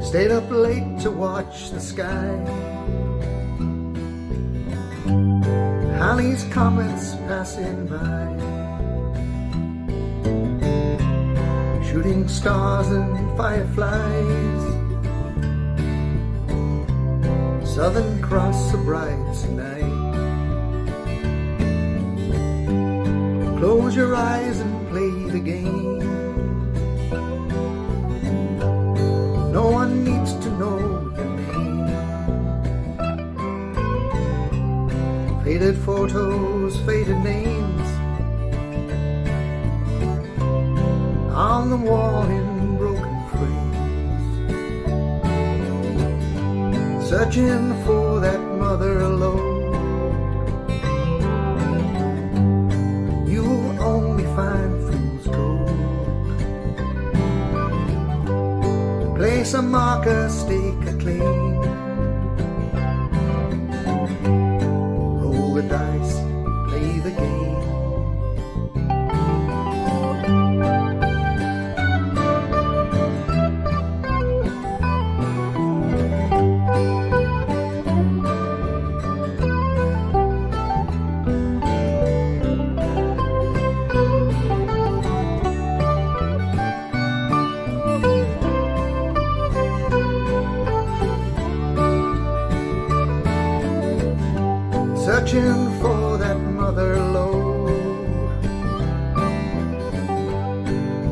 Stayed up late to watch the sky. Halley's comets passing by, shooting stars and fireflies. Southern Cross a bright night. Close your eyes and play the game. No one needs to know your name. Faded photos, faded names on the wall in broken frames. Searching for that mother alone. You'll only find fool's gold. Place a marker, stake a claim. Roll the dice, play the game. Searching for that mother lode.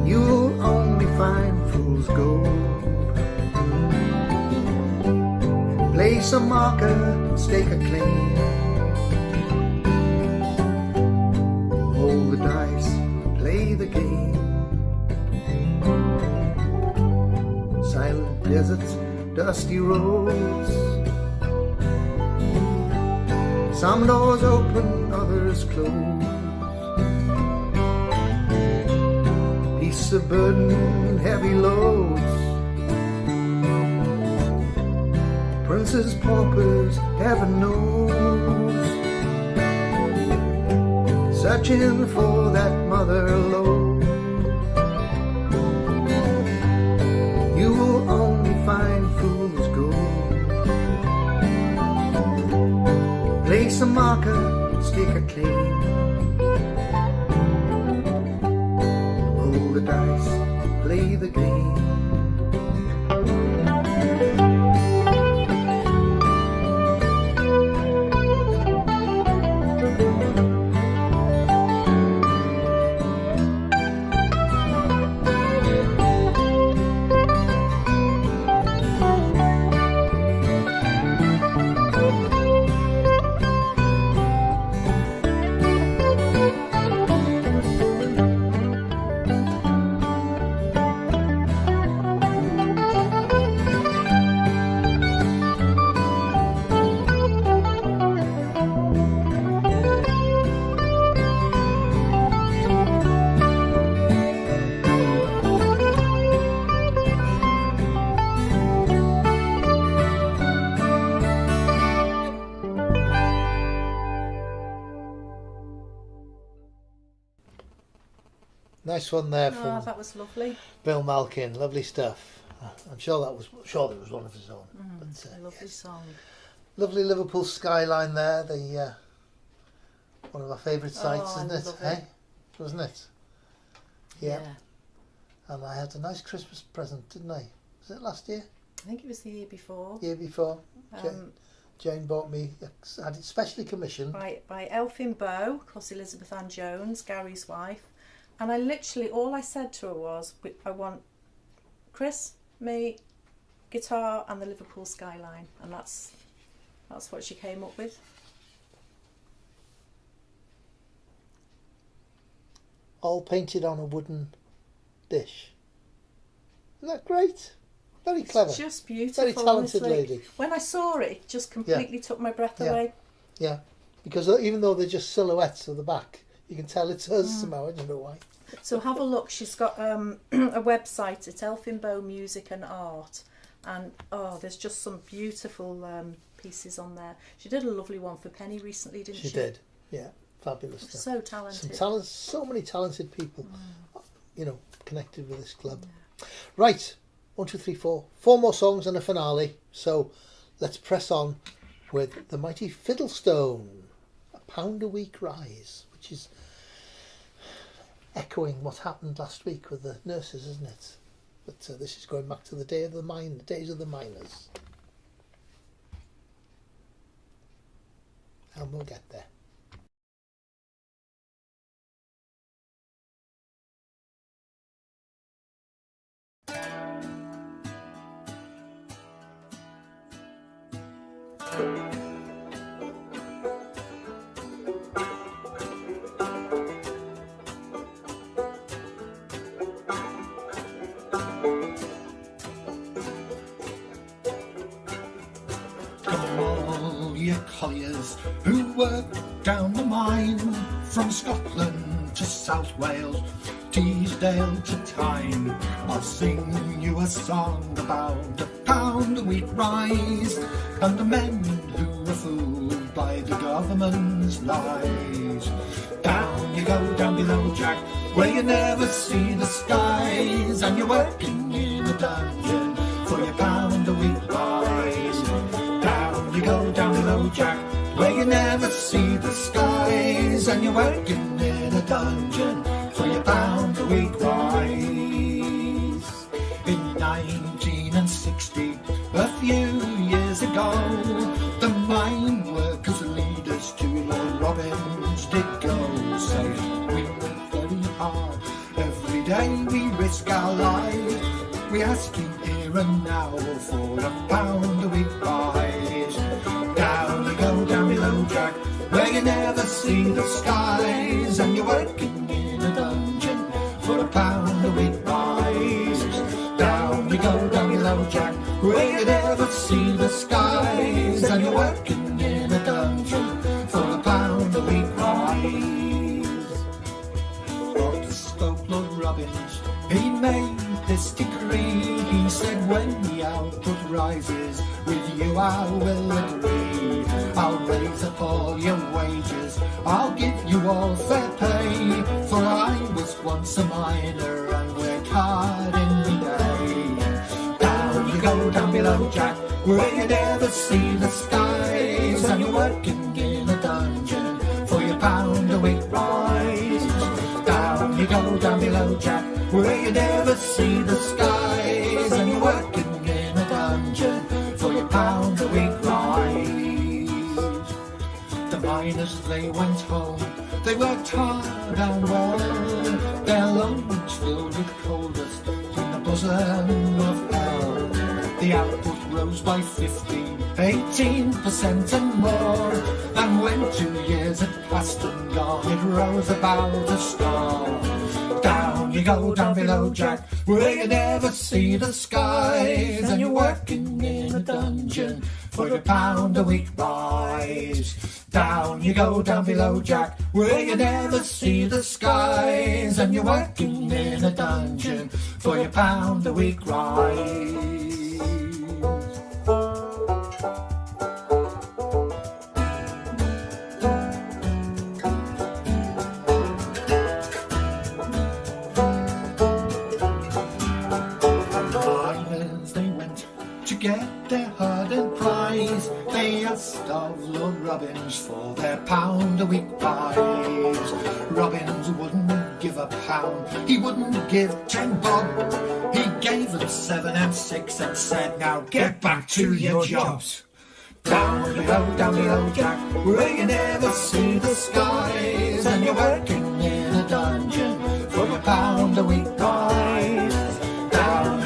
You'll only find fool's gold. Place a marker, stake a claim. Roll the dice, play the game. Silent deserts, dusty roads. Some doors open, others close. Peace of burden, heavy loads. Princes, paupers, heaven knows. Searching for that mother lode. You will only find fool's gold. Place a marker, stake a claim. Roll the dice, play the game. nice one there Oh, from that was lovely. Bill Malkin. Lovely stuff. I'm sure there was one of his own. But, lovely song. Lovely Liverpool skyline there. The one of our favourite sights, isn't it? Hey, wasn't it? Yeah. And I had a nice Christmas present, didn't I? Was it last year? I think it was the year before. Year before. Jane bought me, had it specially commissioned. By Elfin Bow, of course, Elizabeth Ann Jones, Gary's wife. And I literally, all I said to her was, I want Chris, me, guitar and the Liverpool skyline. And that's what she came up with. All painted on a wooden dish. Isn't that great? Very clever. It's just beautiful. Very talented honestly. lady. When I saw it just completely took my breath away. Yeah, because even though they're just silhouettes of the back, you can tell it's hers somehow. I don't know why. So have a look. She's got a website at Elfin Bow Music and Art, and there's just some beautiful pieces on there. She did a lovely one for Penny recently, didn't she? She did. Yeah, fabulous stuff. So talented. So many talented people, connected with this club. Right. 1, 2, 3, 4. 4 more songs and a finale. So let's press on with the mighty Fiddlestone, a £1 a week rise, which is echoing what happened last week with the nurses, isn't it? But this is going back to the days of the miners. And we'll get there. All ye colliers who work down the mine, from Scotland to South Wales, Teesdale to Tyne, I'll sing you a song about £1 a week rise, and the men who were fooled by the government's lies. Down you go, down below, Jack, where you never see the skies, and you're working in a dungeon for your £1 a week rise. Down you go, down below, Jack, where you never see the skies, and you're working in a dungeon for your £1 a week rise. In 1960, a few years ago, the mine workers' leaders to Lord Robbins did go, saying we work very hard, every day we risk our lives, we ask you here and now for £1 a week rise. Down you go, down below, Jack, where you never see the skies, and you're working in a dungeon for £1 a week rise. Down you go, down below, Jack, where you never see the skies, and you're working in a dungeon for £1 a week rise. What spoke Lord Robbins, he made this decree, he said when the output rises, with you I will agree. I'll raise up all your wages, I'll give you all fair pay, for I was once a miner and worked hard in the day. Down you go, down below, Jack, where you never see the skies, and you're working in a dungeon for your £1 a week rise. Down you go, down below, Jack, where you never see the skies, and you're working in a dungeon for your £1 a week rise. The miners, they went home, they worked hard and well, their lungs filled with coal dust in the bosom of hell. The output rose by 15, 18% and more, and when 2 years had passed and gone, it rose about a star. Down you go, down below, Jack, where you never see the skies, and you're working in a dungeon for your £1 a week rise. Down you go, down below, Jack, where you never see the skies, and you're working in a dungeon for your £1 a week rise. to get their hard-earned prize. They asked of Lord Robbins for their £1 a-week prize. Robbins wouldn't give a pound, he wouldn't give 10 bob. He gave them 7 and 6 and said, now get back to your jobs. Down below, Jack, where you never see the skies, and you're working in a dungeon for your £1 a-week prize. Down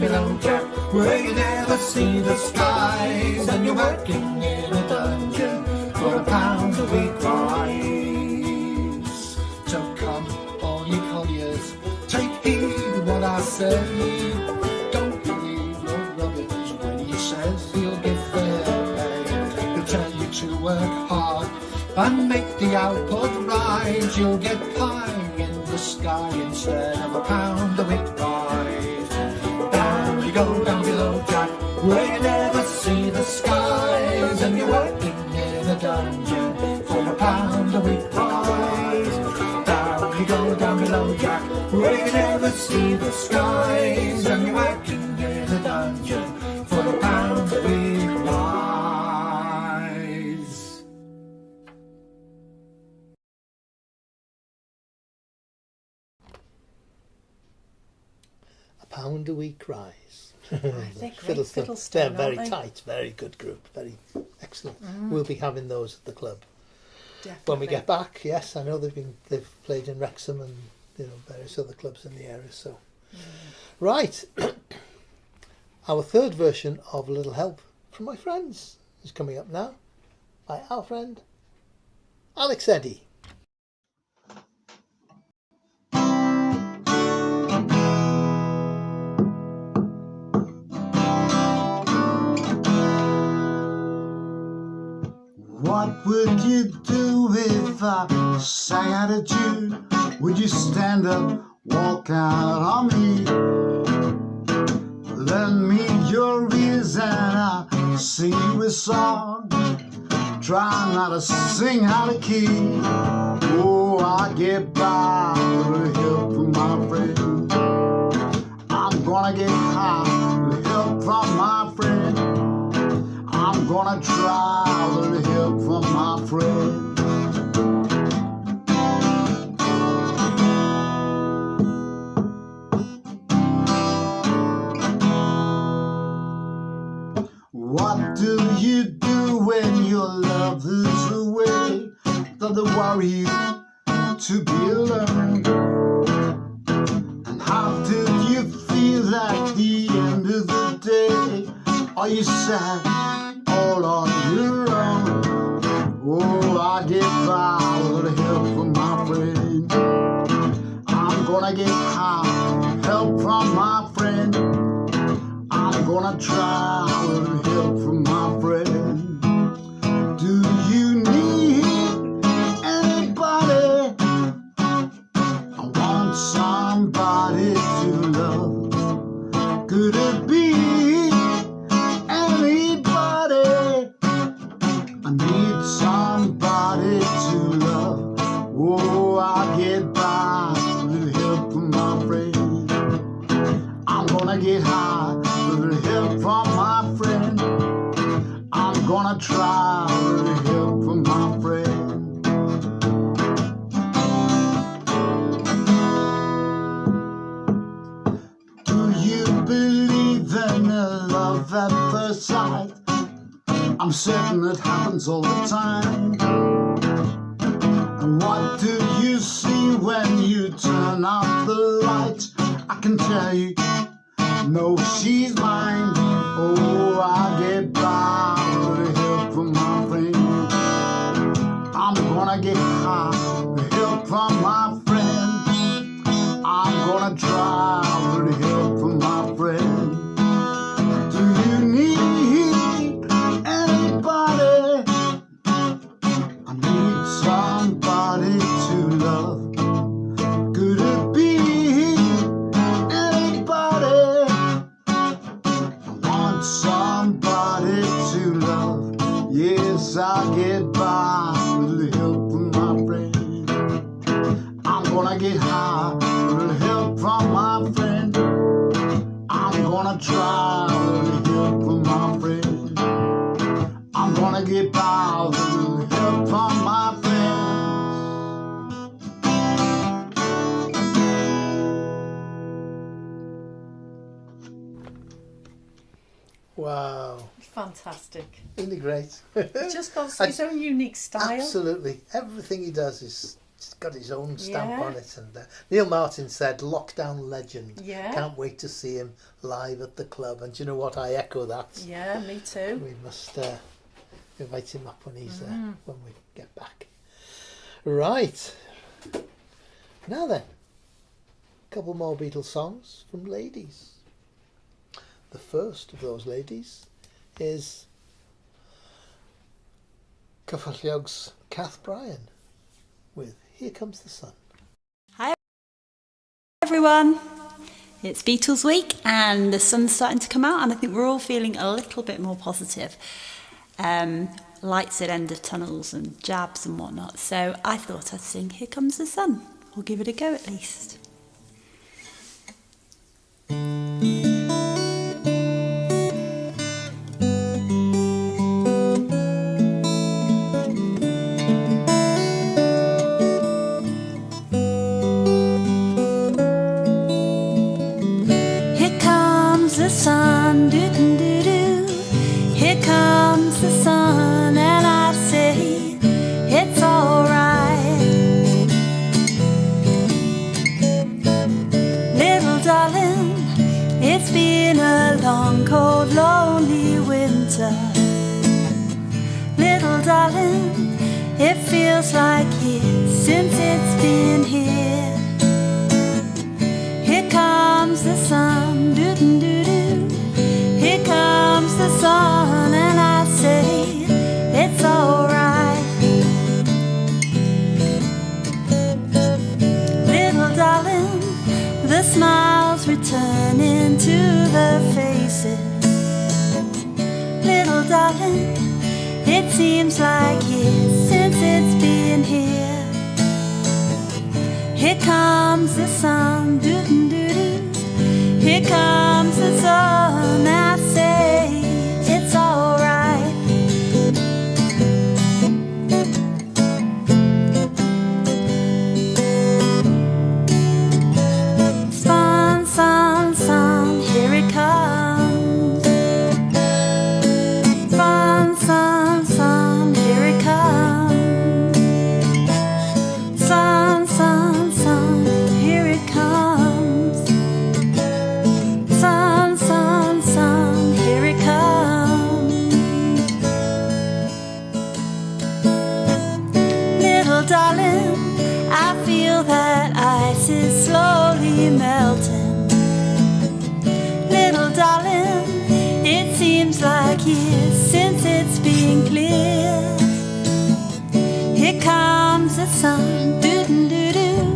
below, Jack, where you never see the skies, and you're working in a dungeon for a £1 a-week prize. So come, all you colliers, take heed what I say. Don't believe Lord Robbins when he says he'll give fair pay. He'll tell you to work hard and make the output rise. You'll get pie in the sky instead of a £1 a-week prize. Down below, Jack, where you never see the skies, and you're working in a dungeon for a £1 a-week prize. Down below, Jack, where you never see the skies, and you're working in a dungeon for a £1 a-week prize. £1 a-week rise. They're great fiddles, they're aren't very they? tight, very good group, very excellent. Mm. We'll be having those at the club Definitely. when we get back. Yes, I know they've played in Wrexham and various other clubs in the area. So, right, our third version of A Little Help from My Friends is coming up now by our friend Alex Eddy. What would you do if I sang out a tune? Would you stand up, walk out on me? Lend me your ears and I'll sing you a song. Try not to sing out of key. Oh, I get by with help from my friend. I'm gonna get high with help from my friend. I'm gonna try with help from my friend. What do you do when your love is away? Does it worry you to be alone? And how do you feel at the end of the day? Are you sad all on your own? Oh, I get by with the help from my friend. I'm gonna get high, help from my friend. I'm gonna try with the help from my friend. Do you need anybody? I want somebody to love. Could it be anybody? I need somebody to love. Oh, I get by with the help from my friend. I'm gonna get high with the help from my friend. I'm gonna try with the help from my friend. Do you believe in love at first sight? I'm certain it happens all the time. And what do you see when you turn out the light? I can tell you, no, she's mine. Oh, I get by with the help from my friend. I'm gonna get high with help from my friend. I'm gonna try with the help from my friend. Do you need anybody? I need somebody to love. Could it be anybody? I want somebody to love. Yes, I'll get by with the help from my friend. I'm gonna get high with the help from my friend. I'm gonna try with the help Wow. Fantastic. Isn't he great? He's just got his own unique style. Absolutely. Everything he does is got his own stamp Yeah. on it. And Neil Martin said, "Lockdown legend. Yeah. Can't wait to see him live at the club." And do you know what? I echo that. Yeah, me too. We must invite him up when he's when we get back. Right. Now then, a couple more Beatles songs from ladies. The first of those ladies is Cyfalliog's Kath Bryan with Here Comes the Sun. Hi everyone, it's Beatles week and the sun's starting to come out and I think we're all feeling a little bit more positive. Lights at end of tunnels and jabs and whatnot, so I thought I'd sing Here Comes the Sun, or give it a go at least. The sun, doo doo doo doo. Here comes the sun, and I say it's alright. Little darling, it's been a long, cold, lonely winter. Little darling, it feels like years since it's been here. Here comes the sun, doo doo doo. Here comes the sun, and I say it's alright. Little darling, the smiles returning to the faces. Little darling, it seems like years since it's been here. Here comes the sun, doo doo doo doo. Here comes the sun, I say it's alright. Sun, sun, sun, here it comes. Sun, sun, sun, here it comes. Sun, sun, sun, here it comes. Sun, sun, sun, here it comes. Little darling, I feel that ice is slowly melting. Little darling, it seems like years since it's been clear. Here comes the sun, doo doo doo doo.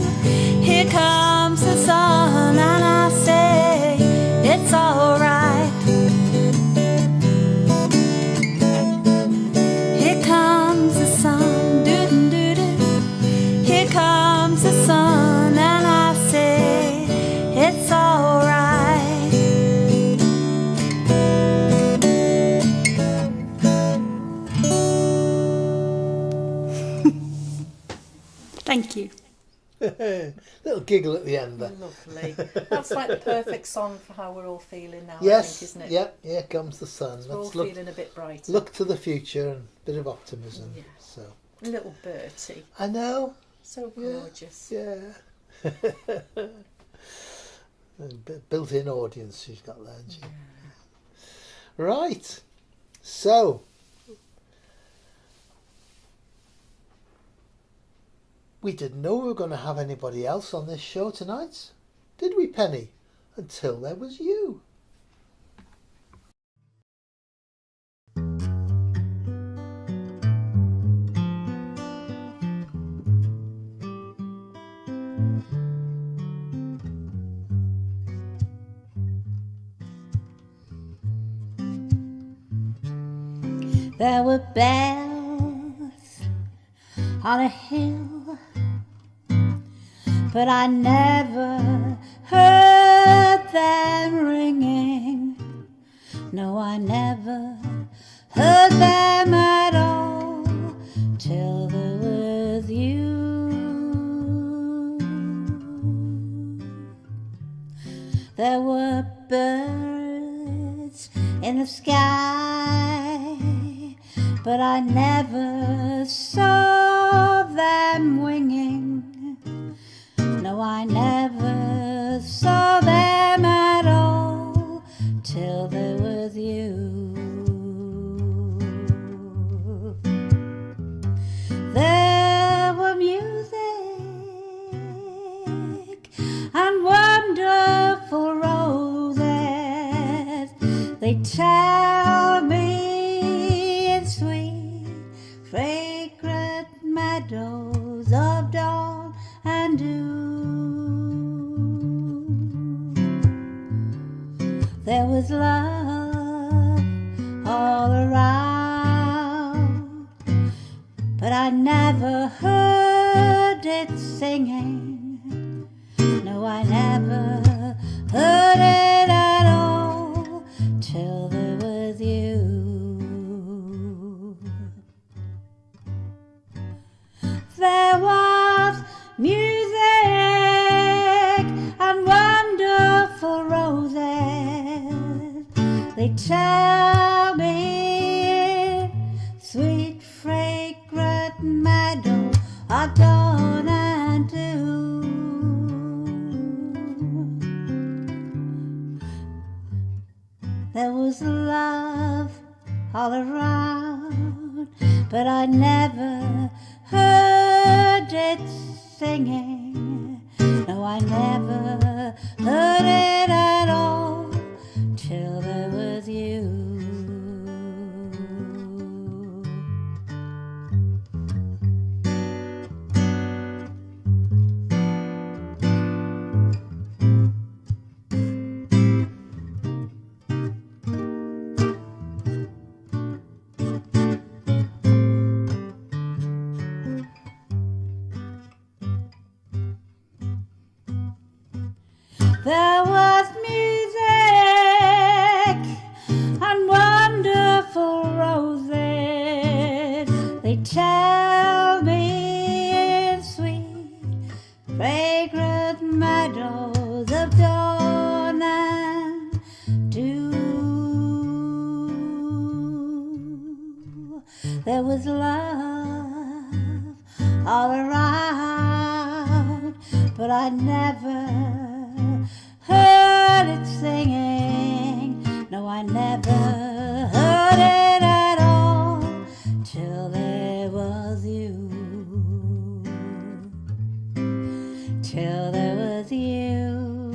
Here comes the sun, and I say it's alright. Here comes the sun, doo doo doo doo. Here comes the sun, and I say it's alright. Thank you. Little giggle at the end there. Lovely. That's like the perfect song for how we're all feeling now, I Yes, think, isn't it? yep, here comes the sun. We're all Let's look, feeling a bit brighter. look to the future and a bit of optimism. Yeah. So A little Bertie. I know. So gorgeous. Yeah. Built-in audience she's got there, hasn't she? Right. So we didn't know we were going to have anybody else on this show tonight, did we, Penny? Until there was you. There were bells on a hill, but I never heard them ringing. No, I never heard them at all till there was you. There were birds in the sky, but I never saw them winging. No, I never saw them at all till there was you. There were music and wonderful roses. They tell me in sweet, fragrant meadows of dawn and dew. There was love all around, but I never heard it singing. No, I never heard it at all till there was you. There was music and wonderful roses. They tell me sweet, fragrant meadow of dawn and dew. There was love all around, but I never heard it singing. No, I never heard it at all till there was you. There was music and wonderful roses. They tell me in sweet, fragrant meadows of dawn and dew. There was love all around, but I never heard it singing. No, I never heard it at all till there was you. Till there was you.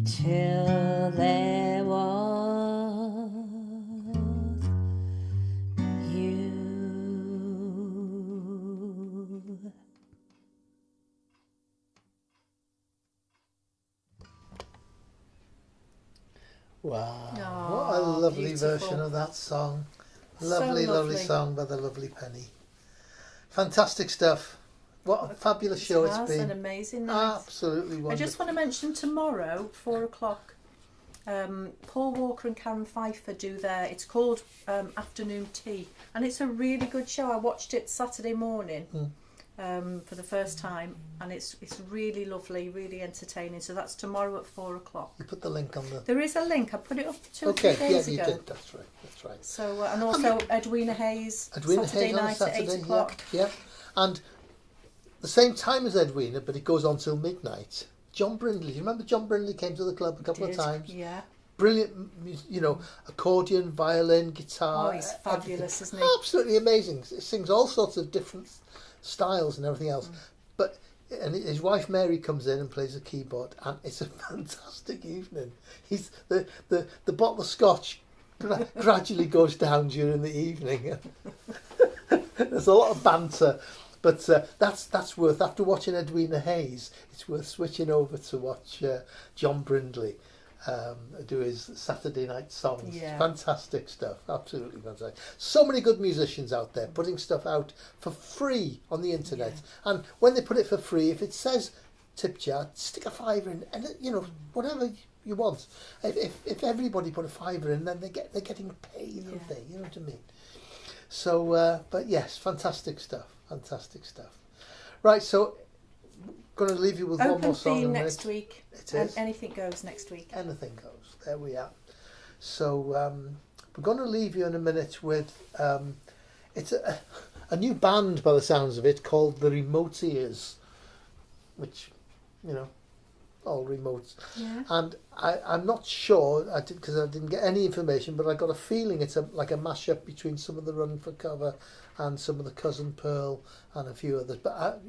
Till there was you. Wow, Oh, what a lovely beautiful. version of that song. So Lovely, lovely lovely. song by the lovely Penny. Fantastic stuff. What a fabulous show it's Has been. an amazing night. Absolutely wonderful. I just want to mention tomorrow, 4 o'clock, Paul Walker and Karen Pfeiffer do it's called Afternoon Tea, and it's a really good show. I watched it Saturday morning for the first time, and it's really lovely, really entertaining. So that's tomorrow at 4 o'clock. You put the link on the... There is a link. I put it up 2 or 3 Okay, days yeah, ago. you did. That's right. That's right. So and also Edwina Hayes, Edwina Saturday Hayes on a night Saturday, at 8 o'clock. Yeah. And the same time as Edwina, but it goes on till midnight. John Brindley. You remember John Brindley came to the club a couple of times? Yeah. Brilliant, accordion, violin, guitar. Oh, he's fabulous, isn't he? Absolutely amazing. He sings all sorts of different styles and everything else. And his wife Mary comes in and plays the keyboard, and it's a fantastic evening. He's the bottle of scotch gradually goes down during the evening. There's a lot of banter, but that's worth, after watching Edwina Hayes, it's worth switching over to watch John Brindley do his Saturday night songs. Yeah. Fantastic stuff, absolutely fantastic. So many good musicians out there putting stuff out for free on the internet, and when they put it for free, if it says tip jar, stick a fiver in, and whatever you want. If everybody put a fiver in, then they're getting paid, aren't they? You know what I mean? So, but yes, fantastic stuff. Right, so going to leave you with one more Open song. theme next week. It is. Anything goes next week. Anything goes. there we are. So we're going to leave you in a minute with it's a new band by the sounds of it called the Remote Ears, which, you know, all remotes. Yeah. And I'm not sure, because I didn't get any information, but I got a feeling it's like a mashup between some of the Run for Cover and some of the Cousin Pearl and a few others. But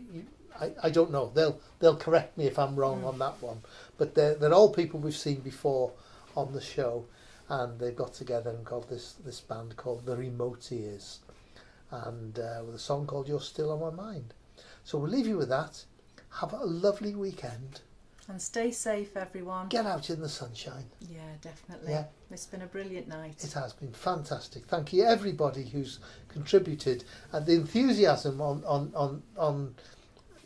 I don't know. They'll correct me if I'm wrong on that one. But they're all people we've seen before on the show, and they've got together and got this band called the Remote Ears, and with a song called You're Still on My Mind. So we'll leave you with that. Have a lovely weekend. And stay safe, everyone. Get out in the sunshine. Yeah, definitely. Yeah. It's been a brilliant night. It has been fantastic. Thank you everybody who's contributed, and the enthusiasm on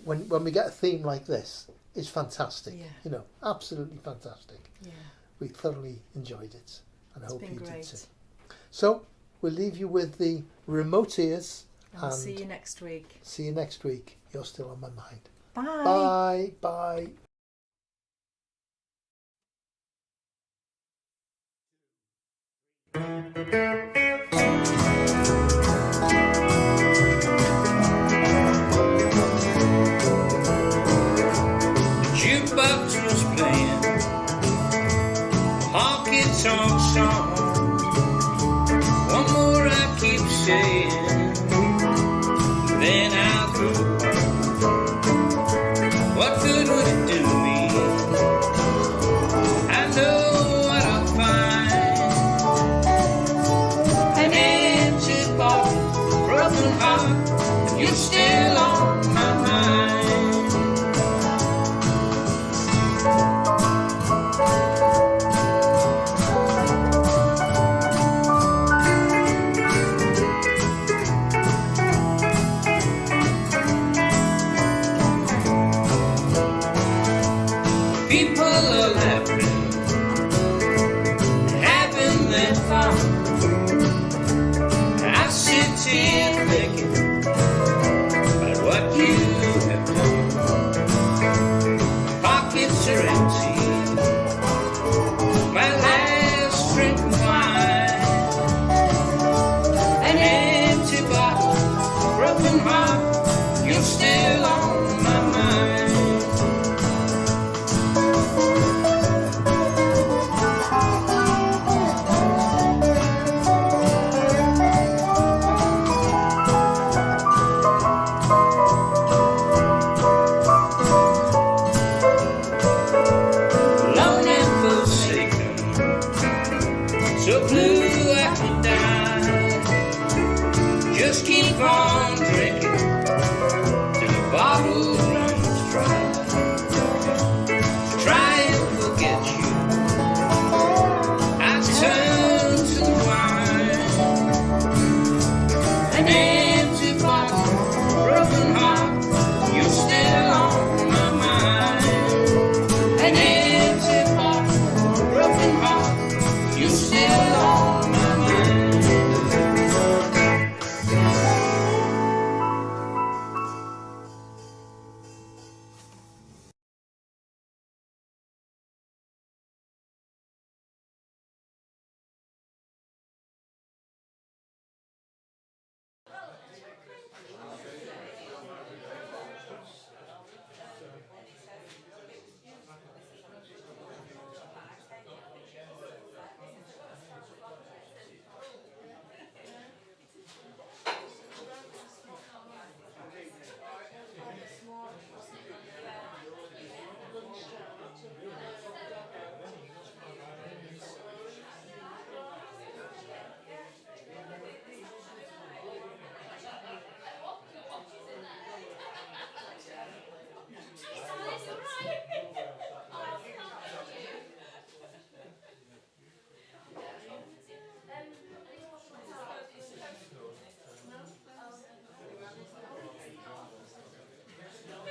when we get a theme like this is fantastic. Yeah. You know, absolutely fantastic. Yeah. We thoroughly enjoyed it, and I It's hope been you did great. too. So we'll leave you with the Remote Ears, And I'll see you next week. See you next week. You're Still on My Mind. Bye. Bye. Bye. Jukebox was playing honky tonk song. One more I keep saying, then I'll go home. What good would it do me? I know what I'll find. An empty bottle, broken heart, and you're still on my mind. People are laughing, having their fun. I sit here thinking about what you have done. Pockets are empty, my last drink of wine. An empty bottle, broken heart, you're still on my mind. Alone and forsaken, so blue I could die. Just keep on drinking.